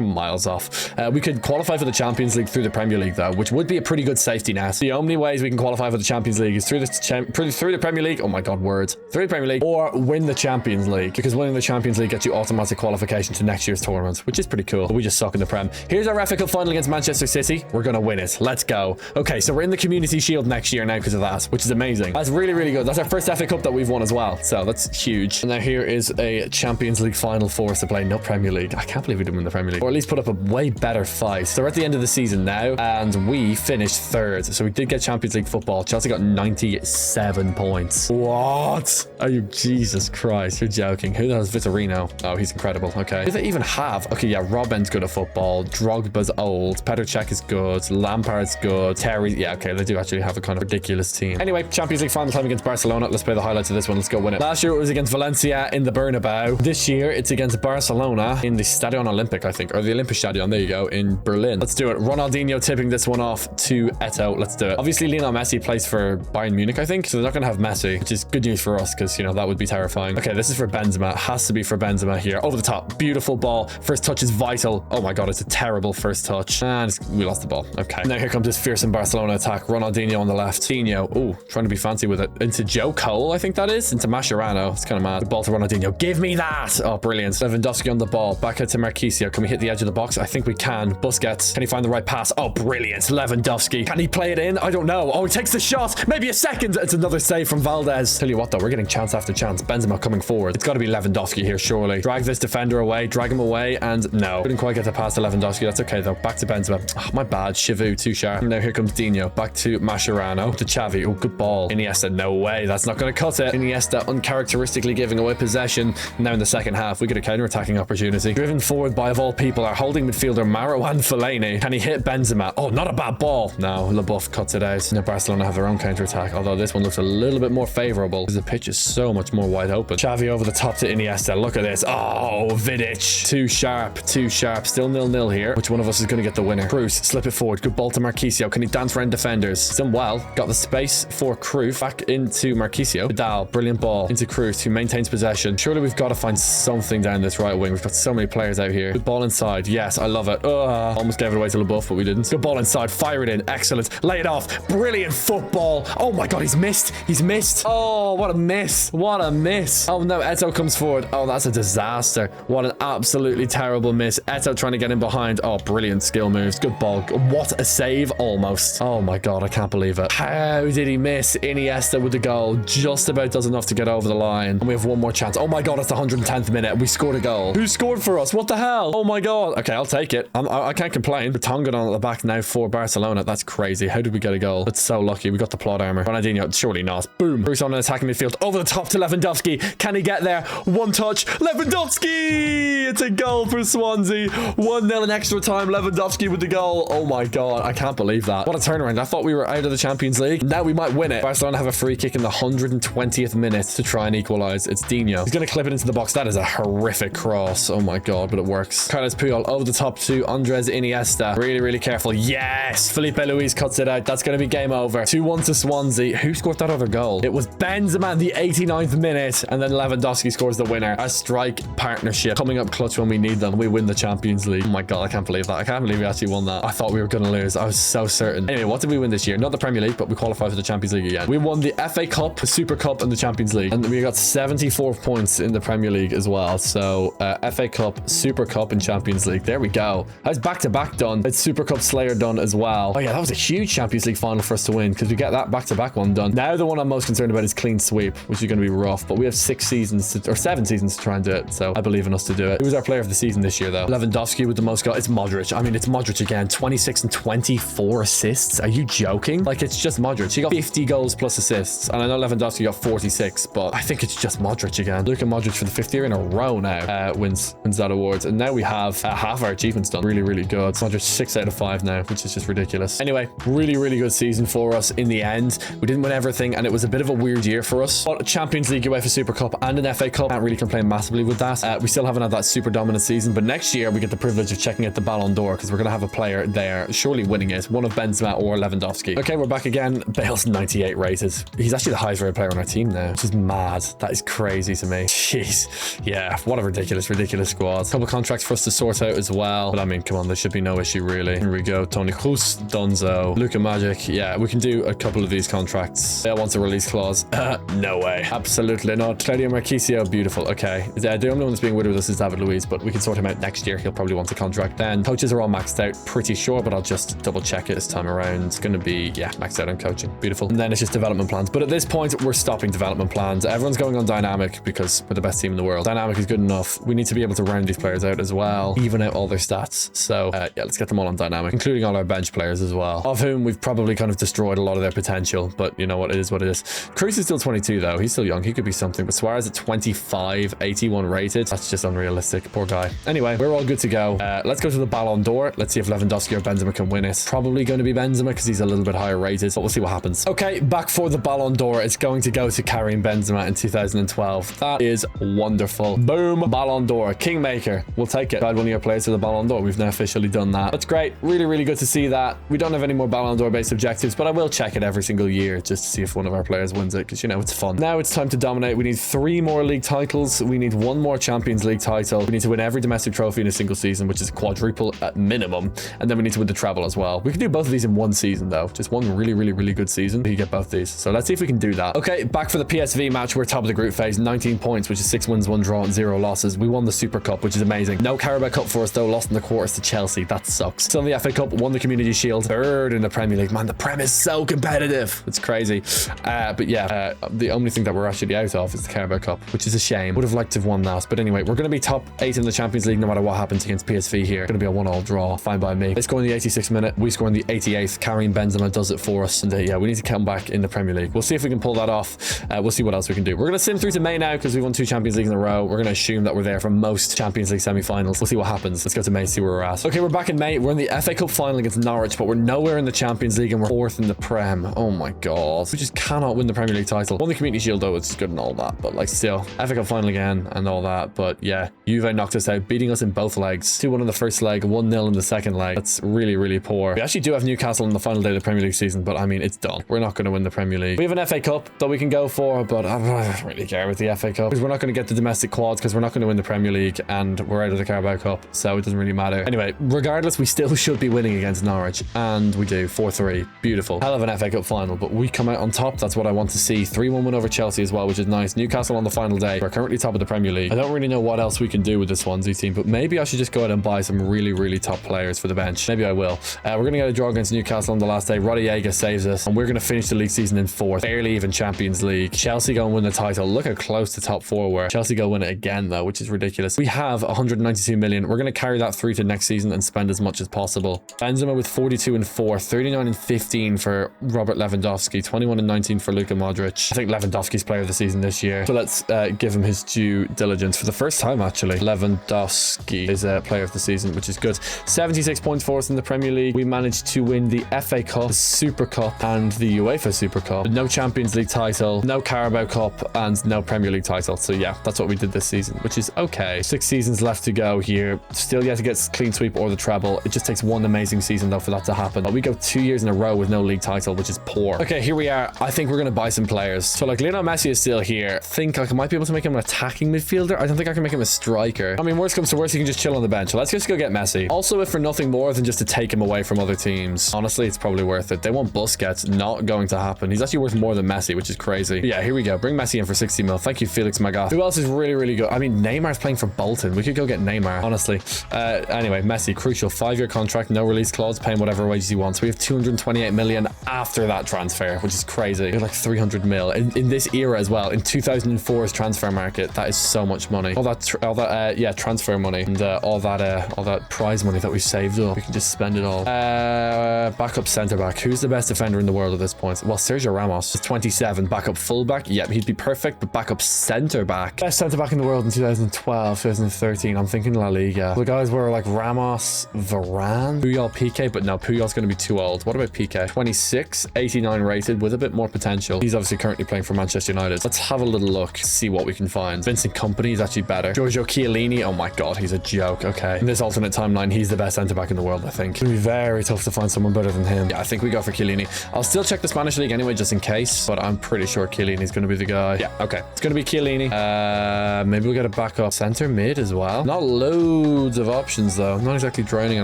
miles off. We could qualify for the Champions League through the Premier League, though, which would be a pretty good safety net. The only ways we can qualify for the Champions League is through the Premier League. Oh my God, words. Through the Premier League or win the Champions League, because winning the Champions League gets you automatic qualification to next year's tournament, which is pretty cool. But we just suck in the Prem. Here's our FA Cup final against Manchester City. We're going to win it. Let's go. Okay, so we're in the Community Shield next year now because of that, which is amazing. That's really, really good. That's our first FA Cup that we've won as well. So that's huge. And now here is a Champions League final for us to play. No Premier League. I can't believe we didn't win the Premier League. Or at least put up a way better fight. So we're at the end of the season now, and we finished third. So we did get Champions League football. Chelsea got 97 points. What? Are you... Jesus Christ. You're joking. Who the hell is Vitorino? Oh, he's incredible. Okay. Do they even have... Okay, yeah, Robben's good at football. Drogba's old. Petr Cech is good. Lampard's good. Terry... Yeah, okay, they do actually have a kind of ridiculous team. Anyway, Champions League final time against Barcelona. Let's play the highlights of this one. Let's go win it. Last year it was against Valencia in the Bernabeu. This year it's against Barcelona in the Stadion Olympic, I think. Or the Olympic Stadion. There you go. In Berlin. Let's do it. Ronaldinho tipping this one off to Eto'o. Let's do it. Obviously, Lionel Messi plays for Bayern Munich, I think. So they're not going to have Messi, which is good news for us because, you know, that would be terrifying. Okay, this is for Benzema. It has to be for Benzema here. Over the top. Beautiful ball. First touch is vital. Oh my God, it's a terrible first touch. And we lost the ball. Okay. Now here comes this fearsome Barcelona attack. Ronaldinho on the left. Tino. Oh, trying to be fancy with it. Into Joe Cole, I think that is. Into Mascherano. It's kind of mad. The ball to Ronaldinho. Give me that. Oh, brilliant. Lewandowski on the ball. Back out to Marquisio. Can we hit the edge of the box? I think we can. Busquets. Can he find the right pass? Oh, brilliant. Lewandowski. Can he play it in? I don't know. Oh, he takes the shot. Maybe a second. It's another save from Valdez. Tell you what, though, we're getting chance after chance. Benzema coming forward. It's got to be Lewandowski here, surely. Drag this defender away. Drag him away. And no. Couldn't quite get the pass to Lewandowski. That's okay, though. Back to Benzema. Oh, my bad. Chivu, too sharp. Now here comes Dino. Back to Mascherano. To Xavi. Oh, good ball. Iniesta. No way. That's not going to cut it. Iniesta uncharacteristically giving away possession. Now in the second half, we get a counter-attacking opportunity. Driven forward by, of all people, our holding midfielder Marouane Fellaini. Can he hit Benzema? Oh, not a bad ball. No, LeBuff cuts it out. Now Barcelona have their own counter-attack, although this one looks a little bit more favourable because the pitch is so much more wide open. Xavi over the top to Iniesta. Look at this. Oh, Vidic. Too sharp. Too sharp. Still 0-0 here. Which one of us is going to get the winner? Cruz, slip it forward. Good ball to Marquisio. Can he dance around defenders? He's done well. Got the space for Cruz. Back into Marquisio. Vidal. Brilliant ball. Into Cruz, who maintains possession. Surely we've got to find something down this right wing. We've got so many players out here. Good ball inside. Yes, I love it. Almost gave it away to LeBuff, but we didn't. Good ball inside. Fire it in. Excellent. Lay it off. Brilliant football. Oh my God, he's missed. He's missed. Oh, what a miss. What a miss. Oh no, Eto'o comes forward. Oh, that's a disaster. What an absolutely terrible miss. Eto'o trying to get in behind. Oh, brilliant skill moves. Good ball. What a save. Almost. Oh my God, I can't believe it. How did he miss? Iniesta with the goal. Just about does enough to get over the line. And we have one more chance. Oh my God, it's the 110th minute. We scored a goal. Who scored for us? What the hell? Oh my God. Okay, I'll take it. I can't complain. Tongan on at the back now for Barcelona. That's crazy. How did we get a goal? That's so lucky. We got the plot armor. Ronaldinho, surely not. Boom. Bruce on an attacking midfield. Over the top to Lewandowski. Can he get there? One touch. Lewandowski! It's a goal for Swansea. 1-0 in extra time. Lewandowski with the goal. Oh my God. I can't believe that. What a turnaround. I thought we were out of the Champions League. Now we might win it. Barcelona have a free kick in the 120th minute to try and equalize. It's Dino. He's going to clip it into the box. That is a horrific cross. Oh my God, but it works. Carlos Puyol over the top to Andres Iniesta. Really, really careful. Yes! Felipe Luis cuts it out. That's going to be game over. 2-1 to Swansea. Who scored that other goal? It was Benzema in the 89th minute, and then Lewandowski scores the winner. A strike partnership coming up clutch when we need them. We win the Champions League. Oh my God, I can't believe that. I can't believe we actually won that. I thought we were going to lose. I was so certain. Anyway, what did we win this year? Not the Premier League, but we qualified for the Champions League again. We won the FA Cup, Super Cup, and the Champions League. And we got 74 points in the Premier League as well. So FA Cup, Super Cup, and Champions League. There we go. That's back-to-back done. It's Super Cup Slayer done as well. Oh yeah, that was a huge Champions League final for us to win because we get that back-to-back one done. Now the one I'm most concerned about is clean sweep, which is going to be rough. But we have 7 seasons to try and do it. So I believe in us to do it. Who was our player of the season this year, though? Lewandowski with the most goals. It's Modric. I mean, it's Modric again. 26 and 24 assists. Are you joking? Like, it's just Modric. He got 50 goals plus assists. And I know Lewandowski got 46, but I think it's just Modric again. Luka Modric for the 5th year in a row now wins that award. And now we have half our achievements done. Really, really good. Modric 6 out of 5 now, which is just ridiculous. Anyway, really, really good season for us in the end. We didn't win everything, and it was a bit of a weird year for us. But a Champions League, UEFA Super Cup, and an FA Cup. Can't really complain massively with that. We still haven't had that super dominant season, but next year we get the privilege of checking out the Ballon d'Or because we're going to have a player there surely winning it. One of Benzema or Lewandowski. Okay, we're back again. Bale's 98 rated. He's actually the highest rated player on our team now, which is mad. That is crazy to me. Jeez. Yeah, what a ridiculous squad. A couple contracts for us to sort out as well. But I mean, come on, there should be no issue really. Here we go. Tony Kroos, Dunzo, Luka Magic. Yeah, we can do a couple of these contracts. Bale wants a release clause. No way. Absolutely not. Claudio Marquisio, beautiful. Okay. The only one that's being widowed with us is David Luiz, but we can sort him out next year. He'll probably want a contract then. Coaches are all maxed out, pretty sure, but I'll just double check it this time around. It's going to be, yeah, maxed out on coaching. Beautiful. And then it's just development plans. But at this point, we're stopping development plans. Everyone's going on dynamic because we're the best team in the world. Dynamic is good enough. We need to be able to round these players out as well, even out all their stats. So yeah, let's get them all on dynamic, including all our bench players as well, of whom we've probably kind of destroyed a lot of their potential. But you know what? It is what it is. Cruz is still 22 though. He's still young. He could be something. But Suarez at 25, 81 rated. That's just unrealistic. Poor guy. Anyway, we're all good to go. Let's go to the Ballon d'Or. Let's see if Lewandowski or Benzema can win it. Probably going to be Benzema because he's a little bit higher rated, but we'll see what happens. Okay, back for the Ballon d'Or. It's going to go to Karim Benzema in 2012. That is wonderful. Boom. Ballon d'Or. Kingmaker. We'll take it. Guide one of your players to the Ballon d'Or. We've now officially done that. That's great. Really, really good to see that. We don't have any more Ballon d'Or based objectives, but I will check it every single year just to see if one of our players wins it because, you know, it's fun. Now it's time to dominate. We need 3 more league titles. We need 1 more Champions League title. We need to win every domestic trophy in a single season, which is a quadruple at minimum. And then we need to win the treble as well. We can do both of these in one season though. Just one really, really, really good season. You get both these. So let's see if we can do that. Okay, back for the PSV match. We're top of the group phase. 19 points, which is 6 wins, 1 draw, and 0 losses. We won the Super Cup, which is amazing. No Carabao Cup for us though. Lost in the quarters to Chelsea. That sucks. Still in the FA Cup. Won the Community Shield. 3rd in the Premier League. Man, the Prem is so competitive. It's crazy. But yeah, the only thing that we're actually out of is the Carabao Cup, which is a shame. Would have liked to have won that. But anyway, we're going to be top 8 in the Champions League no matter what happens against PSV here. Going to be a 1-1 draw. Fine by me. They score in the 86th minute. We score in the 88th. Karim Benzema does it for us. And yeah, we need to come back in the Premier League. We'll see if we can pull that off. We'll see what else we can do. We're going to sim through to May now because we won 2 Champions Leagues in a row. We're going to assume that we're there for most Champions League semi-finals. We'll see what happens. Let's go to May, see where we're at. Okay, we're back in May. We're in the FA Cup final against Norwich, but we're nowhere in the Champions League and we're 4th in the Prem. Oh my God. We just cannot win the Premier League title. Won the Community Shield though, it's good and all that, but like still, FA Cup final again and all that. But yeah, Juve knocked us out, beating us in both legs. 2-1 in the first leg, 1-0 in the second leg. That's really, really poor. We actually do have Newcastle on the final day of the Premier League season, but I mean, it's done. We're not going to win the Premier League. We have an FA Cup that we can go for, but I don't really care with the FA Cup because we're not going to get the domestic quads because we're not going to win the Premier League and we're out of the Carabao Cup, so it doesn't really matter. Anyway, regardless, we still should be winning against Norwich, and we do. 4-3. Beautiful. Hell of an FA Cup final, but we come out on top. That's what I want to see. 3-1 win over Chelsea as well, which is nice. Newcastle on the final day. We're currently top of the Premier League. I don't really know what else we can do with this Swansea team, but maybe I should just go out and buy some really, really top players for the bench. Maybe I will. We're going to get a draw against Newcastle on the last day. Rodallega saves us, and we're going to finish the league season in 4th. Barely even Champions League. Chelsea go and win the title. Look how close to top 4 were. Chelsea go win it again though, which is ridiculous. We have 192 million. We're going to carry that through to next season and spend as much as possible. Benzema with 42 and 4, 39 and 15 for Robert Lewandowski, 21 and 19 for Luka Modric. I think Lewandowski's player of the season this year. So let's give him his due diligence for the first time actually. Lewandowski is a player of the season, which is good. 76 points for us in the Premier League. We managed to win the FA Cup, the Super Cup, and the UEFA Super Cup. No Champions League title, no Carabao Cup, and no Premier League title. So yeah, that's what we did this season, which is okay. 6 seasons left to go here. Still yet to get clean sweep or the treble. It just takes one amazing season though for that to happen. But we go 2 years in a row with no league title, which is poor. Okay, here we are. I think we're going to buy some players. So like Lionel Messi is still here. I think I might be able to make him an attacking midfielder. I don't think I can make him a striker. I mean, worst comes to worst, he can just chill on the bench. So let's just go get Messi. Also, if for nothing more than just to take him away from other teams, honestly, it's probably worth it. They want Busquets. Not going to happen. He's actually worth more than Messi, which is crazy. But yeah, here we go. Bring Messi in for 60 mil. Thank you, Felix Magath. Who else is really, really good? I mean, Neymar's playing for Bolton. We could go get Neymar, honestly. Anyway, Messi, crucial 5-year contract, no release clause, paying whatever wages he wants. We have 228 million after that transfer, which is crazy. We have like 300 mil in this era as well. In 2004's transfer market, that is so much money. All that yeah, transfer money and all that prize money that we saved up. We can just spend it all. Backup centre back. Who's the best defender in the world at this point? Well, Sergio Ramos is 27. Backup fullback. Yep, he'd be perfect. But backup centre back. Best centre back in the world in 2012, 2013. I'm thinking La Liga. The guys were like Ramos, Varane, Puyol, Piqué, but no, Puyol's going to be too old. What about Piqué? 26, 89 rated with a bit more potential. He's obviously currently playing for Manchester United. Let's have a little look, see what we can find. Vincent Kompany is actually better. Giorgio Chiellini. Oh my God, he's a joke. Okay. In this alternate timeline, he's the best centre back in the world, I think. It's going to be very tough to find someone better than him. Yeah, I think we go for Chiellini. I'll still check the Spanish league anyway, just in case, but I'm pretty sure Chiellini's going to be the guy. Yeah, okay. It's going to be Chiellini. Maybe we'll get a backup centre mid as well. Not loads of options though. Not exactly drowning in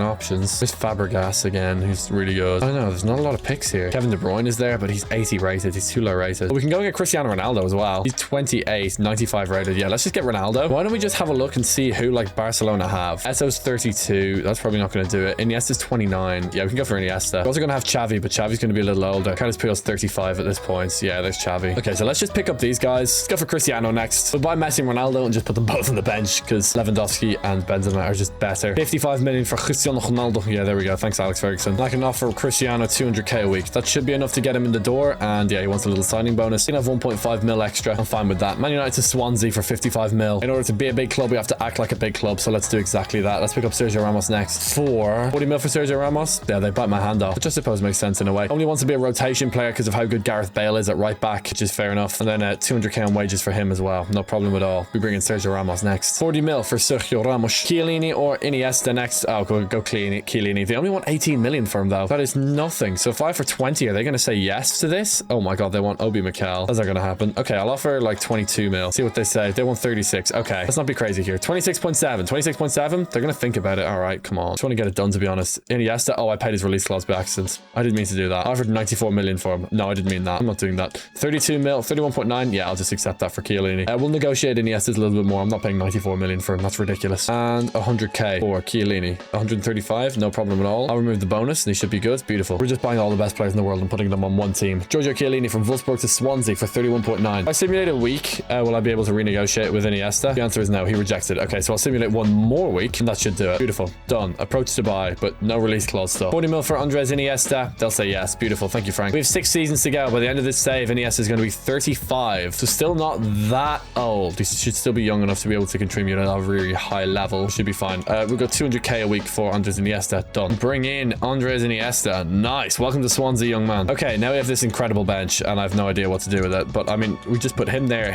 options. There's Fabregas again, who's really good. I don't know, there's not a lot of picks here. Kevin De Bruyne is there. there, but he's 80 rated. He's too low rated. But we can go and get Cristiano Ronaldo as well. He's 28, 95 rated. Yeah, let's just get Ronaldo. Why don't we just have a look and see who like Barcelona have? Eto's 32. That's probably not going to do it. Iniesta's 29. Yeah, we can go for Iniesta. We're also going to have Xavi, but Xavi's going to be a little older. Carlos Puel's 35 at this point. Yeah, there's Xavi. Okay, so let's just pick up these guys. Let's go for Cristiano next. We'll buy Messi and Ronaldo and just put them both on the bench because Lewandowski and Benzema are just better. 55 million for Cristiano Ronaldo. Yeah, there we go. Thanks, Alex Ferguson. I can offer Cristiano 200k a week. That should be enough to get him in the door. And yeah, he wants a little signing bonus. He can have 1.5 mil extra. I'm fine with that. Man United to Swansea for 55 mil. In order to be a big club, we have to act like a big club. So let's do exactly that. Let's pick up Sergio Ramos next. For 40 mil for Sergio Ramos. Yeah, they bite my hand off, which I suppose makes sense in a way. Only wants to be a rotation player because of how good Gareth Bale is at right back, which is fair enough. And then 200k on wages for him as well. No problem at all. We bring in Sergio Ramos next. 40 mil for Sergio Ramos. Chiellini or Iniesta next. Oh, go Chiellini. They only want 18 million for him though. That is nothing. So 5 for 20. Are they going to say yes to this? Oh my god, they want Obi Mikel. That's not going to happen. Okay, I'll offer like 22 mil. See what they say. They want 36. Okay, let's not be crazy here. 26.7. 26.7. They're going to think about it. All right, come on. Just want to get it done, to be honest. Iniesta. Oh, I paid his release clause by accident. I didn't mean to do that. I offered 94 million for him. No, I didn't mean that. I'm not doing that. 32 mil. 31.9. Yeah, I'll just accept that for Chiellini. We'll negotiate Iniesta's a little bit more. I'm not paying 94 million for him. That's ridiculous. And 100k for Chiellini. 135. No problem at all. I'll remove the bonus and he should be good. Beautiful. We're just buying all the best players in the world and putting them on one team. Giorgio Chiellini from Wolfsburg to Swansea for 31.9. I simulate a week. Will I be able to renegotiate with Iniesta? The answer is no. He rejected. Okay, so I'll simulate one more week and that should do it. Beautiful. Done. Approach to buy, but no release clause stuff. 40 mil for Andres Iniesta. They'll say yes. Beautiful. Thank you, Frank. We have 6 seasons to go. By the end of this save, Iniesta is going to be 35. So still not that old. He should still be young enough to be able to contribute at a really high level. Should be fine. We've got 200k a week for Andres Iniesta. Done. Bring in Andres Iniesta. Nice. Welcome to Swansea, young man. Okay, now we have this incredible bench and I have no idea what to do with it. But I mean, we just put him there,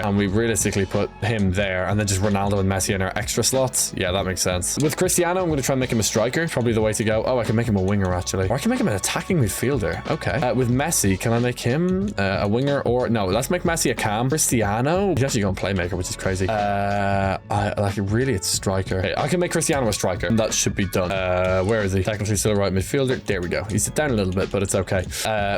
and we realistically put him there and then just Ronaldo and Messi in our extra slots. Yeah, that makes sense. With Cristiano, I'm going to try and make him a striker. Probably the way to go. Oh, I can make him a winger actually. Or I can make him an attacking midfielder. Okay. With Messi, can I make him a winger or no? Let's make Messi a cam. Cristiano, he's actually going playmaker, which is crazy. Really, it's striker. Hey, I can make Cristiano a striker. And that should be done. Where is he? Technically still a right midfielder. There we go. He's down a little bit, but it's okay.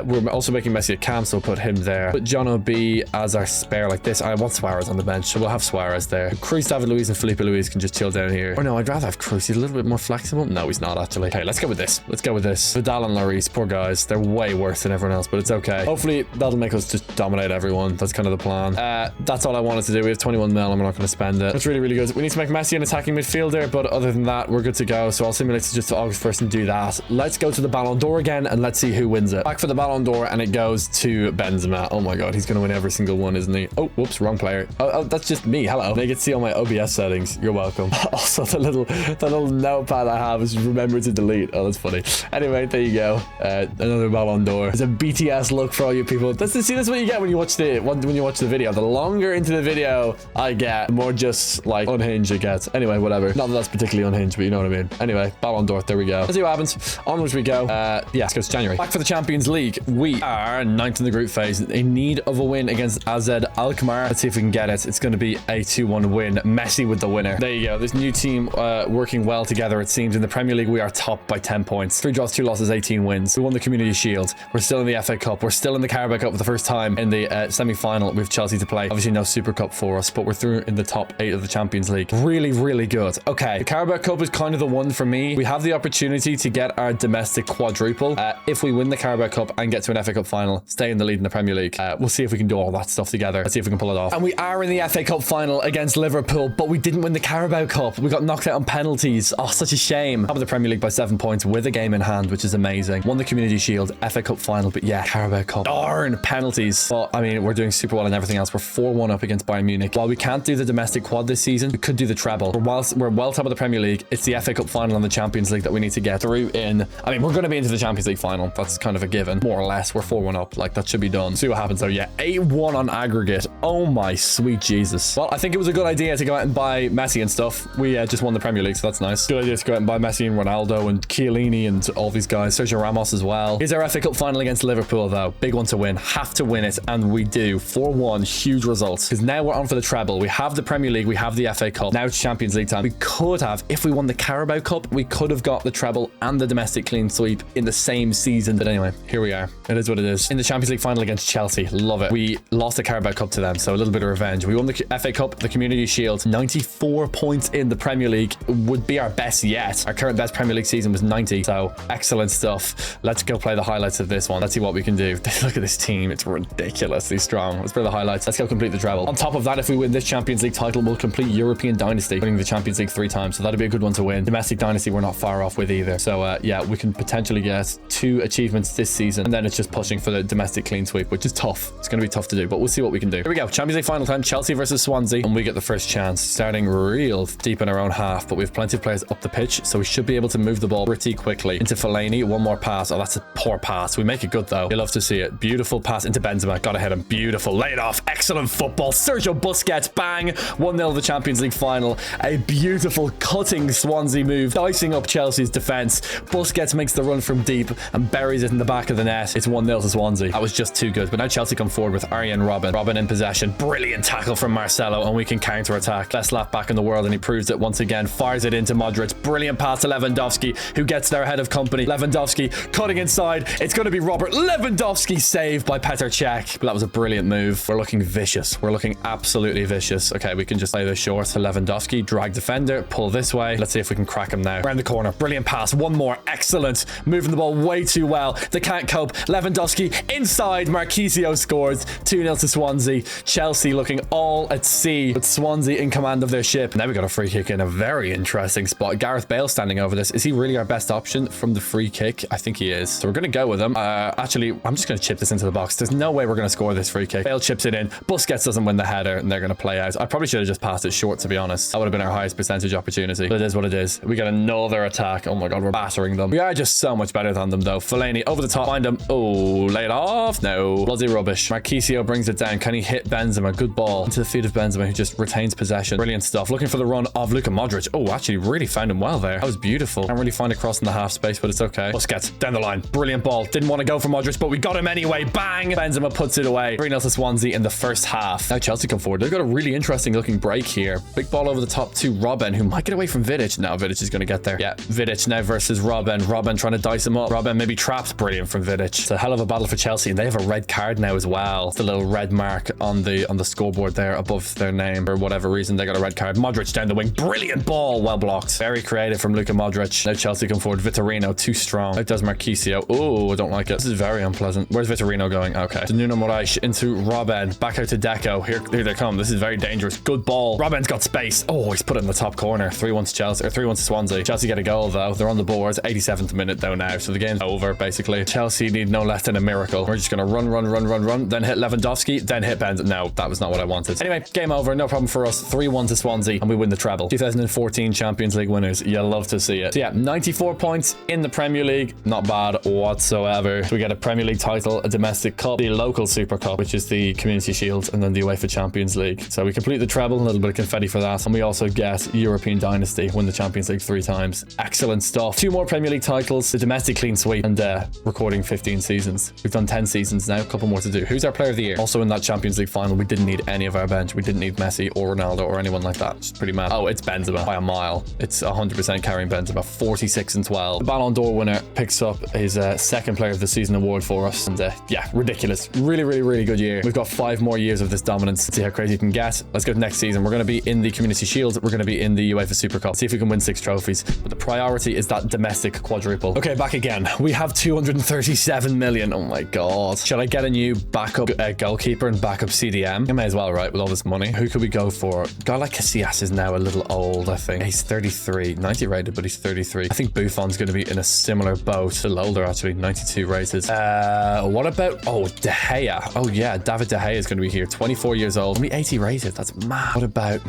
We're also making Messi a cam, so we'll put him there. Put John O'B as our spare like this. I want Suarez on the bench, so we'll have Suarez there. Cruz, David Luiz, and Felipe Luis can just chill down here. Or no, I'd rather have Cruz. He's a little bit more flexible. No, he's not actually. Okay, let's go with this. Let's go with this. Vidal and Lloris, poor guys. They're way worse than everyone else, but it's okay. Hopefully, that'll make us just dominate everyone. That's kind of the plan. That's all I wanted to do. We have 21 mil and we're not going to spend it. That's really, really good. We need to make Messi an attacking midfielder, but other than that, we're good to go. So I'll simulate to just to August 1st and do that. Let's go to the Ballon d'Or again and let's see who wins it. Back for the Ballon d'Or and it goes to Benzema. Oh my god, he's going to win every single one, isn't he? Oh, whoops, wrong player. Oh, that's just me. Hello. They get to see all my OBS settings. You're welcome. Also, the little notepad I have is remember to delete. Oh, that's funny. Anyway, there you go. Another Ballon d'Or. It's a BTS look for all you people. That's what you get when you watch the video. The longer into the video I get, the more just like unhinged it gets. Anyway, whatever. Not that that's particularly unhinged, but you know what I mean. Anyway, Ballon d'Or. There we go. Let's see what happens. Onwards we go. Yeah, let's go to January. Back for the Champions League. We are 9th in the group phase, in need of a win against AZ Alkmaar. Let's see if we can get it. It's going to be a 2-1 win. Messi with the winner. There you go. This new team working well together, it seems. In the Premier League, we are top by 10 points. 3 draws, 2 losses, 18 wins. We won the Community Shield. We're still in the FA Cup. We're still in the Carabao Cup for the first time in the semi-final with Chelsea to play. Obviously, no Super Cup for us, but we're through in the top 8 of the Champions League. Really, really good. Okay, the Carabao Cup is kind of the one for me. We have the opportunity to get our domestic quadruple if we win the Carabao Cup and get to an FA Cup final, stay in the lead in the Premier League. We'll see if we can do all that stuff together. Let's see if we can pull it off. And we are in the FA Cup final against Liverpool, but we didn't win the Carabao Cup. We got knocked out on penalties. Oh, such a shame. Top of the Premier League by 7 points with a game in hand, which is amazing. Won the Community Shield, FA Cup final, but yeah, Carabao Cup. Darn, penalties. Well, I mean, we're doing super well in everything else. We're 4-1 up against Bayern Munich. While we can't do the domestic quad this season, we could do the treble. We're well top of the Premier League. It's the FA Cup final and the Champions League that we need to get through in. I mean, we're going to be into the Champions League final. That's kind of a given, more or less. We're 4-1 up. Like, that should be done. See what happens though. Yeah, 8-1 on aggregate. Oh my sweet Jesus. Well, I think it was a good idea to go out and buy Messi and stuff. We just won the Premier League, so that's nice. Good idea to go out and buy Messi and Ronaldo and Chiellini and all these guys. Sergio Ramos as well. Here's our FA Cup final against Liverpool though. Big one to win. Have to win it, and we do. 4-1, huge results. Because now we're on for the treble. We have the Premier League, we have the FA Cup. Now it's Champions League time. We could have, if we won the Carabao Cup, we could have got the treble and the domestic clean sweep in the same season. But anyway, here we we are. It is what it is. In the Champions League final against Chelsea. Love it. We lost the Carabao Cup to them, so a little bit of revenge. We won the FA Cup, the Community Shield. 94 points in the Premier League would be our best yet. Our current best Premier League season was 90, so excellent stuff. Let's go play the highlights of this one. Let's see what we can do. Look at this team. It's ridiculously strong. Let's play the highlights. Let's go complete the treble. On top of that, if we win this Champions League title, we'll complete European Dynasty, winning the Champions League 3 times, so that'd be a good one to win. Domestic Dynasty we're not far off with either, so yeah, we can potentially get 2 achievements this season, and then it's just pushing for the domestic clean sweep, which is tough. It's going to be tough to do, but we'll see what we can do. Here we go. Champions League final time. Chelsea versus Swansea, and we get the first chance, starting real deep in our own half, but we have plenty of players up the pitch, so we should be able to move the ball pretty quickly into Fellaini. One more pass. Oh, that's a poor pass. We make it good though. You love to see it. Beautiful pass into Benzema. Gotta hit him. Beautiful. Lay it off. Excellent football. Sergio Busquets. Bang. 1-0 the Champions League final. A beautiful cutting Swansea move, dicing up Chelsea's defense. Busquets makes the run from deep and buries it in the back of the net. It's 1-0 to Swansea. That was just too good, but now Chelsea come forward with Arjen Robben. Robben in possession. Brilliant tackle from Marcelo, and we can counter-attack. Best left back in the world, and he proves it once again. Fires it into Modric. Brilliant pass to Lewandowski, who gets there ahead of company. Lewandowski cutting inside. It's going to be Robert Lewandowski, saved by Petr Cech. But that was a brilliant move. We're looking vicious. We're looking absolutely vicious. Okay, we can just play this short to Lewandowski. Drag defender. Pull this way. Let's see if we can crack him now. Around the corner. Brilliant pass. One more. Excellent. Moving the ball way too well. They can't cope. Lewandowski inside. Marquisio scores. 2-0 to Swansea. Chelsea looking all at sea, with Swansea in command of their ship. Now we got a free kick in a very interesting spot. Gareth Bale standing over this. Is he really our best option from the free kick? I think he is. So we're going to go with him. Actually, I'm just going to chip this into the box. There's no way we're going to score this free kick. Bale chips it in. Busquets doesn't win the header, and they're going to play out. I probably should have just passed it short, to be honest. That would have been our highest percentage opportunity. But it is what it is. We got another attack. Oh my god, we're battering them. We are just so much better than them, though. Fellaini over the top. Find him. Oh, lay it off. No. Bloody rubbish. Marquisio brings it down. Can he hit Benzema? Good ball into the feet of Benzema, who just retains possession. Brilliant stuff. Looking for the run of Luka Modric. Oh, actually really found him well there. That was beautiful. Can't really find a cross in the half space, but it's okay. Busquets down the line. Brilliant ball. Didn't want to go for Modric, but we got him anyway. Bang! Benzema puts it away. 3-0 to Swansea in the first half. Now Chelsea come forward. They've got a really interesting looking break here. Big ball over the top to Robben, who might get away from Vidic. No, Vidic is going to get there. Yeah, Vidic now versus Robben. Robben trying to dice him up. Robben maybe trapped. Brilliant from Vidic. It's a hell of a battle for Chelsea, and they have a red card now as well. It's a little red mark on the scoreboard there above their name. For whatever reason, they got a red card. Modric down the wing. Brilliant ball. Well blocked. Very creative from Luka Modric. Now Chelsea come forward. Vitorino, too strong. Out does Marquisio. Oh, I don't like it. This is very unpleasant. Where's Vitorino going? Okay. To Nuno Moraes into Robben. Back out to Deco. Here they come. This is very dangerous. Good ball. Robben's got space. Oh, he's put it in the top corner. 3-1 to Chelsea, or 3-1 to Swansea. Chelsea get a goal though. They're on the board. 87th minute though now, so the game's over basically. Chelsea need no less than a miracle. We're just gonna run, then hit Lewandowski, then hit Benz. No, that was not what I wanted. Anyway, game over. No problem for us. 3-1 to Swansea, and we win the treble. 2014 Champions League winners. You love to see it. So yeah, 94 points in the Premier League. Not bad whatsoever. So we get a Premier League title, a domestic cup, the local Super Cup, which is the Community Shield, and then the UEFA Champions League. So we complete the treble, a little bit of confetti for that, and we also get European Dynasty, win the Champions League 3 times. Excellent stuff. 2 more Premier League titles, the domestic clean sweep, and recording 15 seasons. We've done 10 seasons now, a couple more to do. Who's our player of the year? Also in that Champions League final, we didn't need any of our bench. We didn't need Messi or Ronaldo or anyone like that. It's pretty mad. Oh, it's Benzema by a mile. It's 100% carrying Benzema. 46 and 12. The Ballon d'Or winner picks up his second player of the season award for us. And yeah, ridiculous. Really good year. We've got 5 more years of this dominance. Let's see how crazy it can get. Let's go to next season. We're going to be in the Community Shield. We're going to be in the UEFA Super Cup. See if we can win 6 trophies. But the priority is that domestic quadruple. Okay, back again. We have 237 million. Oh my god. Should I get a new backup goalkeeper and backup CDM? I may as well, right, with all this money. Who could we go for? A guy like Casillas is now a little old, I think. He's 33. 90 rated, but he's 33. I think Buffon's going to be in a similar boat. A little older, actually. 92 rated. What about... Oh, De Gea. Oh, yeah. David De Gea is going to be here. 24 years old. Only 80 rated. That's mad. What about...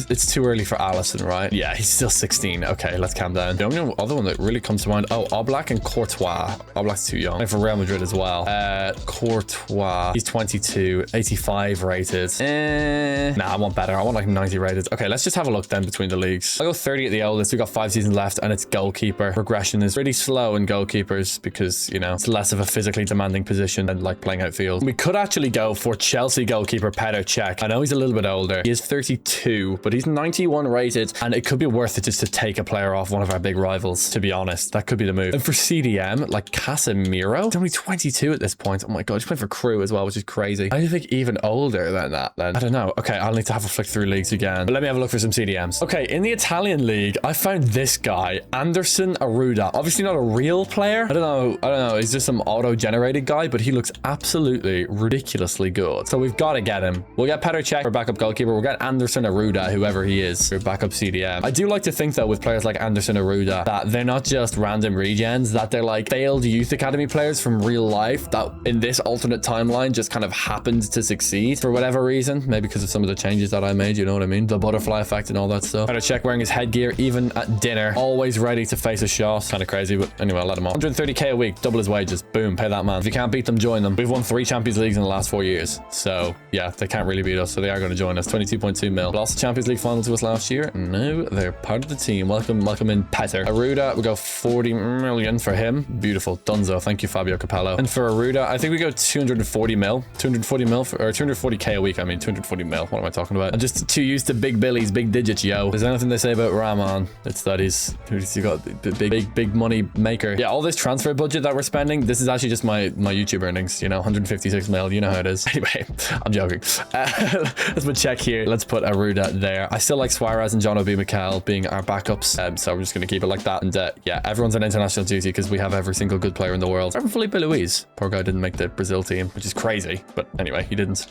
It's too early for Allison, right? Yeah, he's still 16. Okay, let's calm down. The only other one that really comes to mind... Oh, Oblak and Courtois. Oblak's too young. And for Real Madrid as well. Courtois. He's 22. 85 rated. Nah, I want better. I want like 90 rated. Okay, let's just have a look then between the leagues. I'll go 30 at the oldest. We've got 5 seasons left, and it's goalkeeper. Progression is really slow in goalkeepers because, you know, it's less of a physically demanding position than like playing outfield. We could actually go for Chelsea goalkeeper Petr Cech. I know he's a little bit older. He is 32, but he's 91 rated, and it could be worth it just to take a player off one of our big rivals, to be honest. That could be the move. And for CDM, like Casemiro Casemiro. He's only 22 at this point. Oh my god, he's playing for Crew as well, which is crazy. I think even older than that then. I don't know. Okay, I'll need to have a flick through leagues again. But let me have a look for some CDMs. Okay, in the Italian league, I found this guy, Anderson Aruda. Obviously not a real player. I don't know. He's just some auto-generated guy, but he looks absolutely ridiculously good. So we've got to get him. We'll get Petr Cech for backup goalkeeper. We'll get Anderson Aruda, whoever he is, for backup CDM. I do like to think, though, with players like Anderson Aruda, that they're not just random regens, that they're like failed youth academy players from real life that in this alternate timeline just kind of happened to succeed for whatever reason. Maybe because of some of the changes that I made, you know what I mean? The butterfly effect and all that stuff. Petr Cech wearing his headgear even at dinner, always ready to face a shot. Kind of crazy, but anyway, I'll let him on. 130k a week, double his wages. Boom, pay that man. If you can't beat them, join them. We've won 3 Champions Leagues in the last 4 years, so yeah, they can't really beat us, so they are going to join us. 22.2 mil. Lost the Champions League final to us last year. No, they're part of the team. Welcome in Petr. Aruda, we go 40 million for him. Beautiful. Dunzo. Thank you, Fabio Capello. And for Aruda, I think we go 240 mil. 240 mil for, or 240k a week. I mean, 240 mil. What am I talking about? I'm just too used to big billies, big digits, yo. There's anything they say about Ramman, it's that he's got big money maker. Yeah, all this transfer budget that we're spending, this is actually just my YouTube earnings, you know, 156 mil. You know how it is. Anyway, I'm joking. Let's put Cech here. Let's put Aruda there. I still like Suarez and John Obi Mikel being our backups, so we're just going to keep it like that. And yeah, everyone's on international duty because we have every single good player in the world. Except for Felipe Luis. Poor guy didn't make the Brazil team, which is crazy. But anyway, he didn't.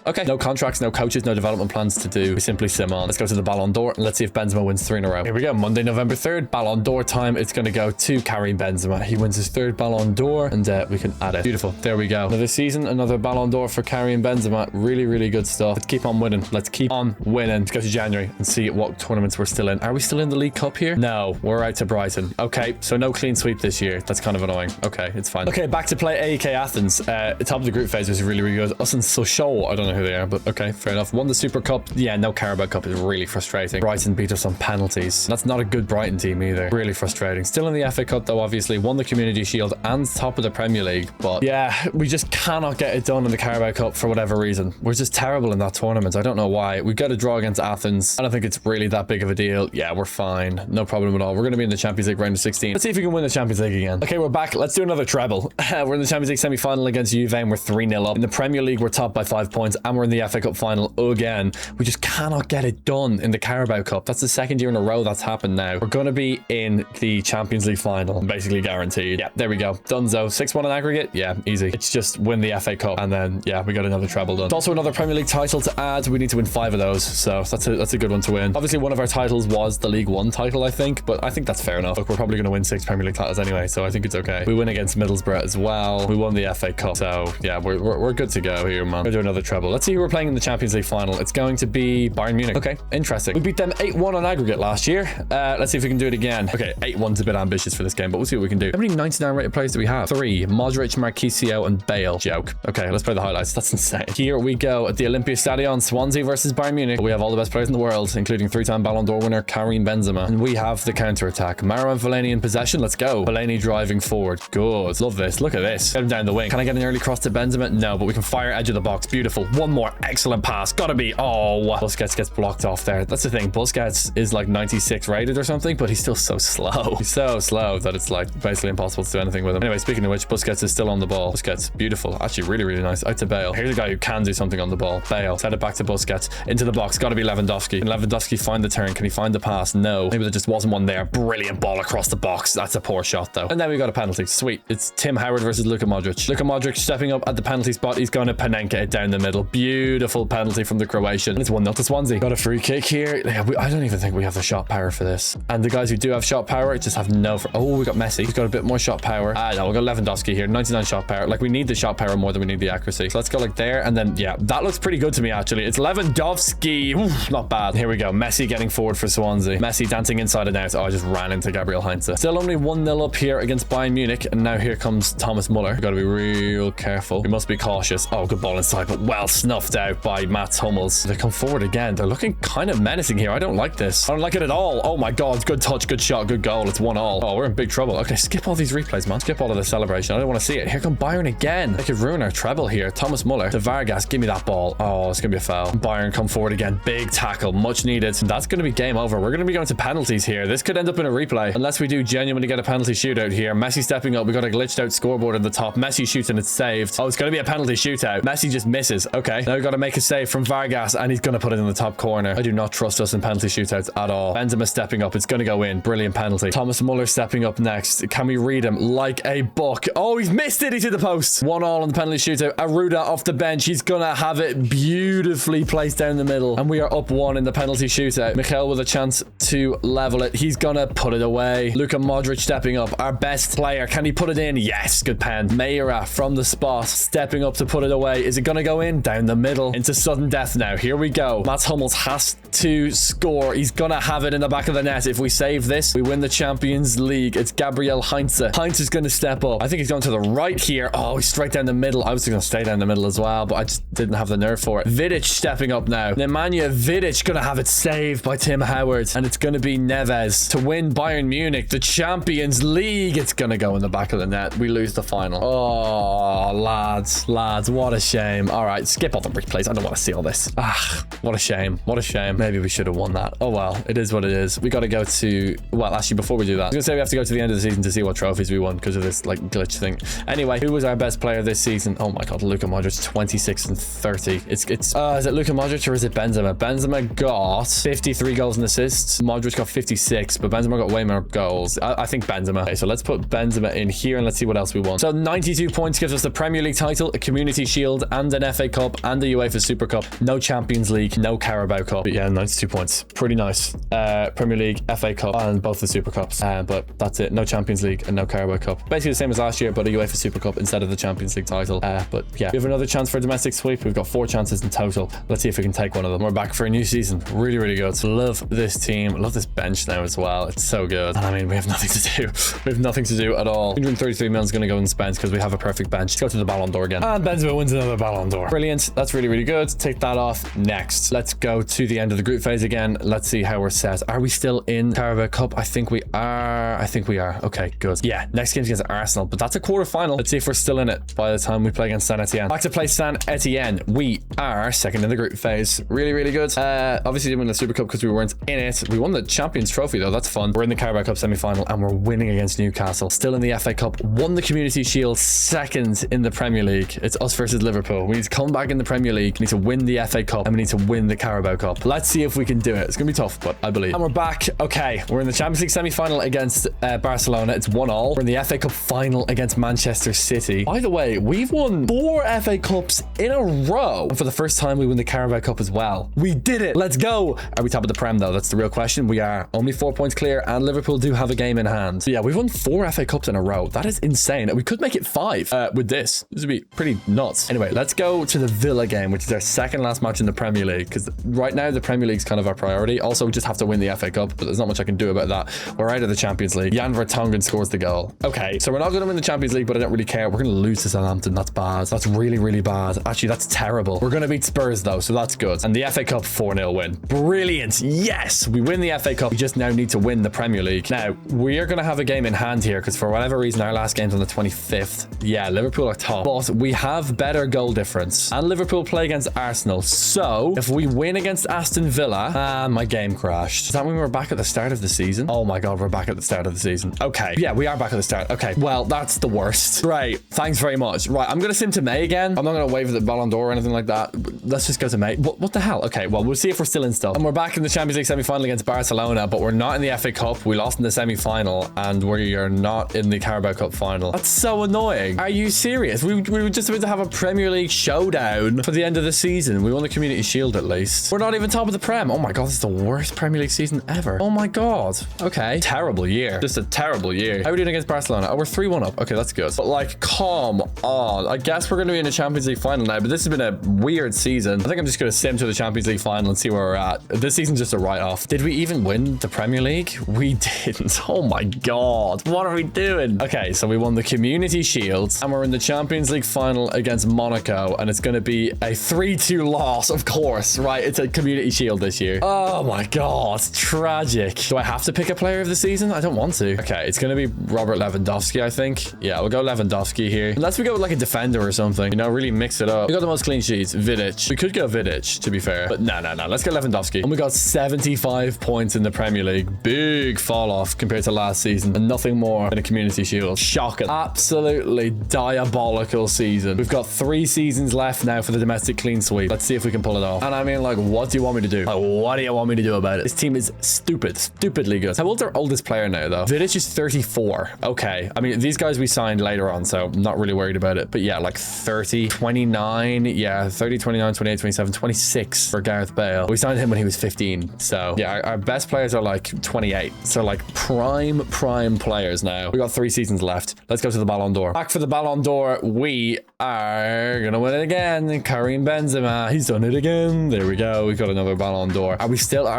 Okay, no contracts, no coaches, no development plans to do. We simply sim on. Let's go to the Ballon d'Or and let's see if Benzema wins 3 in a row. Here we go. Monday, November 3rd, Ballon d'Or time. It's going to go to Karim Benzema. He wins his 3rd Ballon d'Or and we can add it. Beautiful. There we go. Another season, another Ballon d'Or for Karim Benzema. Really, really good stuff. Let's keep on winning. Let's keep on winning. Let's go to January and see what tournaments we're still in. Are we still in the League Cup here? No, we're out to Brighton. Okay, so no clean sweep this year. That's kind of annoying. Okay, it's fine. Okay, back to play AEK Athens. Top of the group phase was really, really good. Us and Sochaux, I don't know who they are, but okay, fair enough. Won the Super Cup. Yeah, no Carabao Cup is really frustrating. Brighton beat us on penalties. That's not a good Brighton team either. Really frustrating. Still in the FA Cup though, obviously. Won the Community Shield and top of the Premier League. But yeah, we just cannot get it done in the Carabao Cup for whatever reason. We're just terrible in that tournament. I don't know why. We've got a draw against Athens. I don't think it's really that big of a deal. Yeah, we're fine. No problem at all. We're going to be in the Champions League round of 16. Let's see if we can win the Champions League again. Okay, we're back. Let's do another treble. We're in the Champions League semi-final against Juve and we're 3-0 up. In the Premier League, we're top by 5 points and we're in the FA Cup final again. We just cannot get it done in the Carabao Cup. That's the 2nd year in a row that's happened now. We're going to be in the Champions League final. Basically guaranteed. Yeah, there we go. Dunzo. 6-1 in aggregate. Yeah, easy. It's just win the FA Cup and then, yeah, we got another treble done. It's also another Premier League title to add. We need to win 5 of those. So that's a good one to win. Obviously, one of our titles was the League One title, I think, but I think that's fair enough. Look, we're probably going to win 6 Premier League titles anyway, so I think it's okay. We win against Middlesbrough as well. We won the FA Cup. So yeah, we're good to go here, man. We're doing another treble. Let's see who we're playing in the Champions League final. It's going to be Bayern Munich. Okay, interesting. We beat them 8-1 on aggregate last year. Let's see if we can do it again. Okay, 8-1's a bit ambitious for this game, but we'll see what we can do. How many 99 rated players do we have? 3. Modric, Marquisio, and Bale. Joke. Okay, let's play the highlights. That's insane. Here we go at the Olympia Stadion, Swansea versus Bayern Munich. We have all the best players in the world, including 3-time Ballon d'Or winner Karim Benzema. And we have the counter-attack. Maro and Fellaini in possession. Let's go. Fellaini driving forward. Good. Love this. Look at this. Get him down the wing. Can I get an early cross to Benzema? No, but we can fire edge of the box. Beautiful. One more. Excellent pass. Gotta be. Oh, Busquets gets blocked off there. That's the thing. Busquets is like 96 rated or something, but he's still so slow. He's so slow that it's like basically impossible to do anything with him. Anyway, speaking of which, Busquets is still on the ball. Busquets, beautiful. Actually, really, really nice. Out to Bale. Here's a guy who can do something on the ball. Bale. Set it back to Busquets. Into the box. Gotta be Lewandowski. Can Lewandowski find the turn? Can he find the pass? No. Maybe there just wasn't one there. Brilliant ball across the box. That's a poor shot though. And then we got a penalty. Sweet. It's Tim Howard versus Luka Modric. Luka Modric stepping up at the penalty spot. He's going to Panenka it down the middle. Beautiful penalty from the Croatian. It's 1-0 to Swansea. Got a free kick here. Yeah, I don't even think we have the shot power for this. And the guys who do have shot power just have no... Oh, we got Messi. He's got a bit more shot power. No, we got Lewandowski here. 99 shot power. Like, we need the shot power more than we need the accuracy. So let's go like there. And then, yeah, that looks pretty good to me, actually. It's Lewandowski. Oof, not bad. Here we go. Messi getting forward for Swansea. Messi dancing inside and out. Oh, I just ran into Gabriel Heinze. Still only 1-0 up here against Bayern Munich. And now here comes Thomas Muller. We've got to be real careful. We must be cautious. Oh, good ball inside, but well snuffed out by Mats Hummels. They come forward again. They're looking kind of menacing here. I don't like this. I don't like it at all. Oh my God. Good touch, good shot, good goal. It's 1-1. Oh, we're in big trouble. Okay, skip all these replays, man. Skip all of the celebration. I don't want to see it. Here come Bayern again. They could ruin our treble here. Thomas Muller to Vargas. Give me that ball. Oh, it's going to be a foul. Bayern come forward again. Big tackle. Much needed. That's going to be game over. We're going to be going to penalties here. This could end up in a replay unless we do genuinely get a penalty shootout here. Messi stepping stepping up. We got a glitched out scoreboard at the top. Messi shoots and it's saved. Oh, it's going to be a penalty shootout. Messi just misses. Okay. Now we got to make a save from Vargas and he's going to put it in the top corner. I do not trust us in penalty shootouts at all. Benzema stepping up. It's going to go in. Brilliant penalty. Thomas Muller stepping up next. Can we read him like a book? Oh, he's missed it. He's hit the post. 1-1 on the penalty shootout. Aruda off the bench. He's going to have it beautifully placed down the middle. And we are up 1 in the penalty shootout. Mikel with a chance to level it. He's going to put it away. Luka Modric stepping up. Our best player. Can he put it in? Yes. Good pen. Meira from the spot. Stepping up to put it away. Is it going to go in? Down the middle. Into sudden death now. Here we go. Mats Hummels has to score. He's going to have it in the back of the net. If we save this, we win the Champions League. It's Gabriel Heinze. Heinze is going to step up. I think he's going to the right here. Oh, he's straight down the middle. I was going to stay down the middle as well, but I just didn't have the nerve for it. Vidic stepping up now. Nemanja Vidic going to have it saved by Tim Howard. And it's going to be Neves to win Bayern Munich, the Champions League. It's going to go in the back of the net. We lose the final. Oh, lads, what a shame. All right, skip all the replays. I don't want to see all this. Ah, what a shame. What a shame. Maybe we should have won that. Oh, well, it is what it is. We got to go to, well, actually, before we do that, I was going to say we have to go to the end of the season to see what trophies we won because of this, like, glitch thing. Anyway, who was our best player this season? Oh, my God, Luka Modric, 26 and 30. Is it Luka Modric or is it Benzema? Benzema got 53 goals and assists. Modric got 56, but Benzema got way more goals. I think Benzema. Okay, so let's put Benzema in here and let's see what else we won. So 92 points gives us the Premier League title, a Community Shield, and an FA Cup, and the UEFA Super Cup. No Champions League, no Carabao Cup. But yeah, 92 points. Pretty nice. Premier League, FA Cup, and both the Super Cups. But that's it. No Champions League and no Carabao Cup. Basically the same as last year, but a UEFA Super Cup instead of the Champions League title. But yeah, we have another chance for a domestic sweep. We've got 4 chances in total. Let's see if we can take one of them. We're back for a new season. Really, really good. Love this team. Love this bench now as well. It's so good. And I mean, we have nothing to do. We have nothing to do at all. 133 million is going to go in spent because we have a perfect bench. Let's go to the Ballon d'Or again. And Benzema wins another Ballon d'Or. Brilliant. That's really, really good. Take that off. Next. Let's go to the end of the group phase again. Let's see how we're set. Are we still in Carabao Cup? I think we are. Okay, good. Yeah, next game's against Arsenal, but that's a quarter final. Let's see if we're still in it by the time we play against Saint Etienne. Back to play Saint Etienne. We are second in the group phase. Really, really good. Obviously didn't win the Super Cup because we weren't in it. We won the Champions Trophy though. That's fun. We're in the Carabao Cup semi-final and we're winning against Newcastle. Still in the FA Cup. Won the Community Shield. Second in the Premier League. It's us versus Liverpool. We need to come back in the Premier League. We need to win the FA Cup and we need to win the Carabao Cup. Let's see if we can do it. It's gonna be tough, but I believe. And we're back. Okay, we're in the Champions League semi-final against Barcelona. It's 1-1. We're in the FA Cup final against Manchester City. By the way, we've won 4 FA Cups in a row. And for the first time, we win the Carabao Cup as well. We did it. Let's go. Are we top of the Prem though? That's the real question. We are only 4 points clear and Liverpool do have a game in hand. So yeah, we've won 4 FA Cups in a row. That is insane. And we could make it 5 with this. This would be pretty nuts. Anyway, let's go to the Villa game, which is our second last match in the Premier League because right now the Premier League is kind of our priority. Also, we just have to win the FA Cup, but there's not much I can do about that. We're out of the Champions League. Jan Vertonghen scores the goal. Okay, so we're not going to win the Champions League, but I don't really care. We're going to lose to Southampton. That's bad. That's really, really bad. Actually, that's terrible. We're going to beat Spurs though, so that's good. And the FA Cup 4-0 win. Brilliant. Yes, we win the FA Cup. We just now need to win the Premier League. Now, we are going to have a game in hand here because for whatever reason, our last game's on the 25th. Yeah, Liverpool are top, but we have better goal difference. And Liverpool play against Arsenal. So if we win against Aston Villa, my game crashed. Does that mean we're back at the start of the season? Oh my God, we're back at the start of the season. Okay. Yeah, we are back at the start. Okay. Well, that's the worst. Great. Thanks very much. Right. I'm going to sim to May again. I'm not going to wave the Ballon d'Or or anything like that. Let's just go to May. What the hell? Okay. Well, we'll see if we're still in stuff. And we're back in the Champions League semi-final against Barcelona, but we're not in the FA Cup. We lost in the semi-final and we are not in the Carabao Cup final. That's so annoying. Are you serious? We were just about to have a Premier League showdown for the end of the season. We won the Community Shield at least. We're not even top of the Prem. Oh my God, this is the worst Premier League season ever. Oh my God. Okay. Terrible year. Just a terrible year. How are we doing against Barcelona? Oh, we're 3-1 up. Okay, that's good. But like, come on. I guess we're going to be in the Champions League final now, but this has been a weird season. I think I'm just going to sim to the Champions League final and see where we're at. This season's just a write-off. Did we even win the Premier League? We didn't. Oh my God. What are we doing? Okay, so we won the Community Shield and we're in the Champions League final against Monaco and it's going to be a 3-2 loss, of course, right? It's a Community Shield this year. Oh my God. Tragic. Do I have to pick a player of the season? I don't want to. Okay, it's going to be Robert Lewandowski, I think. Yeah, we'll go Lewandowski here. Unless we go with like a defender or something, you know, really mix it up. We got the most clean sheets, Vidic. We could go Vidic, to be fair. But no. Let's go Lewandowski. And we got 75 points in the Premier League. Big fall off compared to last season and nothing more than a Community Community Shield. Shocking. Absolutely diabolical season. We've got 3 seasons left now for the domestic clean sweep. Let's see if we can pull it off. And I mean, like, what do you want me to do? Like, what do you want me to do about it? This team is stupidly good. How old's our oldest player now, though? Vidic is 34. Okay. I mean, these guys we signed later on, so I'm not really worried about it. But yeah, like 30, 29. Yeah, 30, 29, 28, 27, 26 for Gareth Bale. We signed him when he was 15. So yeah, our best players are like 28. So like prime players now. We got 3 seasons left. Let's go to the Ballon d'Or. Back for the Ballon d'Or. We are gonna win it again. Karim Benzema. He's done it again. There we go. We got another Ballon d'Or. Are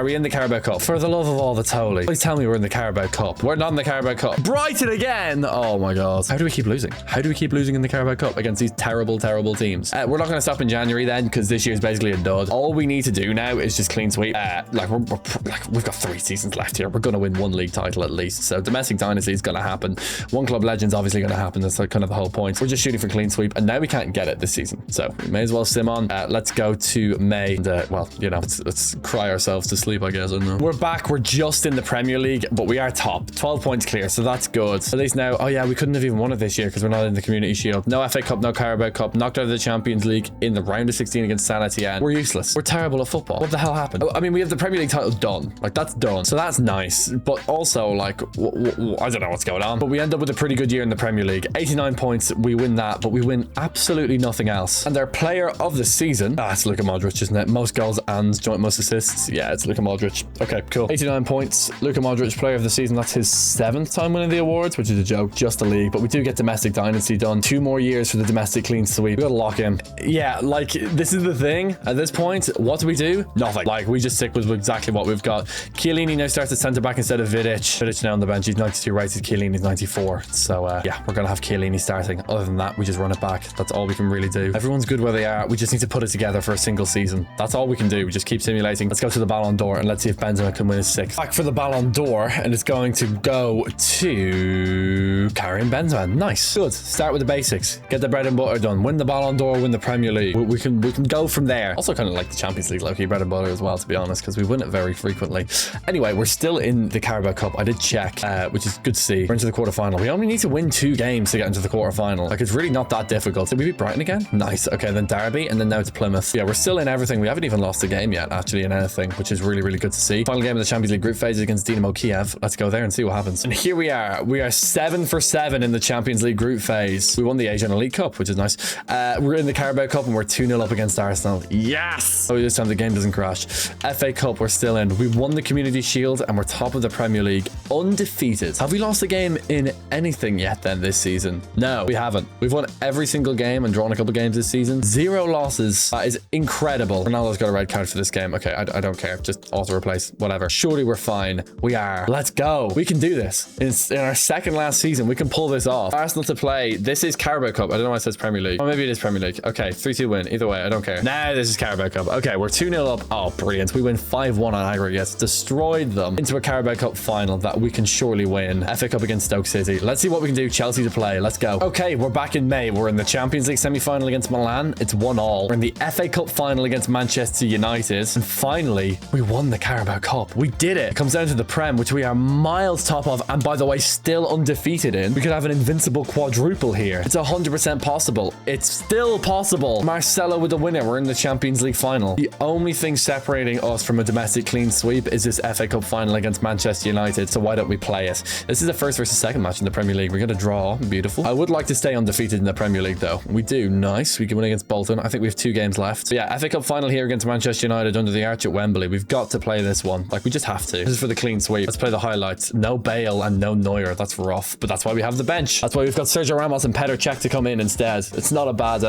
we in the Carabao Cup? For the love of all that's holy, please tell me we're in the Carabao Cup. We're not in the Carabao Cup. Brighton again. Oh my god. How do we keep losing? How do we keep losing in the Carabao Cup against these terrible teams? We're not going to stop in January then, because this year's basically a dud. All we need to do now is just clean sweep. We've got 3 seasons left here. We're going to win 1 league title at least. So domestic dynasty is going to happen. 1 club legend's obviously going to happen. That's like kind of the whole point. We're just shooting for clean sweep, and now we can't get it this season. So we may as well sim on. Let's go to May. And, well, you know, let's cry ourselves to sleep, I guess. I don't know. We're back. We're just in the Premier League, but we are top. 12 points clear, so that's good. At least now, oh yeah, we couldn't have even won it this year because we're not in the Community Shield. No FA Cup, no Carabao Cup, knocked out of the Champions League in the round of 16 against San Etienne. We're useless. We're terrible at football. What the hell happened? I mean, we have the Premier League title done. Like, that's done. So that's nice. But also, like, I don't know what's going on. But we end up with a pretty good year in the Premier League. 89 points. We win that, but we win absolutely nothing else. And our player of the season, it's Luka Modric, isn't it? Most goals and joint most assists. Yeah, it's Luka Modric. Okay, cool. 89 points. Luka Modric, player of the season. That's his 7th time winning the awards, which is a joke. Just the league. But we do get domestic dynasty done. 2 more years for the domestic clean sweep. We gotta lock him. Yeah, like, this is the thing. At this point, what do we do? Nothing. Like, we just stick with exactly what we've got. Chiellini now starts at centre back instead of Vidic. Vidic now on the bench. He's 92 rated. Chiellini's 94. So yeah, we're gonna have Chiellini starting. Other than that, we just run it back. That's all we can really do. Everyone's good where they are. We just need to put it together for a single season. That's all we can do. We just keep simulating. Let's go to the Ballon d'Or and let's see if Benzema can win his 6th. Back for the Ballon d'Or, and it's going to go to Karim Benzema. Nice. Good. Start with the basics. Get the bread and butter done. Win the Ballon d'Or, win the Premier League. We can go from there. Also kind of like the Champions League, low-key bread and butter as well, to be honest, because we win it very frequently. Anyway, we're still in the Carabao Cup. I did check, which is good to see. We're into the quarterfinal. We only need to win 2 games to get into the quarterfinal. Like, it's really not that difficult. Did we beat Brighton again? Nice. Okay, then Derby, and then now it's Plymouth. Yeah, we're still in everything. We haven't even lost a game yet, actually, in anything, which is really, really good to see. Final game of the Champions League group phase against Dynamo Kiev. Let's go there and see what happens. And here we are. We are 7 for 7 in the Champions League group phase. We won the Asian Elite Cup, which is nice. We're in the Carabao Cup, and we're 2-0 up against Arsenal. Yes! Oh, this time the game doesn't crash. FA Cup, we're still in. We won the Community Shield, and we're top of the Premier League. Undefeated. Have we lost a game in anything yet then this season? No, we haven't. We've won every single game and drawn a couple games this season. 0 losses. That is incredible. Ronaldo's got a red card for this game. Okay, I don't care. Just auto-replace. Whatever. Surely we're fine. We are. Let's go. We can do this. In our 2nd last season, we can pull this off. Arsenal to play. This is Carabao Cup. I don't know why it says Premier League. Oh, maybe it is Premier League. Okay, 3-2 win. Either way, I don't care. Now this is Carabao Cup. Okay, we're 2-0 up. Oh, brilliant. We win 5-1 on aggregates. Destroyed them into a Carabao Cup final that we can surely win. FA Cup against Stoke City. Let's see what we can do. Chelsea to play. Let's go. Okay, we're back in May. We're in the Champions League semi-final against Milan. It's 1-1. We're in the FA Cup final against Manchester United. And finally, we won the Carabao Cup. We did it. It comes down to the Prem, which we are miles top of. And by the way, still undefeated in. We could have an invincible quadruple here. It's 100% possible. It's still possible. Marcelo with the winner. We're in the Champions League final. The only thing separating us from a domestic clean sweep is this FA Cup final against Manchester United. So why don't we play it? This is the 1st versus 2nd match in the Premier League. We're going to draw. Beautiful. I would like to stay undefeated in the Premier League, though. We do. Nice. We can win against Bolton. I think we have 2 games left. So yeah, FA Cup final here against Manchester United under the arch at Wembley. We've got to play this one. Like, we just have to. This is for the clean sweep. Let's play the highlights. No Bale and no Neuer. That's rough. But that's why we have the bench. That's why we've got Sergio Ramos and Petr Cech to come in instead. It's not a bad,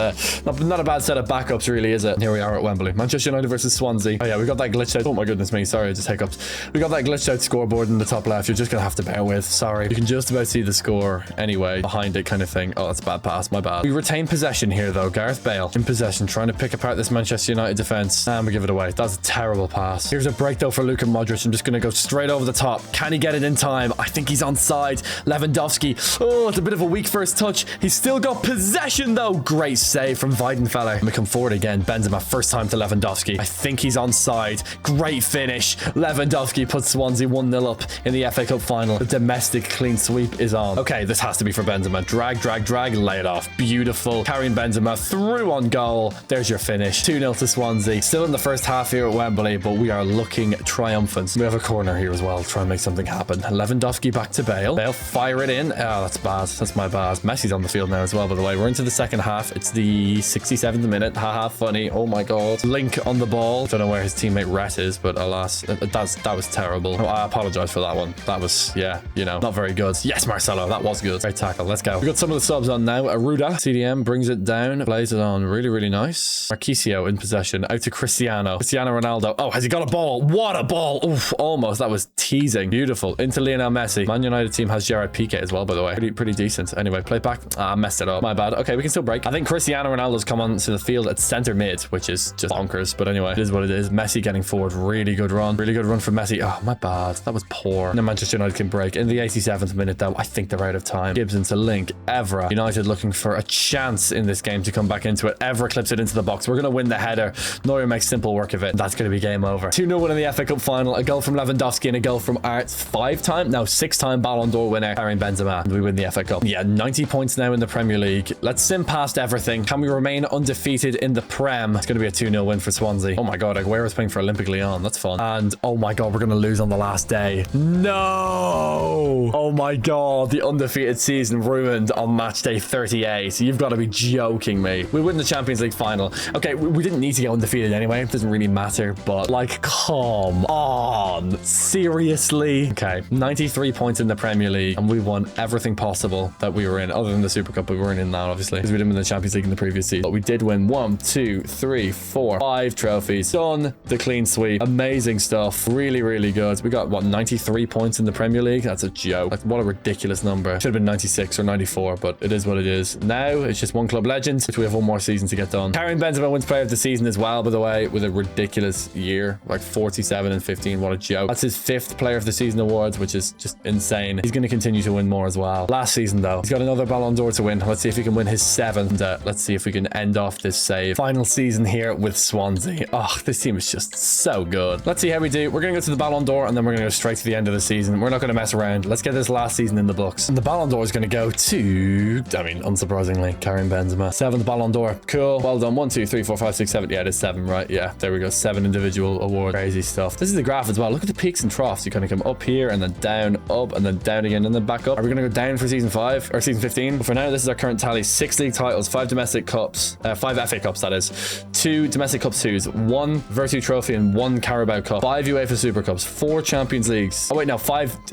not a bad set of backups, really, is it? And here we are at Wembley. Manchester United versus Swansea. Oh yeah, we got that glitched out. Oh my goodness me. Sorry, I just hiccuped. We got that glitched out scoreboard in the top left. You're just gonna have to bear with. Sorry. You can just about see the score anyway behind it, kind of thing. Oh, that's a bad pass. My bad. We retain possession here, though. Gareth Bale in possession, trying to pick apart this Manchester United defense, and we give it away. That's a terrible pass. Here's a break though for Luka Modric. I'm just gonna go straight over the top. Can he get it in time? I think he's onside. Lewandowski. Oh, it's a bit of a weak first touch. He's still got possession though. Great save from Weidenfeller. And we come forward again. Benzema, first time to Lewandowski. I think he's onside. Great finish. Lewandowski puts Swansea 1-0 up in the FA Cup final. The domestic clean sweep is is on. Okay, this has to be for Benzema. Drag, drag, drag, lay it off. Beautiful. Carrying Benzema through on goal. There's your finish. 2-0 to Swansea. Still in the first half here at Wembley, but we are looking triumphant. We have a corner here as well. Try and make something happen. Lewandowski back to Bale. Bale fire it in. Oh, that's bad. That's my bad. Messi's on the field now as well, by the way. We're into the second half. It's the 67th minute. Haha, funny. Oh my god. Link on the ball. Don't know where his teammate Rhett is, but alas, that was terrible. I apologize for that one. That was, yeah, you know, not very good. Yes, Marcelo, that was good. Great tackle. Let's go. We got some of the subs on now. Aruda, CDM brings it down, plays it on. Really, really nice. Marquisio in possession. Out to Cristiano. Cristiano Ronaldo. Oh, has he got a ball? What a ball. Oof, almost. That was teasing. Beautiful. Into Lionel Messi. Man United team has Gerard Piqué as well, by the way. Pretty decent. Anyway, play it back. Ah, messed it up. My bad. Okay, we can still break. I think Cristiano Ronaldo's come onto the field at center mid, which is just bonkers. But anyway, it is what it is. Messi getting forward. Really good run. Really good run from Messi. Oh, my bad. That was poor. No, Manchester United can break. In the 87th minute, though, I think they're out of time. Gibson to Link. Evra. United looking for a chance in this game to come back into it. Evra clips it into the box. We're going to win the header. Neuer makes simple work of it. That's going to be game over. 2-0 win in the FA Cup final. A goal from Lewandowski and a goal from Arts. 6-time Ballon d'Or winner, Karim Benzema. And we win the FA Cup. Yeah, 90 points now in the Premier League. Let's sim past everything. Can we remain undefeated in the Prem? It's going to be a 2-0 win for Swansea. Oh my god, Aguero's playing for Olympique Lyon. That's fun. And oh my god, we're going to lose on the last day. No! Oh my god, the undefeated season ruined on match day 38. You've got to be joking me. We win the Champions League final. Okay, we didn't need to get undefeated anyway. It doesn't really matter, but like, come on. Seriously? Okay, 93 points in the Premier League, and we won everything possible that we were in, other than the Super Cup. We weren't in that, obviously, because we didn't win the Champions League in the previous season. But we did win 1, 2, 3, 4, 5 trophies. Done the clean sweep. Amazing stuff. Really, really good. We got, what, 93 points in the Premier League? That's a joke. Like, what a ridiculous number. Should have been 96 or 94, but it is what it is. Now, it's just one club legend, which we have one more season to get done. Karim Benzema wins player of the season as well, by the way, with a ridiculous year. Like 47 and 15. What a joke. That's his 5th player of the season awards, which is just insane. He's going to continue to win more as well. Last season, though, he's got another Ballon d'Or to win. Let's see if he can win his 7th. Let's see if we can end off this save. Final season here with Swansea. Oh, this team is just so good. Let's see how we do. We're going to go to the Ballon d'Or, and then we're going to go straight to the end of the season. We're not going to mess around. Let's get this last season in the books. And the Ballon d'Or is going to go to, I mean, unsurprisingly, Karim Benzema. 7th Ballon d'Or. Cool. Well done. 1, 2, 3, 4, 5, 6, 7. Yeah, it is 7, right? Yeah, there we go. 7 individual awards. Crazy stuff. This is the graph as well. Look at the peaks and troughs. You kind of come up here and then down, up, and then down again, and then back up. Are we going to go down for season 5 or season 15? But for now, this is our current tally. 6 league titles, 5 domestic cups, 5 FA Cups, that is. 2 domestic cup 2s, 1 Virtue Trophy, and 1 Carabao Cup. 5 UEFA Super Cups, 4 Champions Leagues. Oh wait, no, 5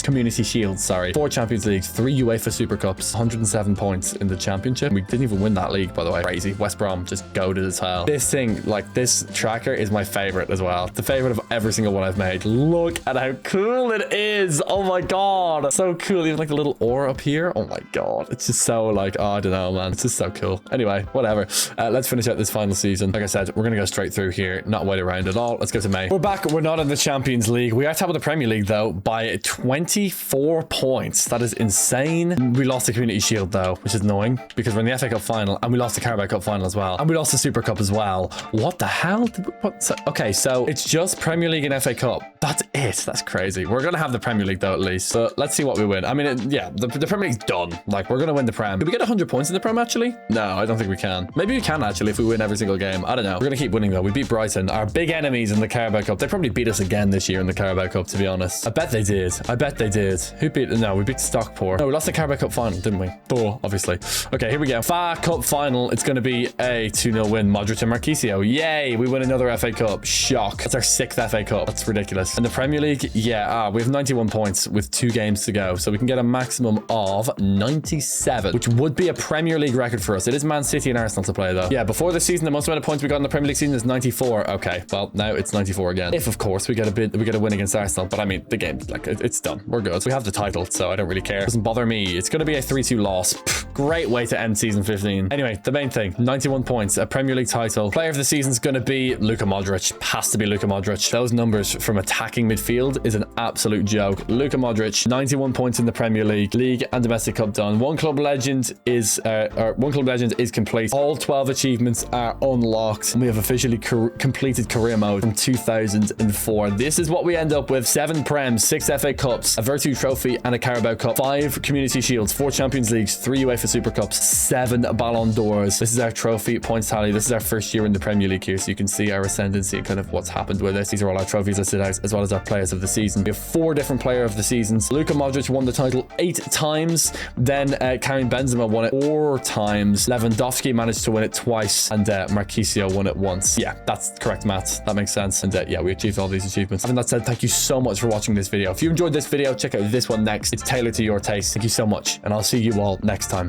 Community Shields, sorry. 4 Champions Leagues, 3 UEFA Super Cups, 107 points in the Championship. We didn't even win that league, by the way. Crazy. West Brom just goated as hell. This thing, like this tracker, is my favorite as well. The favorite of every single one I've made. Look at how cool it is. Oh my god, so cool. Even like the little ore up here. Oh my god, it's just so like, oh, I don't know, man. It's just so cool. Anyway, whatever. Let's finish out this final season. Like I said, we're gonna go straight through here, not wait around at all. Let's go to May. We're back. We're not in the Champions League. We are top of the Premier League though by 24 points. That is insane. We lost the Community Shield though, which is annoying because we're in the FA Cup final, and we lost the Carabao Cup final as well, and we lost the Super Cup as well. What the hell? Okay, so it's just Premier League and FA Cup. That's it. That's crazy. We're gonna have the Premier League though, at least. So let's see what we win. I mean, yeah, the Premier League's done. Like, we're gonna win the Prem. Did we get 100 points in the Prem actually? No, I don't think we can. Maybe we can actually if we win every single game. I don't know. We're gonna keep winning though. We beat Brighton, our big enemies in the Carabao Cup. They probably beat us again this year in the Carabao Cup, to be honest. I bet they did. I bet they did. Who beat? No, we beat Stockport. No, we lost the Carabao Cup final, didn't we? Oh, obviously. Okay, here we go. FA Cup final. It's gonna be a 2-0 win. Modric and Marquisio. Yay! We win another FA Cup. Shock. That's our 6th FA Cup. That's ridiculous. And the Premier League, yeah, we have 91 points with 2 games to go, so we can get a maximum of 97, which would be a Premier League record for us. It is Man City and Arsenal to play though. Yeah, before the season, the most amount of points we got in the Premier League season is 94. Okay, well now it's 94 again. If of course we get a win against Arsenal, but I mean the game, like it's done. We're good. We have the title, so I don't really care. It doesn't bother me. It's going to be a 3-2 loss. Pfft, great way to end season 15. Anyway, the main thing: 91 points, a Premier League title. Player of the season is going to be Luka Modric. Has to be Luka Modric. Those numbers from attacking midfield is an absolute joke. Luka Modric, 91 points in the Premier League and domestic cup done. One club legend is complete. All 12 achievements are unlocked, and we have officially completed career mode from 2004. This is what we end up with: 7 Prems, 6 FA Cups, a Virtu Trophy, and a Carabao Cup, 5 Community Shields, 4 Champions Leagues, 3 UEFA Super Cups, 7 Ballon d'Ors. This is our trophy points tally. This is our first year in the Premier League here, so you can see our ascendancy and kind of what's happened with this. These are all our trophies listed out, as well as our players of the season. We have 4 different player of the seasons. Luka Modric won the title 8 times. Then Karim Benzema won it 4 times. Lewandowski managed to win it twice, and Marquisio won it once. Yeah, that's correct maths. That makes sense. And yeah, we achieved all these achievements. Having that said, thank you so much for watching this video. If you enjoyed this video, check out this one next. It's tailored to your taste. Thank you so much, and I'll see you all next time.